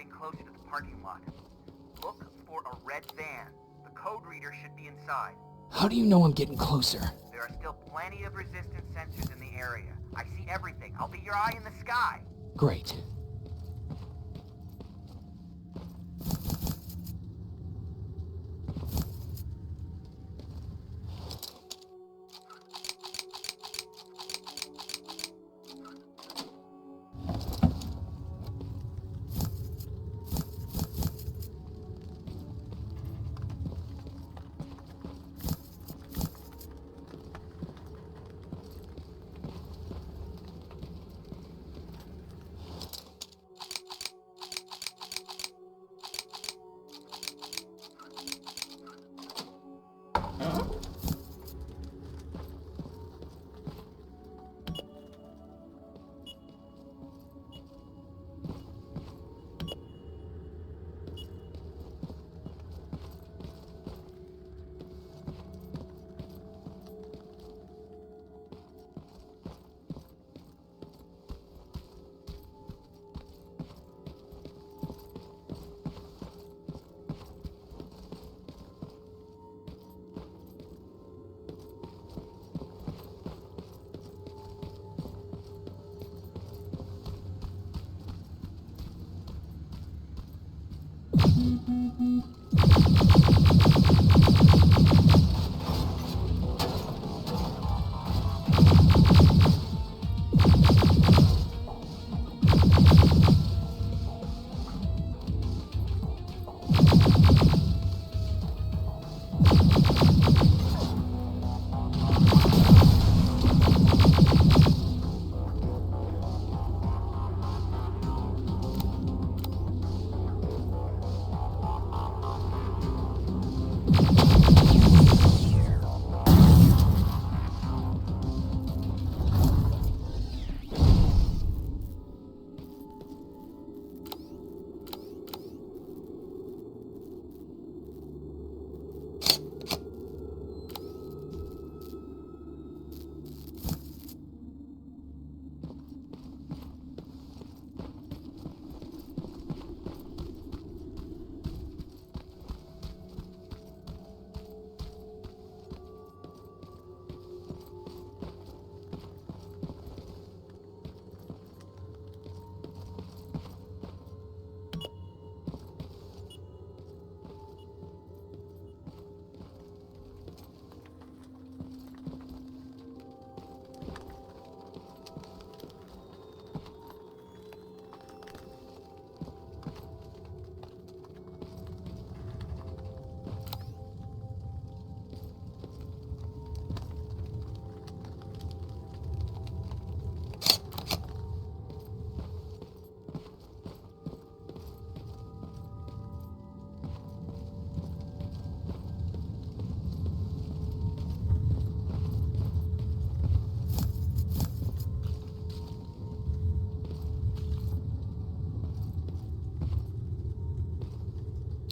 Closer to the parking lot. Look for a red van. The code reader should be inside. How do you know I'm getting closer? There are still plenty of resistance sensors in the area. I see everything. I'll be your eye in the sky. Great.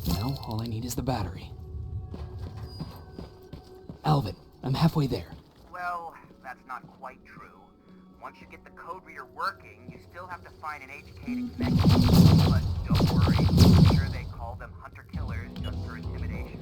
Now, all I need is the battery. Alvin, I'm halfway there. Well, that's not quite true. Once you get the code reader working, you still have to find an HK to connect to. But don't worry, I'm sure they call them hunter-killers just for intimidation.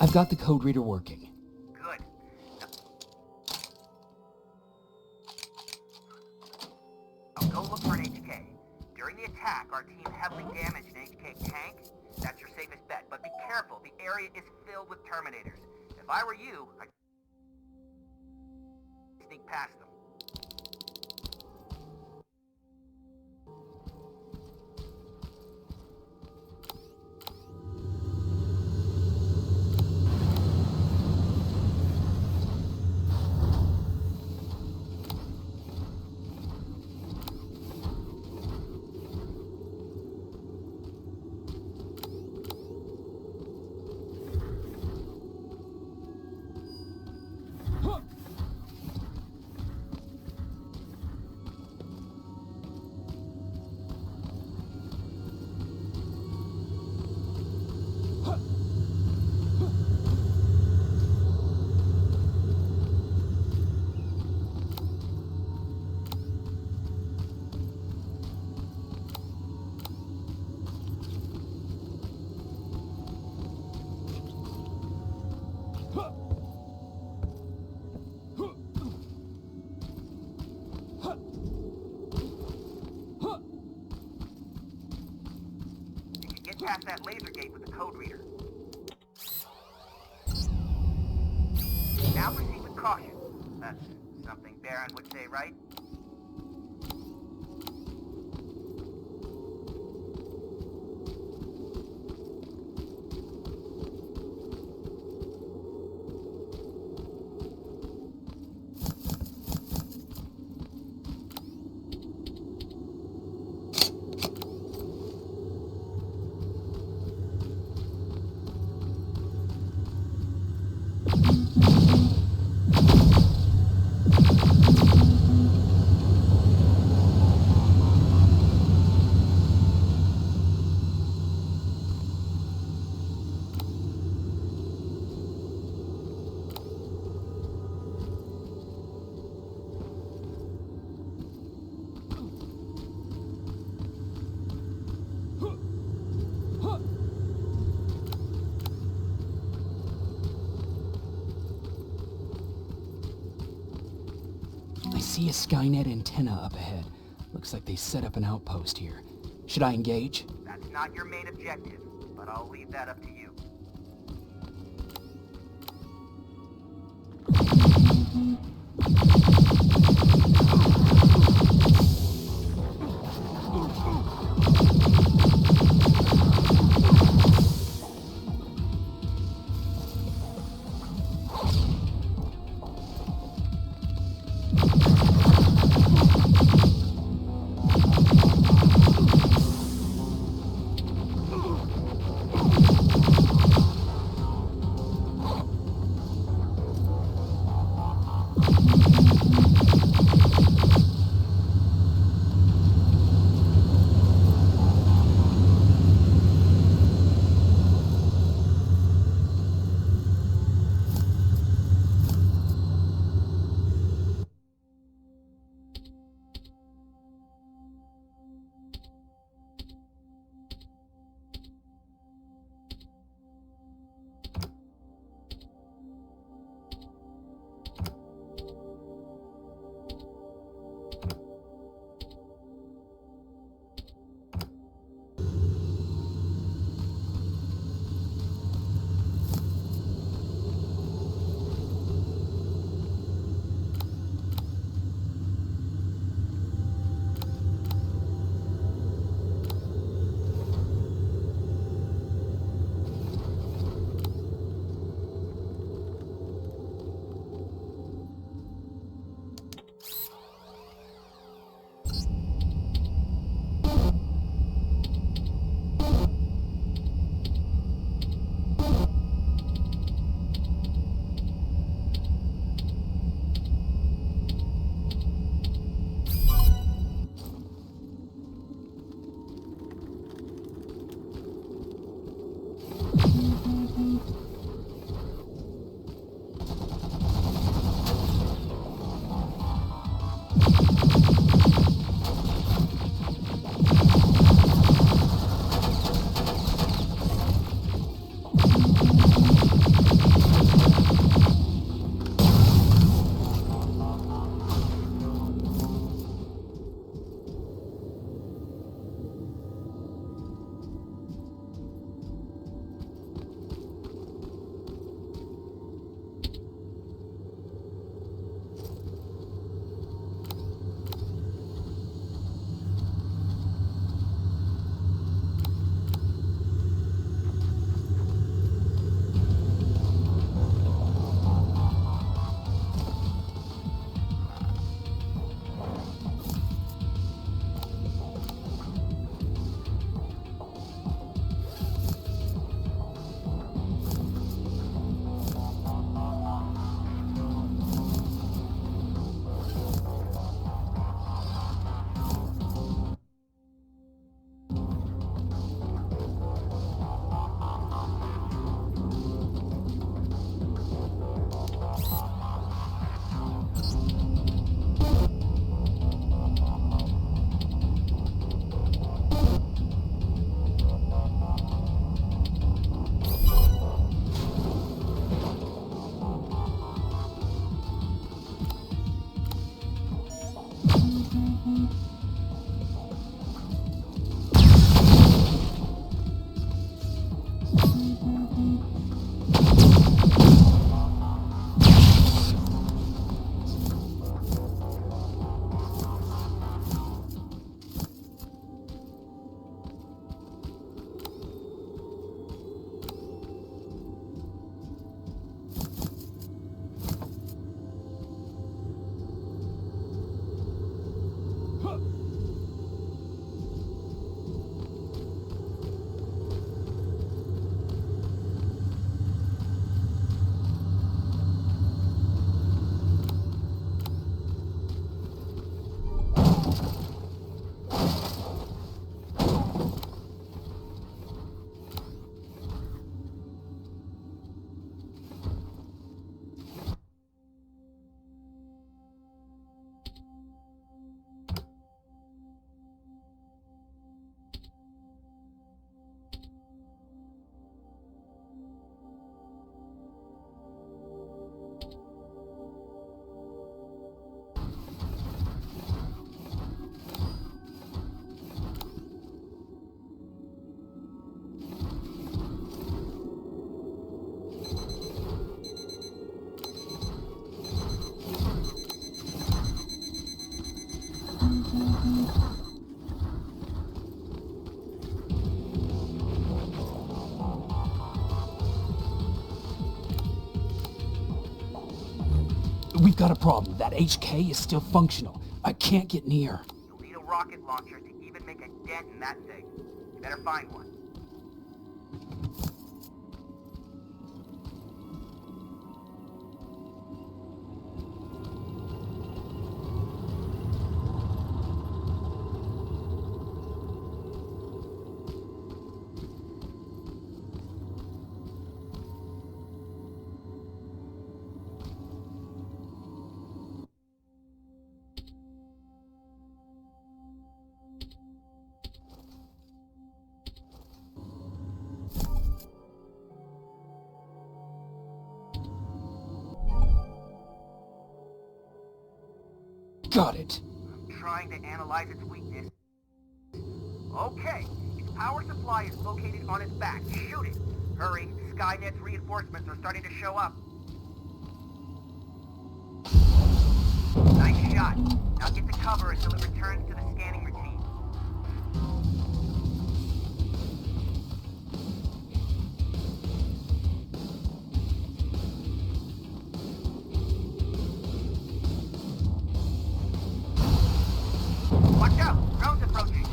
I've got the code reader working. Good. Now go look for an HK. During the attack, our team heavily damaged an HK tank. That's your safest bet, but be careful. The area is filled with Terminators. If I were you, I'd sneak past them. past that laser gate with the code reader. Now proceed with caution. That's something Baron would say, right? I see a Skynet antenna up ahead. Looks like they set up an outpost here. Should I engage? That's not your main objective, but I'll leave that up to you. We've got a problem. That HK is still functional. I can't get near. You'll need a rocket launcher to even make a dent in that thing. You better find one. Got it. I'm trying to analyze its weakness. Okay, its power supply is located on its back. Shoot it! Hurry, Skynet's reinforcements are starting to show up. Nice shot. Now get to cover until it returns to the scanning routine. Watch out! Drone's approaching!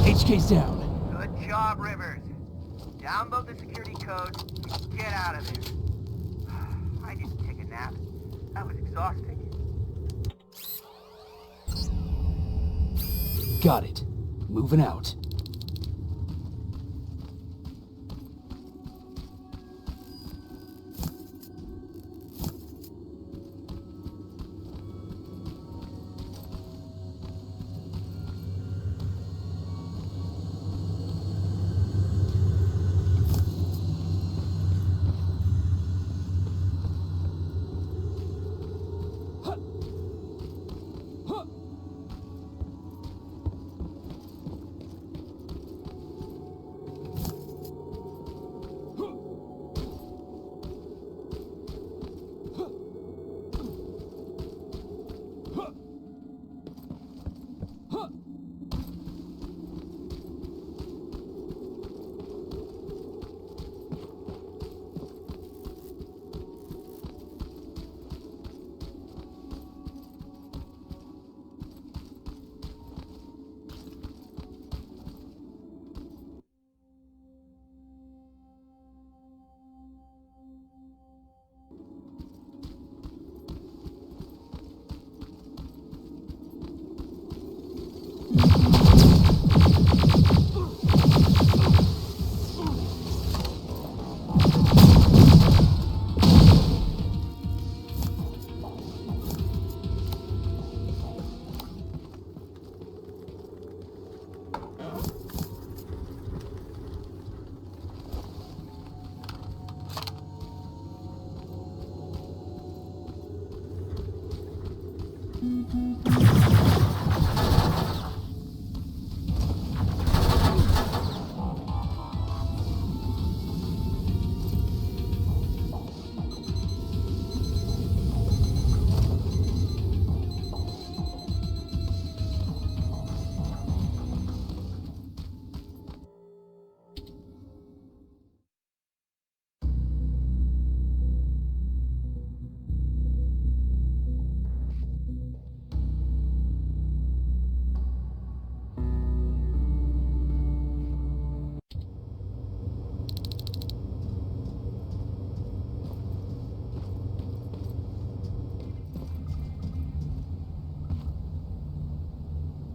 HK's down. Good job, Rivers. Download the security code and get out of there. I didn't take a nap. That was exhausting. Got it. Moving out.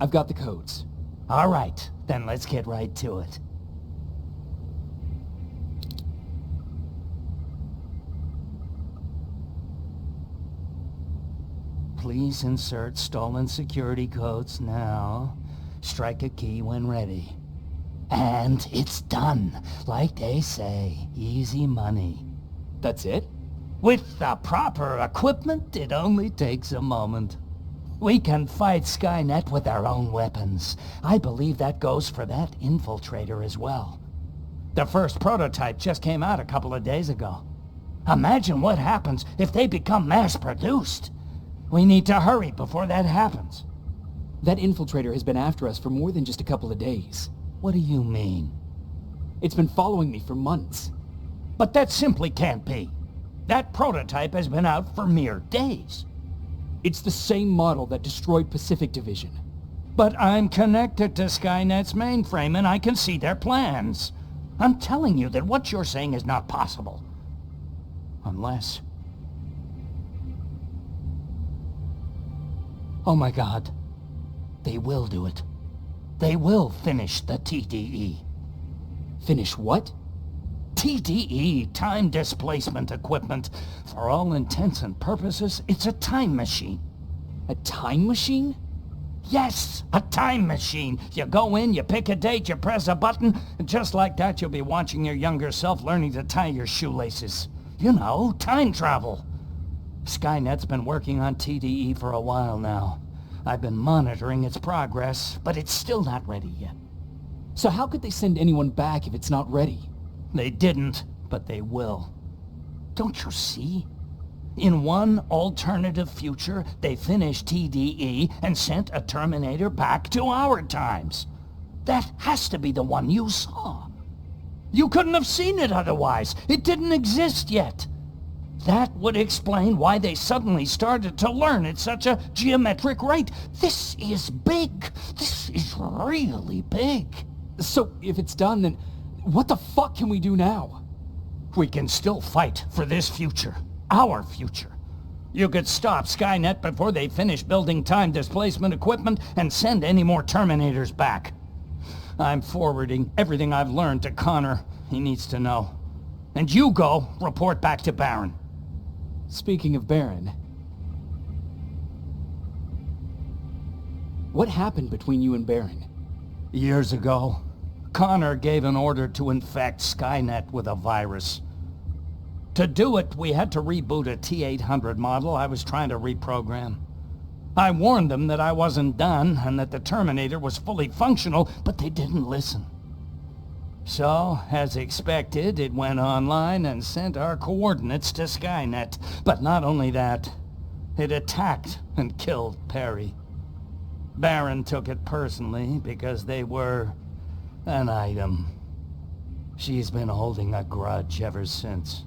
I've got the codes. All right, then let's get right to it. Please insert stolen security codes now. Strike a key when ready. And it's done. Like they say, easy money. That's it? With the proper equipment, it only takes a moment. We can fight Skynet with our own weapons. I believe that goes for that infiltrator as well. The first prototype just came out a couple of days ago. Imagine what happens if they become mass-produced. We need to hurry before that happens. That infiltrator has been after us for more than just a couple of days. What do you mean? It's been following me for months. But that simply can't be. That prototype has been out for mere days. It's the same model that destroyed Pacific Division. But I'm connected to Skynet's mainframe and I can see their plans. I'm telling you that what you're saying is not possible. Unless... Oh my God. They will do it. They will finish the TDE. Finish what? TDE, time displacement equipment. For all intents and purposes, it's a time machine. A time machine? Yes, a time machine. You go in, you pick a date, you press a button, and just like that you'll be watching your younger self learning to tie your shoelaces. You know, time travel. Skynet's been working on TDE for a while now. I've been monitoring its progress, but it's still not ready yet. So how could they send anyone back if it's not ready? They didn't, but they will. Don't you see? In one alternative future, they finished TDE and sent a Terminator back to our times. That has to be the one you saw. You couldn't have seen it otherwise. It didn't exist yet. That would explain why they suddenly started to learn at such a geometric rate. This is big. This is really big. So if it's done, then what the fuck can we do now? We can still fight for this future. Our future. You could stop Skynet before they finish building time displacement equipment and send any more Terminators back. I'm forwarding everything I've learned to Connor. He needs to know. And you go report back to Baron. Speaking of Baron, what happened between you and Baron? Years ago, Connor gave an order to infect Skynet with a virus. To do it, we had to reboot a T-800 model I was trying to reprogram. I warned them that I wasn't done and that the Terminator was fully functional, but they didn't listen. So, as expected, it went online and sent our coordinates to Skynet. But not only that, it attacked and killed Perry. Baron took it personally because they were an item. She's been holding a grudge ever since.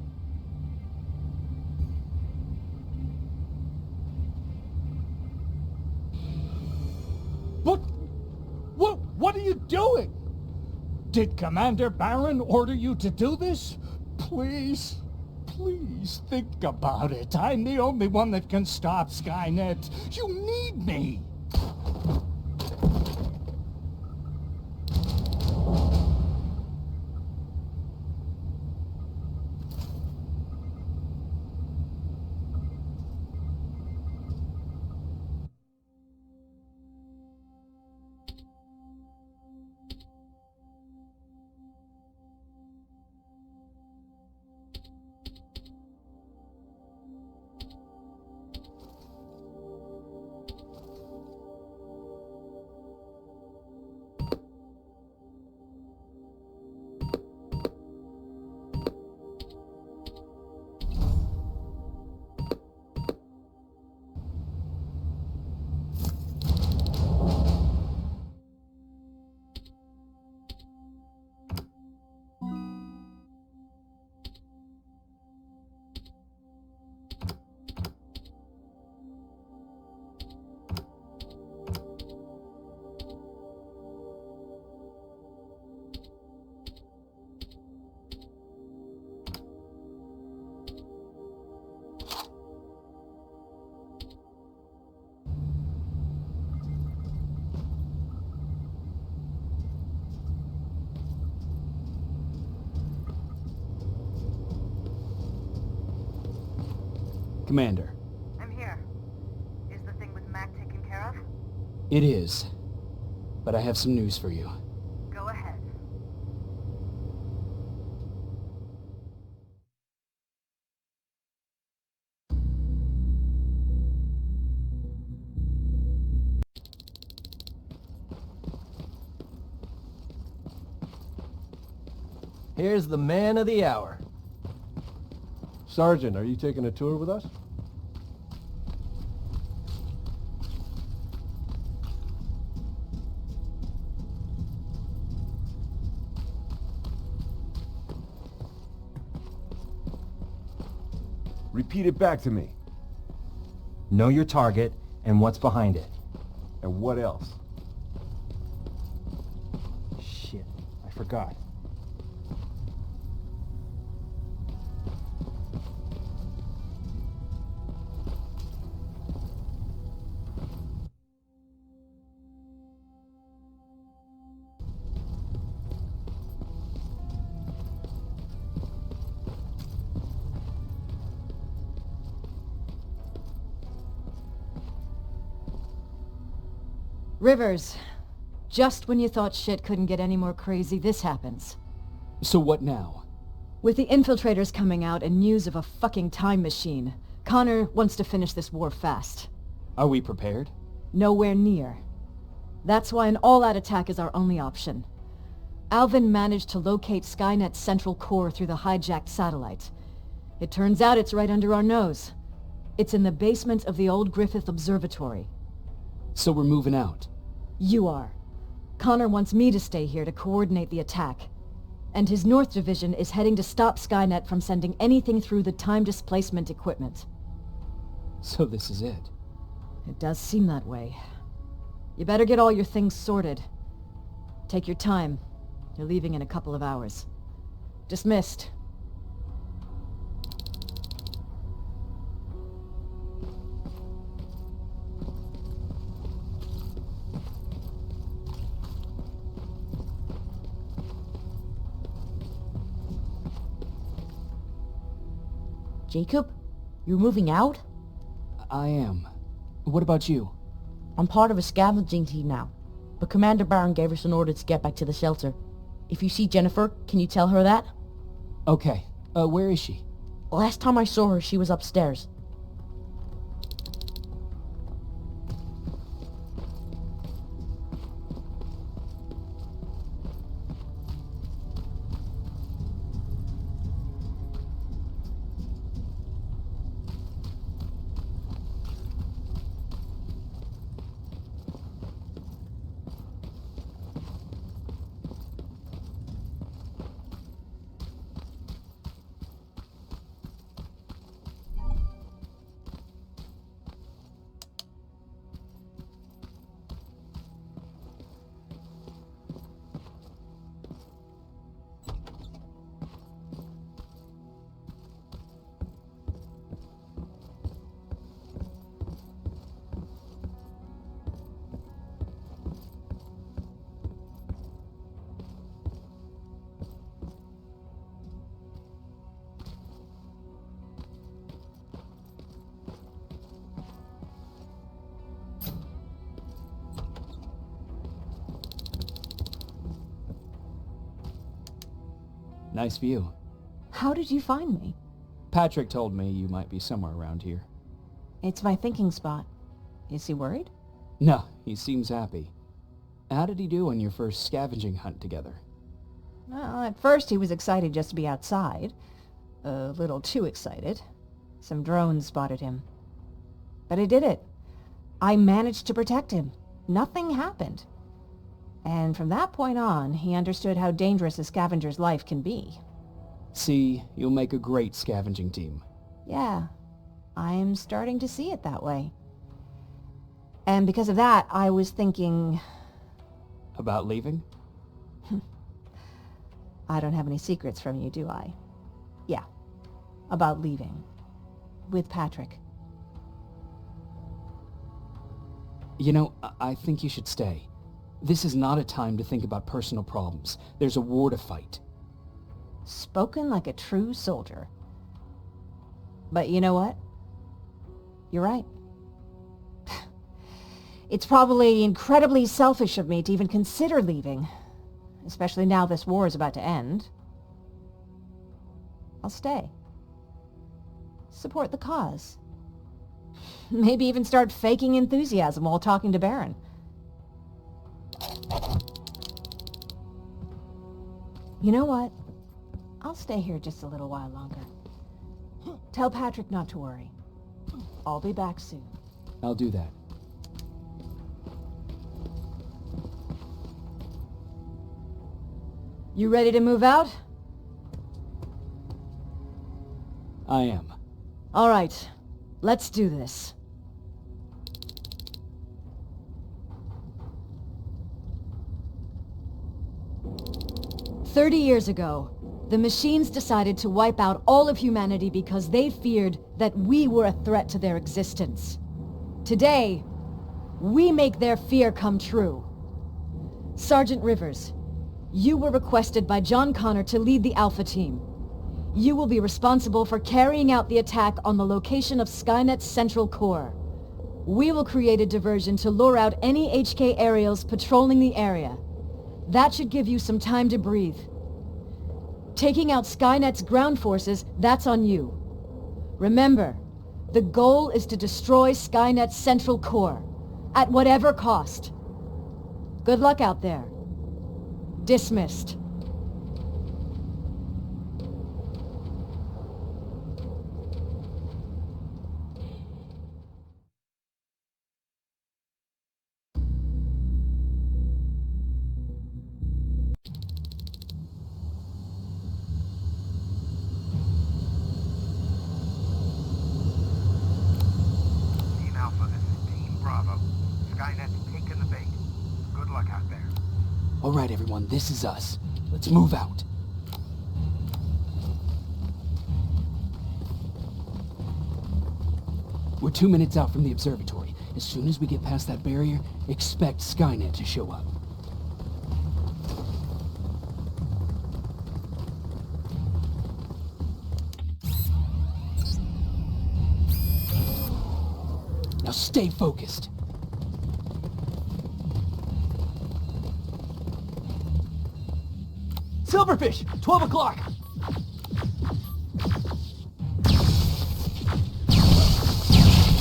What are you doing? Did Commander Baron order you to do this? Please think about it. I'm the only one that can stop Skynet. You need me. Commander. I'm here. Is the thing with Mack taken care of? It is. But I have some news for you. Go ahead. Here's the man of the hour. Sergeant, are you taking a tour with us? Repeat it back to me. Know your target and what's behind it. And what else? Shit, I forgot. Rivers, just when you thought shit couldn't get any more crazy, this happens. So what now? With the infiltrators coming out and news of a fucking time machine, Connor wants to finish this war fast. Are we prepared? Nowhere near. That's why an all-out attack is our only option. Alvin managed to locate Skynet's central core through the hijacked satellite. It turns out it's right under our nose. It's in the basement of the old Griffith Observatory. So we're moving out? You are. Connor wants me to stay here to coordinate the attack. And his North Division is heading to stop Skynet from sending anything through the time displacement equipment. So this is it? It does seem that way. You better get all your things sorted. Take your time. You're leaving in a couple of hours. Dismissed. Jacob? You're moving out? I am. What about you? I'm part of a scavenging team now, but Commander Barron gave us an order to get back to the shelter. If you see Jennifer, can you tell her that? Okay. Where is she? Last time I saw her, she was upstairs. Nice view. How did you find me? Patrick told me you might be somewhere around here. It's my thinking spot. Is he worried? No, he seems happy. How did he do on your first scavenging hunt together? Well, at first he was excited just to be outside. A little too excited. Some drones spotted him. But I did it. I managed to protect him. Nothing happened. And from that point on, he understood how dangerous a scavenger's life can be. See, you'll make a great scavenging team. Yeah, I'm starting to see it that way. And because of that, I was thinking... About leaving? I don't have any secrets from you, do I? Yeah, about leaving. With Patrick. You know, I think you should stay. This is not a time to think about personal problems. There's a war to fight. Spoken like a true soldier. But you know what? You're right. It's probably incredibly selfish of me to even consider leaving, especially now this war is about to end. I'll stay. Support the cause. Maybe even start faking enthusiasm while talking to Baron. You know what? I'll stay here just a little while longer. Tell Patrick not to worry. I'll be back soon. I'll do that. You ready to move out? I am. All right. Let's do this. "30 years ago, the machines decided to wipe out all of humanity because they feared that we were a threat to their existence. Today, we make their fear come true. Sergeant Rivers, you were requested by John Connor to lead the Alpha Team. You will be responsible for carrying out the attack on the location of Skynet's central core. We will create a diversion to lure out any HK aerials patrolling the area. That should give you some time to breathe. Taking out Skynet's ground forces, that's on you. Remember, the goal is to destroy Skynet's central core, at whatever cost. Good luck out there. Dismissed." Team Alpha, this is Team Bravo. Skynet's taking the bait. Good luck out there. All right, everyone, this is us. Let's move out. We're 2 minutes out from the observatory. As soon as we get past that barrier, expect Skynet to show up. Now stay focused. Silverfish! 12 o'clock!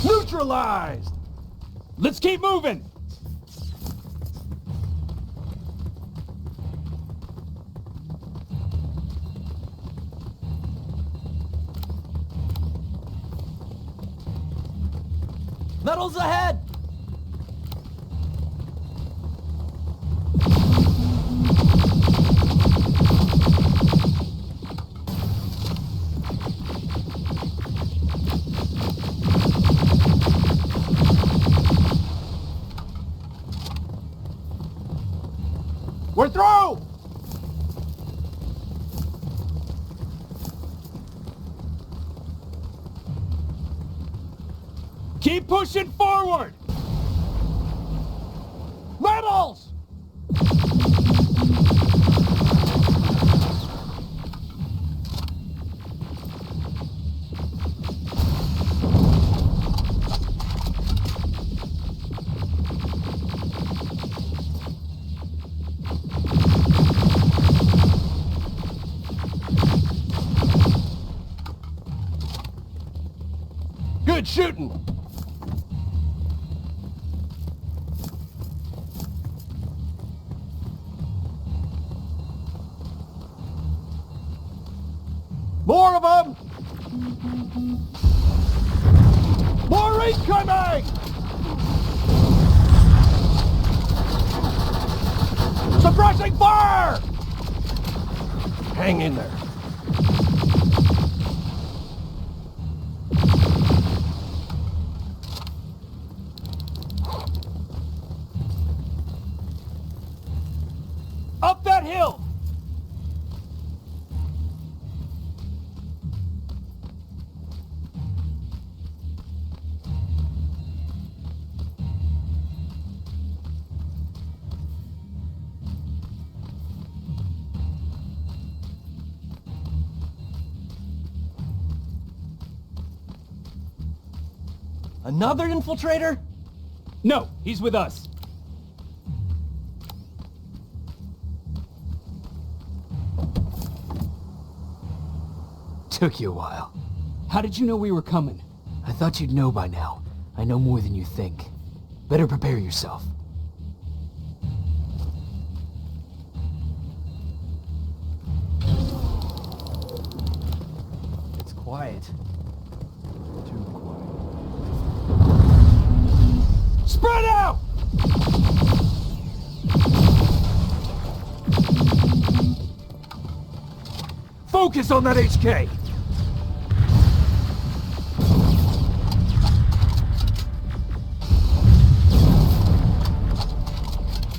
Neutralized! Let's keep moving! Metals ahead! We're through! Keep pushing forward! Metals! Good shooting! More of them! More incoming! Suppressing fire! Hang in there. Up that hill! Another infiltrator? No, he's with us. Took you a while. How did you know we were coming? I thought you'd know by now. I know more than you think. Better prepare yourself. It's quiet. Too quiet. Spread out! Focus on that HK!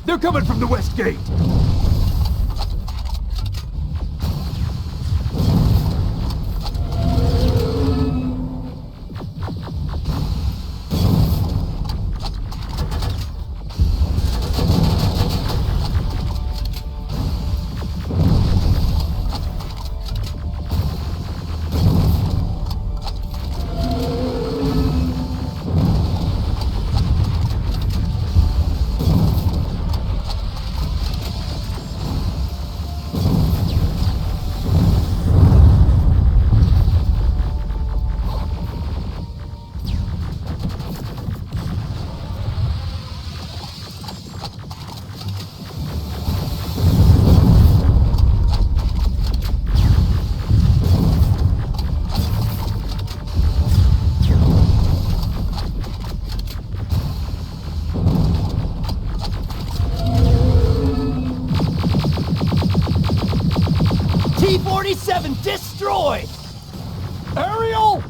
They're coming from the west gate! T-47 destroyed! Ariel!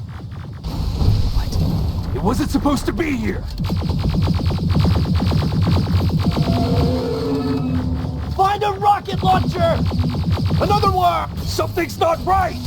What? It wasn't supposed to be here! Find a rocket launcher! Another one! Something's not right!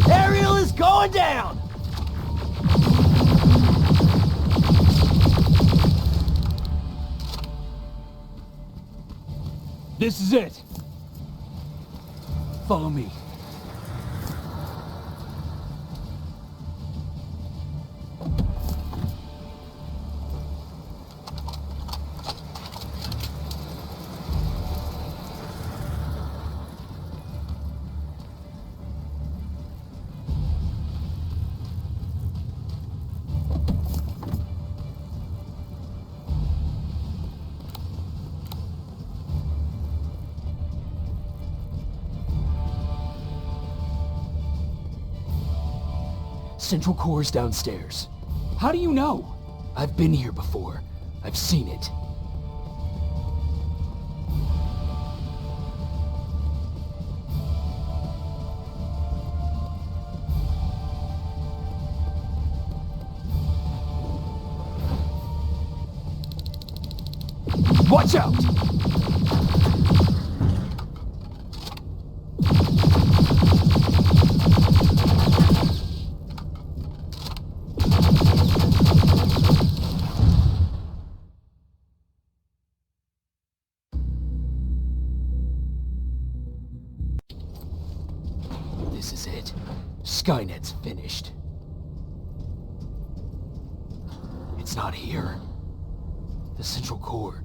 Ariel is going down! This is it. Follow me. Central Core's downstairs. How do you know? I've been here before. I've seen it. Watch out! This is it. Skynet's finished. It's not here. The Central Core.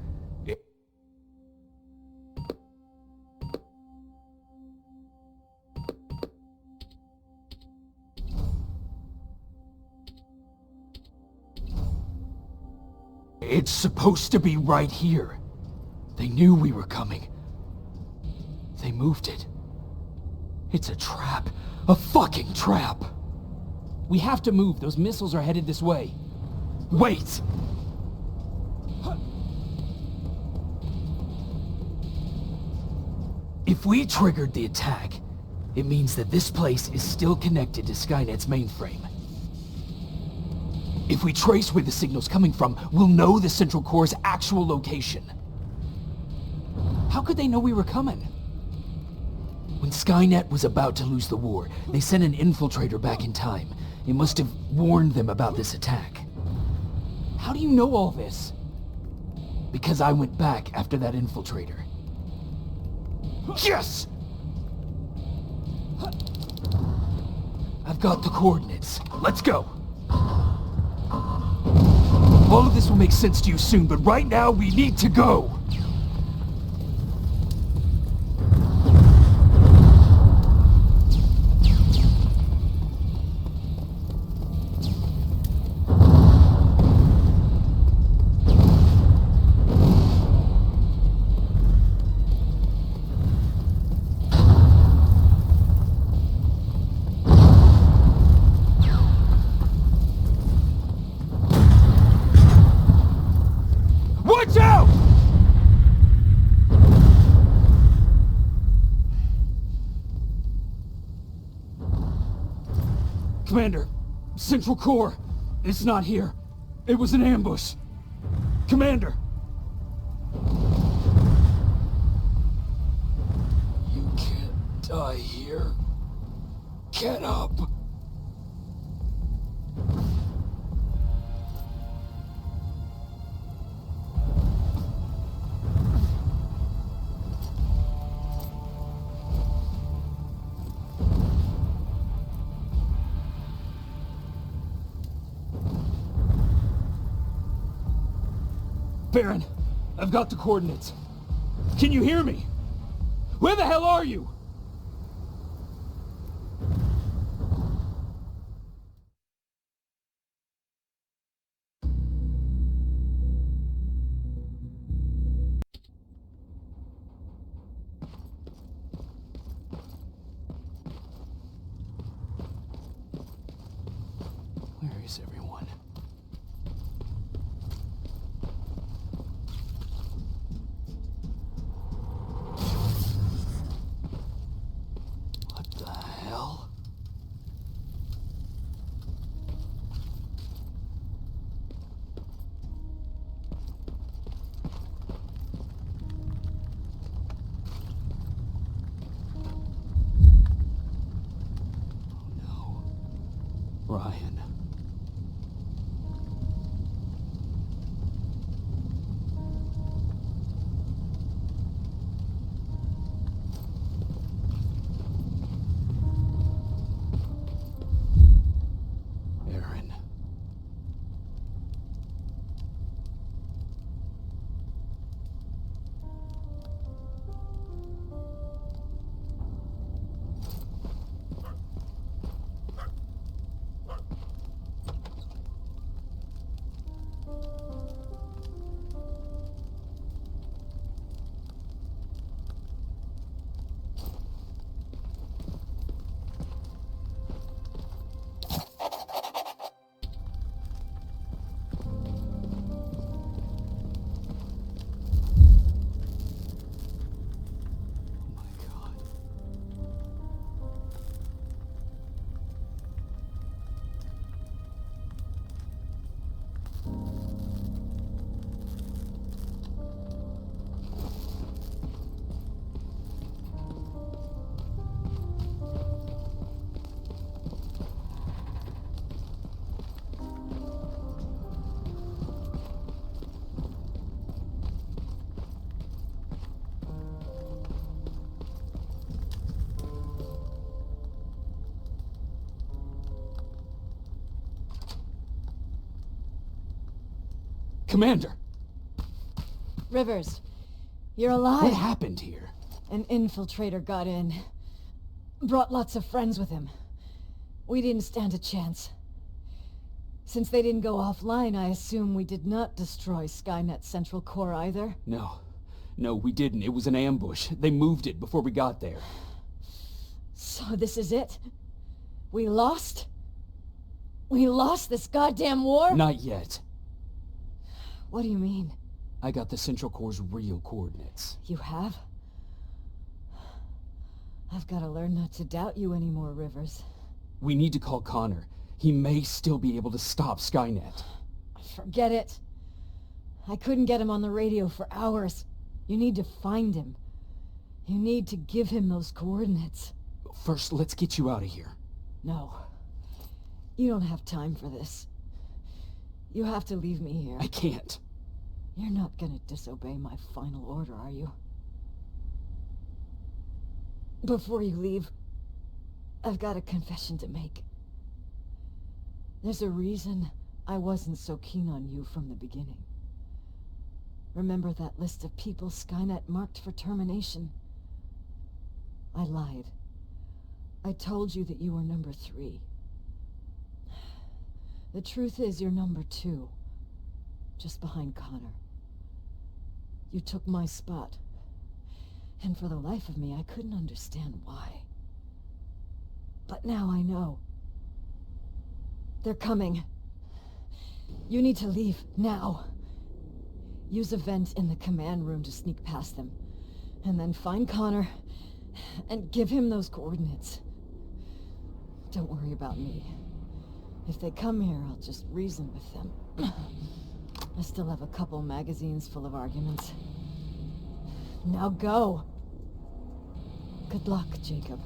It's supposed to be right here. They knew we were coming. They moved it. It's a trap. A fucking trap! We have to move. Those missiles are headed this way. Wait! If we triggered the attack, it means that this place is still connected to Skynet's mainframe. If we trace where the signal's coming from, we'll know the Central Core's actual location. How could they know we were coming? When Skynet was about to lose the war, they sent an infiltrator back in time. It must have warned them about this attack. How do you know all this? Because I went back after that infiltrator. Yes! I've got the coordinates. Let's go. All of this will make sense to you soon, but right now we need to go. Watch out! Commander, Central Core, it's not here. It was an ambush. Commander! You can't die here. Get up! Baron, I've got the coordinates. Can you hear me? Where the hell are you? Where is everyone? What the hell? Oh no. Ryan. Aaron. Commander! Rivers, you're alive. What happened here? An infiltrator got in. Brought lots of friends with him. We didn't stand a chance. Since they didn't go offline, I assume we did not destroy Skynet's Central Core either? No. No, we didn't. It was an ambush. They moved it before we got there. So this is it? We lost? We lost this goddamn war? Not yet. What do you mean? I got the Central Core's real coordinates. You have? I've got to learn not to doubt you anymore, Rivers. We need to call Connor. He may still be able to stop Skynet. Forget it. I couldn't get him on the radio for hours. You need to find him. You need to give him those coordinates. First, let's get you out of here. No. You don't have time for this. You have to leave me here. I can't. You're not gonna disobey my final order, are you? Before you leave, I've got a confession to make. There's a reason I wasn't so keen on you from the beginning. Remember that list of people Skynet marked for termination? I lied. I told you that you were number 3. The truth is you're number 2, just behind Connor. You took my spot, and for the life of me, I couldn't understand why. But now I know. They're coming. You need to leave, now. Use a vent in the command room to sneak past them, and then find Connor, and give him those coordinates. Don't worry about me. If they come here, I'll just reason with them. I still have a couple magazines full of arguments. Now go! Good luck, Jacob.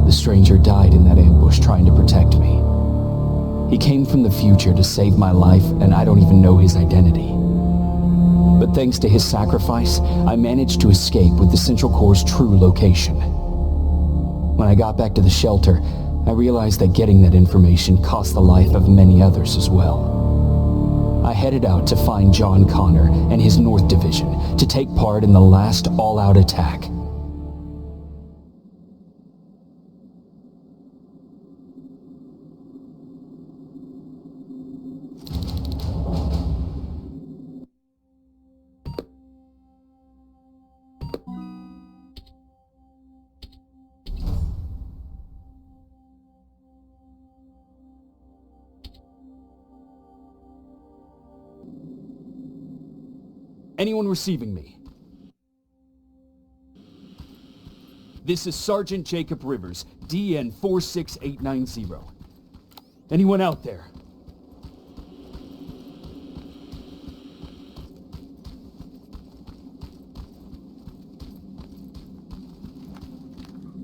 The stranger died in that ambush trying to protect me. He came from the future to save my life, and I don't even know his identity. But thanks to his sacrifice, I managed to escape with the Central Core's true location. When I got back to the shelter, I realized that getting that information cost the life of many others as well. I headed out to find John Connor and his North Division to take part in the last all-out attack. Anyone receiving me? This is Sergeant Jacob Rivers, DN 46890. Anyone out there?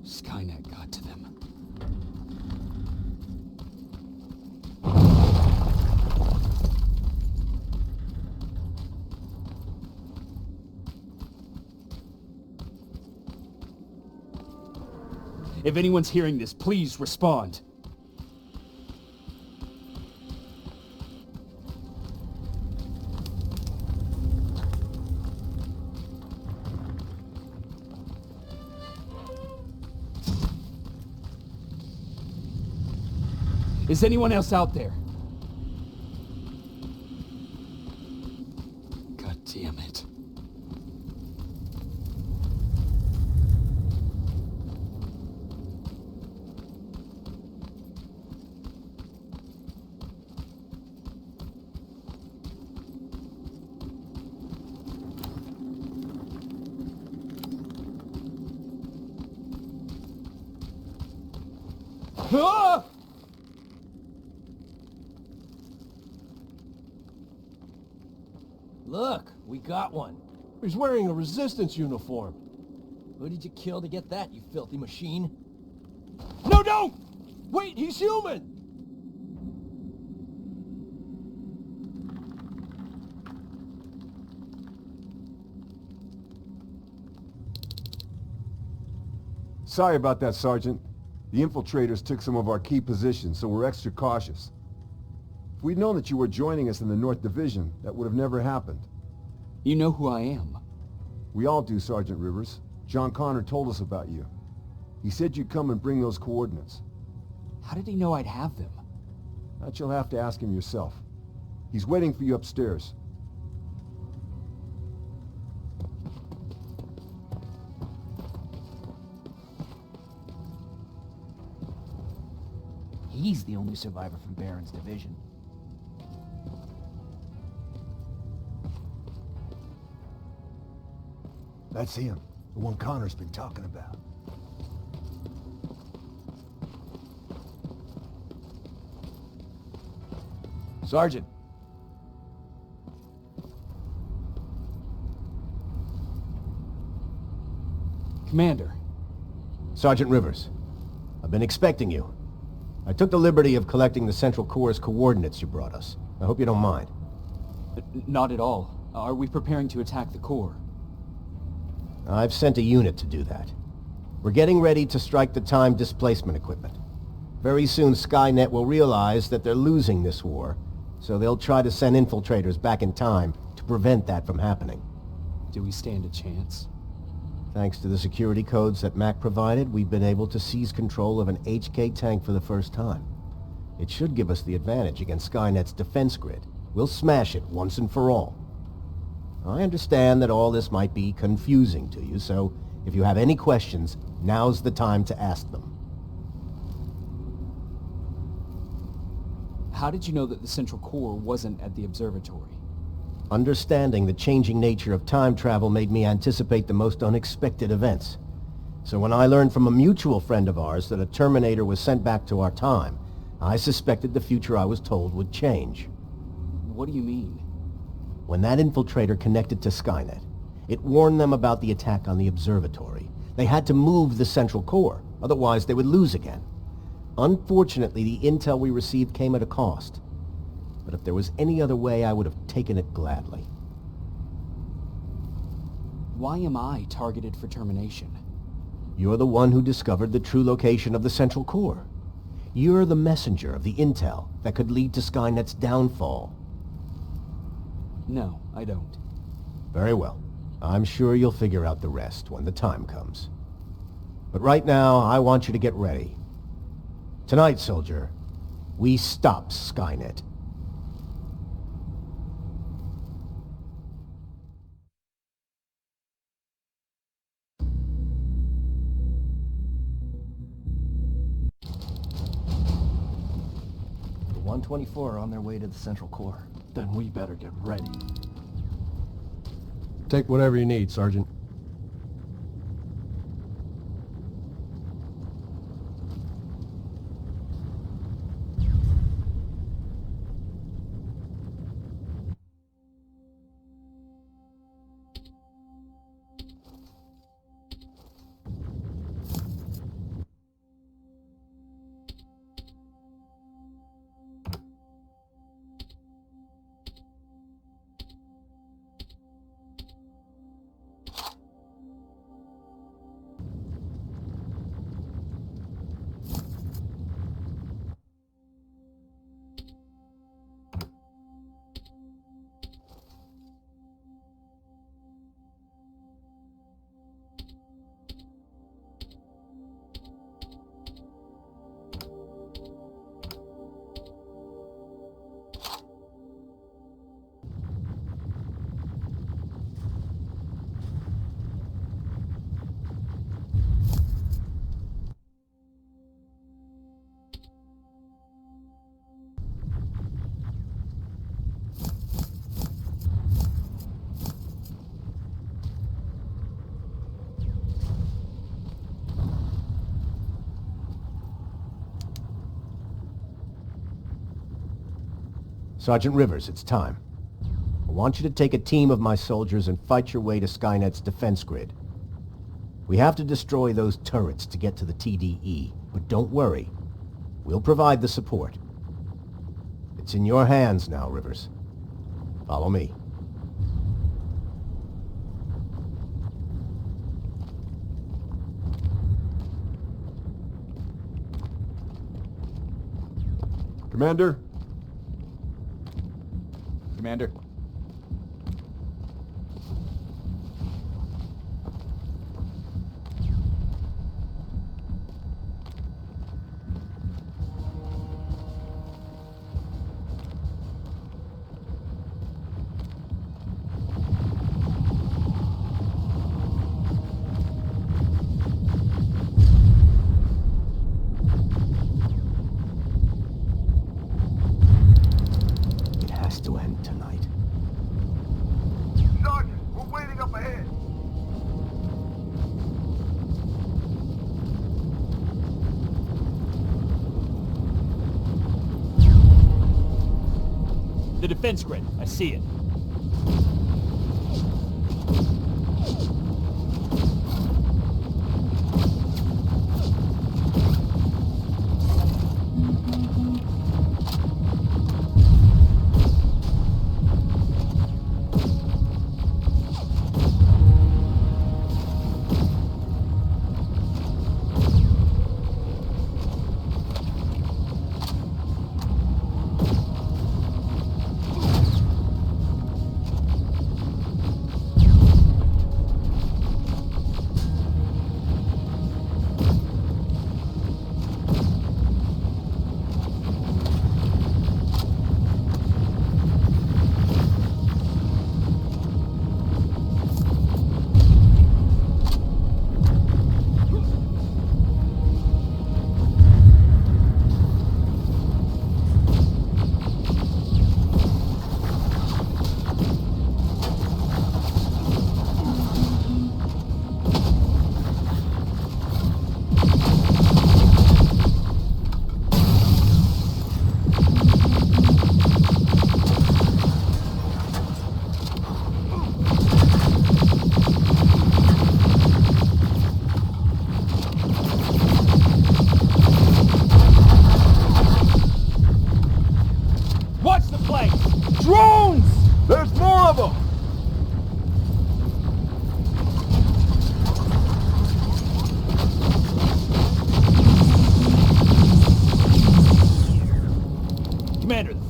Skynet got to them. If anyone's hearing this, please respond. Is anyone else out there? God damn it. Ah! Look, we got one. He's wearing a resistance uniform. Who did you kill to get that, you filthy machine? No, don't! Wait, he's human! Sorry about that, Sergeant. The infiltrators took some of our key positions, so we're extra cautious. If we'd known that you were joining us in the North Division, that would have never happened. You know who I am. We all do, Sergeant Rivers. John Connor told us about you. He said you'd come and bring those coordinates. How did he know I'd have them? That you'll have to ask him yourself. He's waiting for you upstairs. He's the only survivor from Baron's division. That's him, the one Connor's been talking about. Sergeant. Commander. Sergeant Rivers, I've been expecting you. I took the liberty of collecting the Central Core's coordinates you brought us. I hope you don't mind. Not at all. Are we preparing to attack the core? I've sent a unit to do that. We're getting ready to strike the time displacement equipment. Very soon Skynet will realize that they're losing this war, so they'll try to send infiltrators back in time to prevent that from happening. Do we stand a chance? Thanks to the security codes that Mack provided, we've been able to seize control of an HK tank for the first time. It should give us the advantage against Skynet's defense grid. We'll smash it once and for all. I understand that all this might be confusing to you, so if you have any questions, now's the time to ask them. How did you know that the Central Core wasn't at the observatory? Understanding the changing nature of time travel made me anticipate the most unexpected events. So when I learned from a mutual friend of ours that a Terminator was sent back to our time, I suspected the future I was told would change. What do you mean? When that infiltrator connected to Skynet, it warned them about the attack on the observatory. They had to move the Central Core, otherwise they would lose again. Unfortunately, the intel we received came at a cost. But if there was any other way, I would have taken it gladly. Why am I targeted for termination? You're the one who discovered the true location of the Central Core. You're the messenger of the intel that could lead to Skynet's downfall. No, I don't. Very well. I'm sure you'll figure out the rest when the time comes. But right now, I want you to get ready. Tonight, soldier, we stop Skynet. The 124 are on their way to the Central Core. Then we better get ready. Take whatever you need, Sergeant. Sergeant Rivers, it's time. I want you to take a team of my soldiers and fight your way to Skynet's defense grid. We have to destroy those turrets to get to the TDE, but don't worry. We'll provide the support. It's in your hands now, Rivers. Follow me. Commander? Commander. It has to end tonight. Sergeant, we're waiting up ahead. The defense grid. I see it.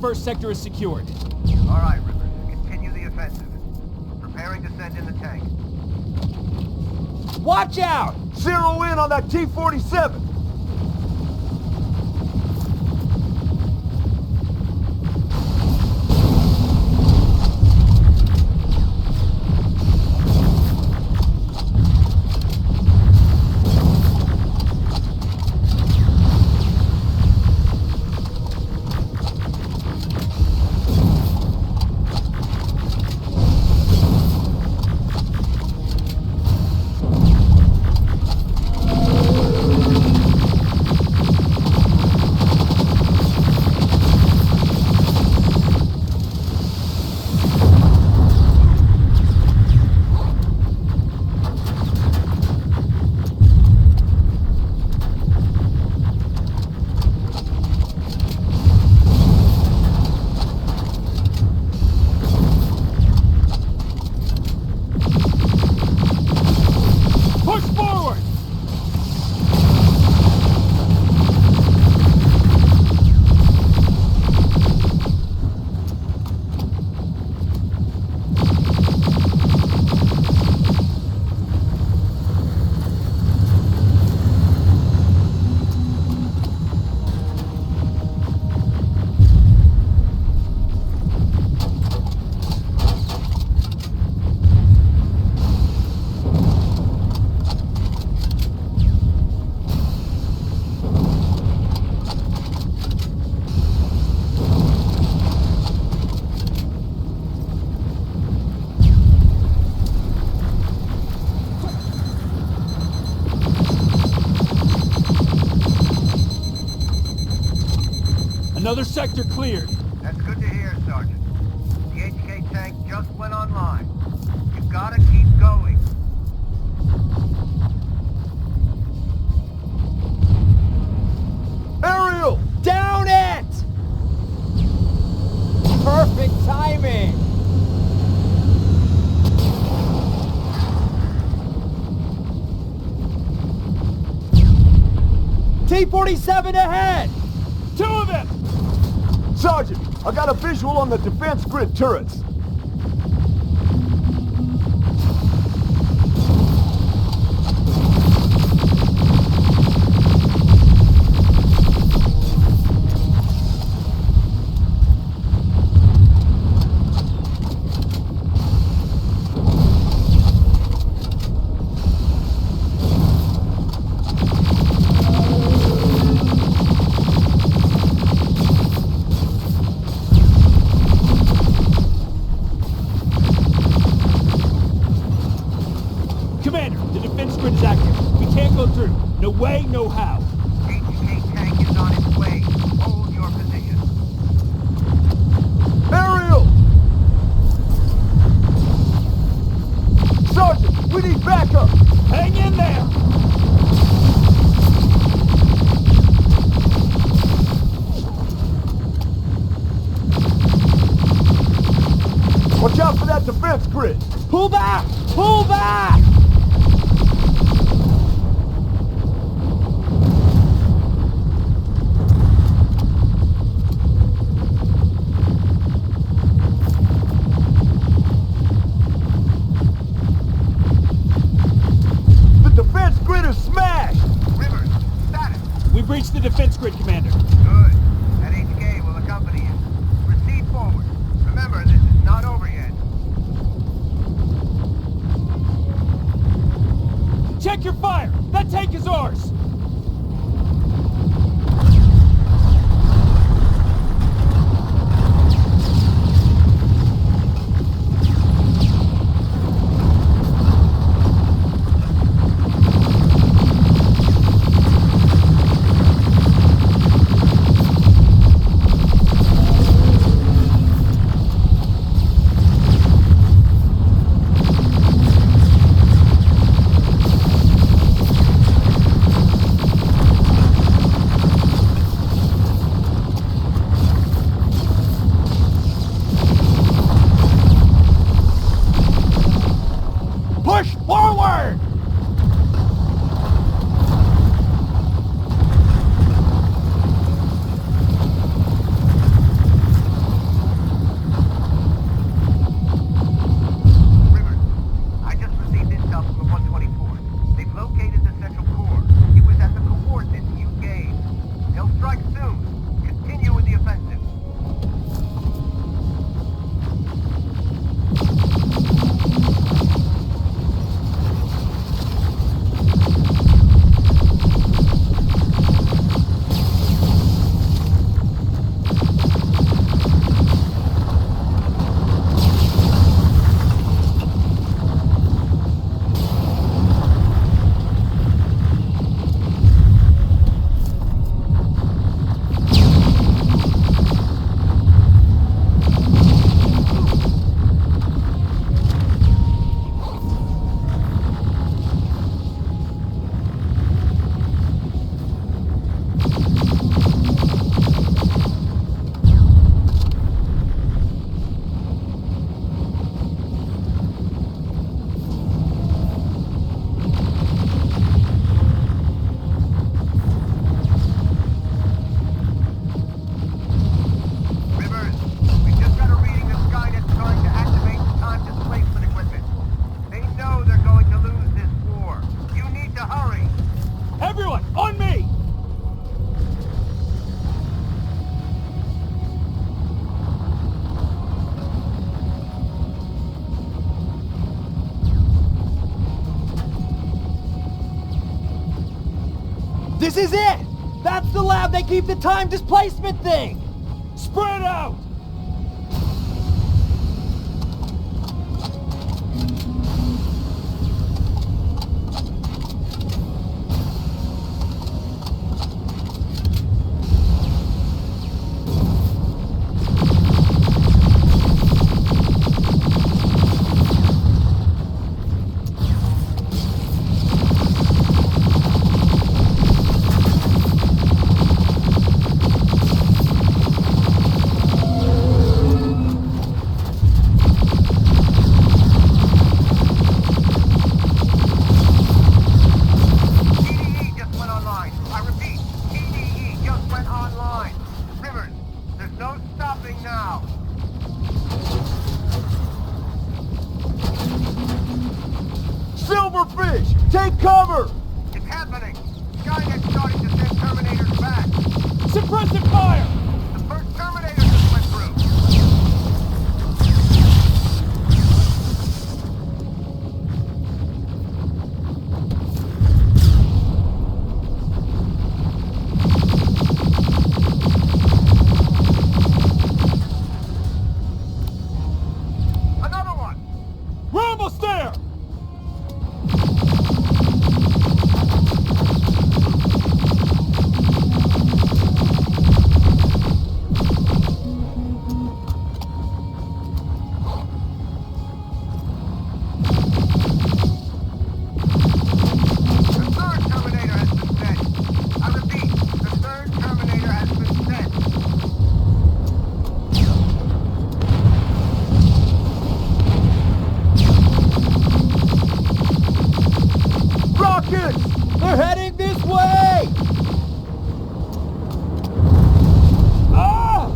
first sector is secured. All right, Rivers. Continue the offensive. Preparing to send in the tank. Watch out! Zero in on that T-47! Another sector cleared. That's good to hear, Sergeant. The HK tank just went online. You've gotta keep going. Aerial! Down it! Perfect timing! T-47 ahead! Two of them! Sergeant, I got a visual on the defense grid turrets. Commander, the defense grid is active. We can't go through. No way, no how. HK tank is on its way. Hold your position. Aerial! Sergeant, we need backup! Hang in there! Watch out for that defense grid! Pull back! Pull back! The defense grid is smashed! Rivers, status. We breached the defense grid, Commander. Good. That HK will accompany you. Proceed forward. Remember, this is not over yet. Check your fire! That tank is ours! Everyone, on me! This is it! That's the lab they keep the time displacement thing! Spread out! Silverfish! Take cover! It's happening! Skynet's starting to send Terminators back! Suppressive fire! The first Terminator just went through! Another one! We're almost there! They're heading this way! Ah!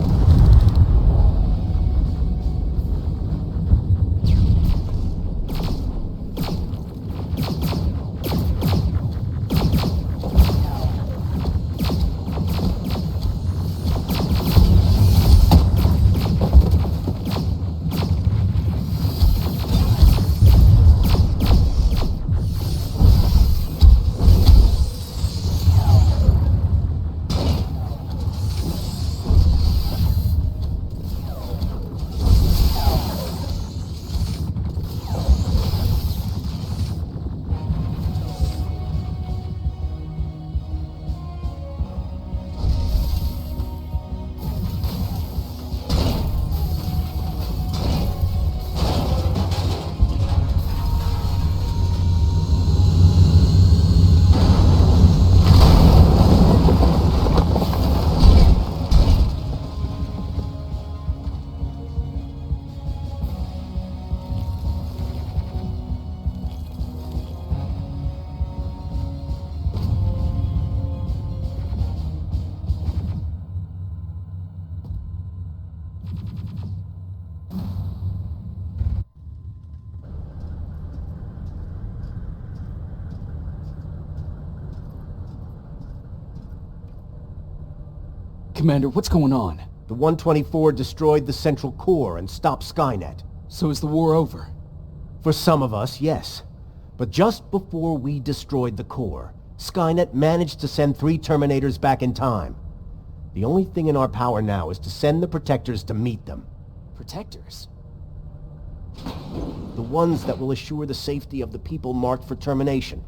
Commander, what's going on? The 124 destroyed the central core and stopped Skynet. So is the war over? For some of us, yes. But just before we destroyed the core, Skynet managed to send 3 Terminators back in time. The only thing in our power now is to send the Protectors to meet them. Protectors? The ones that will assure the safety of the people marked for termination.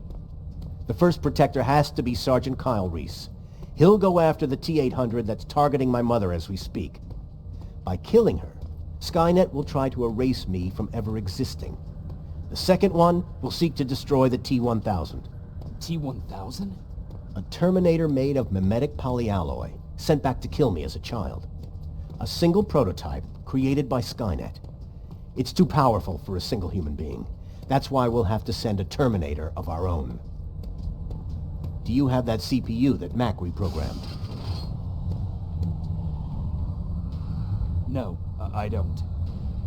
The first Protector has to be Sergeant Kyle Reese. He'll go after the T-800 that's targeting my mother as we speak. By killing her, Skynet will try to erase me from ever existing. The second one will seek to destroy the T-1000. T-1000? A Terminator made of mimetic polyalloy, sent back to kill me as a child. A single prototype created by Skynet. It's too powerful for a single human being. That's why we'll have to send a Terminator of our own. Do you have that CPU that Mack reprogrammed? No, I don't.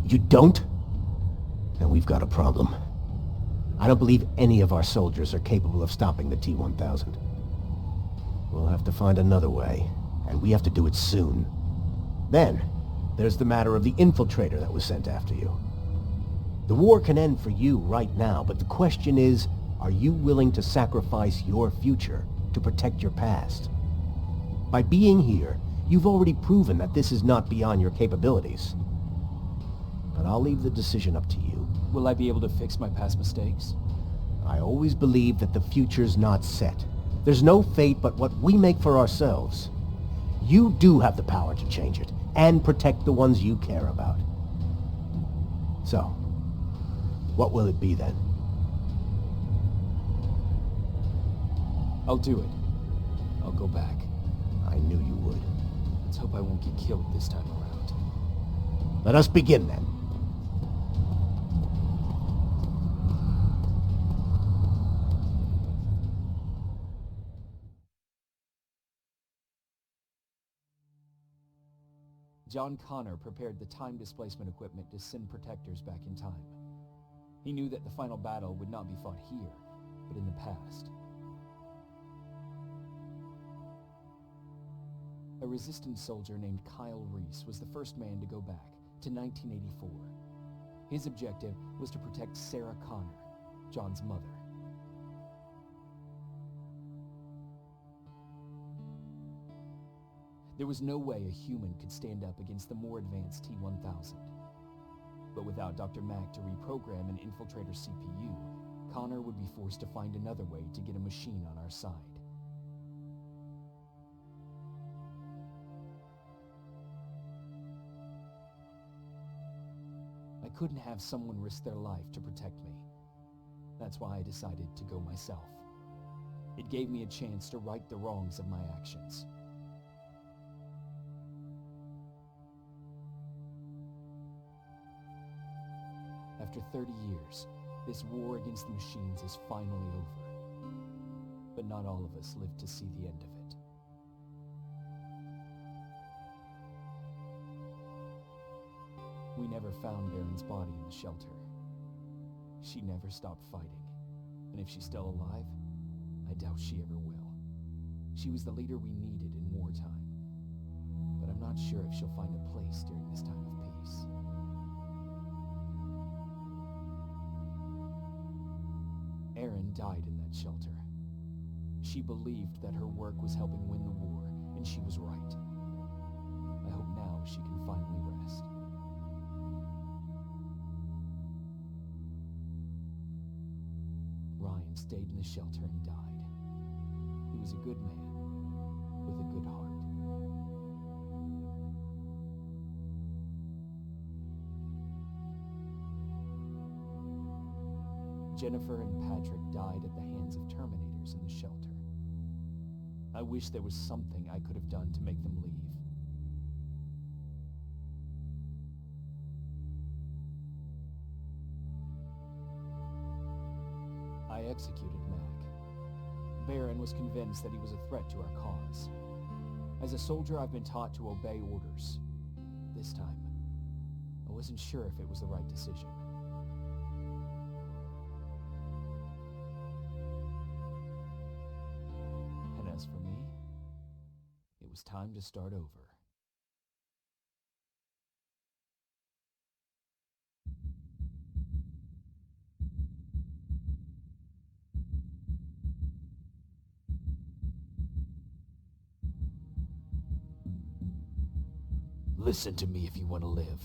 You don't? Then we've got a problem. I don't believe any of our soldiers are capable of stopping the T-1000. We'll have to find another way, and we have to do it soon. Then, there's the matter of the infiltrator that was sent after you. The war can end for you right now, but the question is, are you willing to sacrifice your future to protect your past? By being here, you've already proven that this is not beyond your capabilities. But I'll leave the decision up to you. Will I be able to fix my past mistakes? I always believe that the future's not set. There's no fate but what we make for ourselves. You do have the power to change it, and protect the ones you care about. So, what will it be then? I'll do it. I'll go back. I knew you would. Let's hope I won't get killed this time around. Let us begin then. John Connor prepared the time displacement equipment to send protectors back in time. He knew that the final battle would not be fought here, but in the past. A resistance soldier named Kyle Reese was the first man to go back to 1984. His objective was to protect Sarah Connor, John's mother. There was no way a human could stand up against the more advanced T-1000. But without Dr. Mack to reprogram an infiltrator CPU, Connor would be forced to find another way to get a machine on our side. I couldn't have someone risk their life to protect me. That's why I decided to go myself. It gave me a chance to right the wrongs of my actions. After 30 years, this war against the machines is finally over. But not all of us lived to see the end of it. We never found Baron's body in the shelter. She never stopped fighting, and if she's still alive, I doubt she ever will. She was the leader we needed in wartime, but I'm not sure if she'll find a place during this time of peace. Erin died in that shelter. She believed that her work was helping win the war, and she was right. I hope now she can finally rest. Ryan stayed in the shelter and died. He was a good man, with a good heart. Jennifer and Patrick died at the hands of Terminators in the shelter. I wish there was something I could have done to make them leave. I executed Mack. Baron was convinced that he was a threat to our cause. As a soldier, I've been taught to obey orders. This time, I wasn't sure if it was the right decision. And as for me, it was time to start over. Listen to me if you want to live.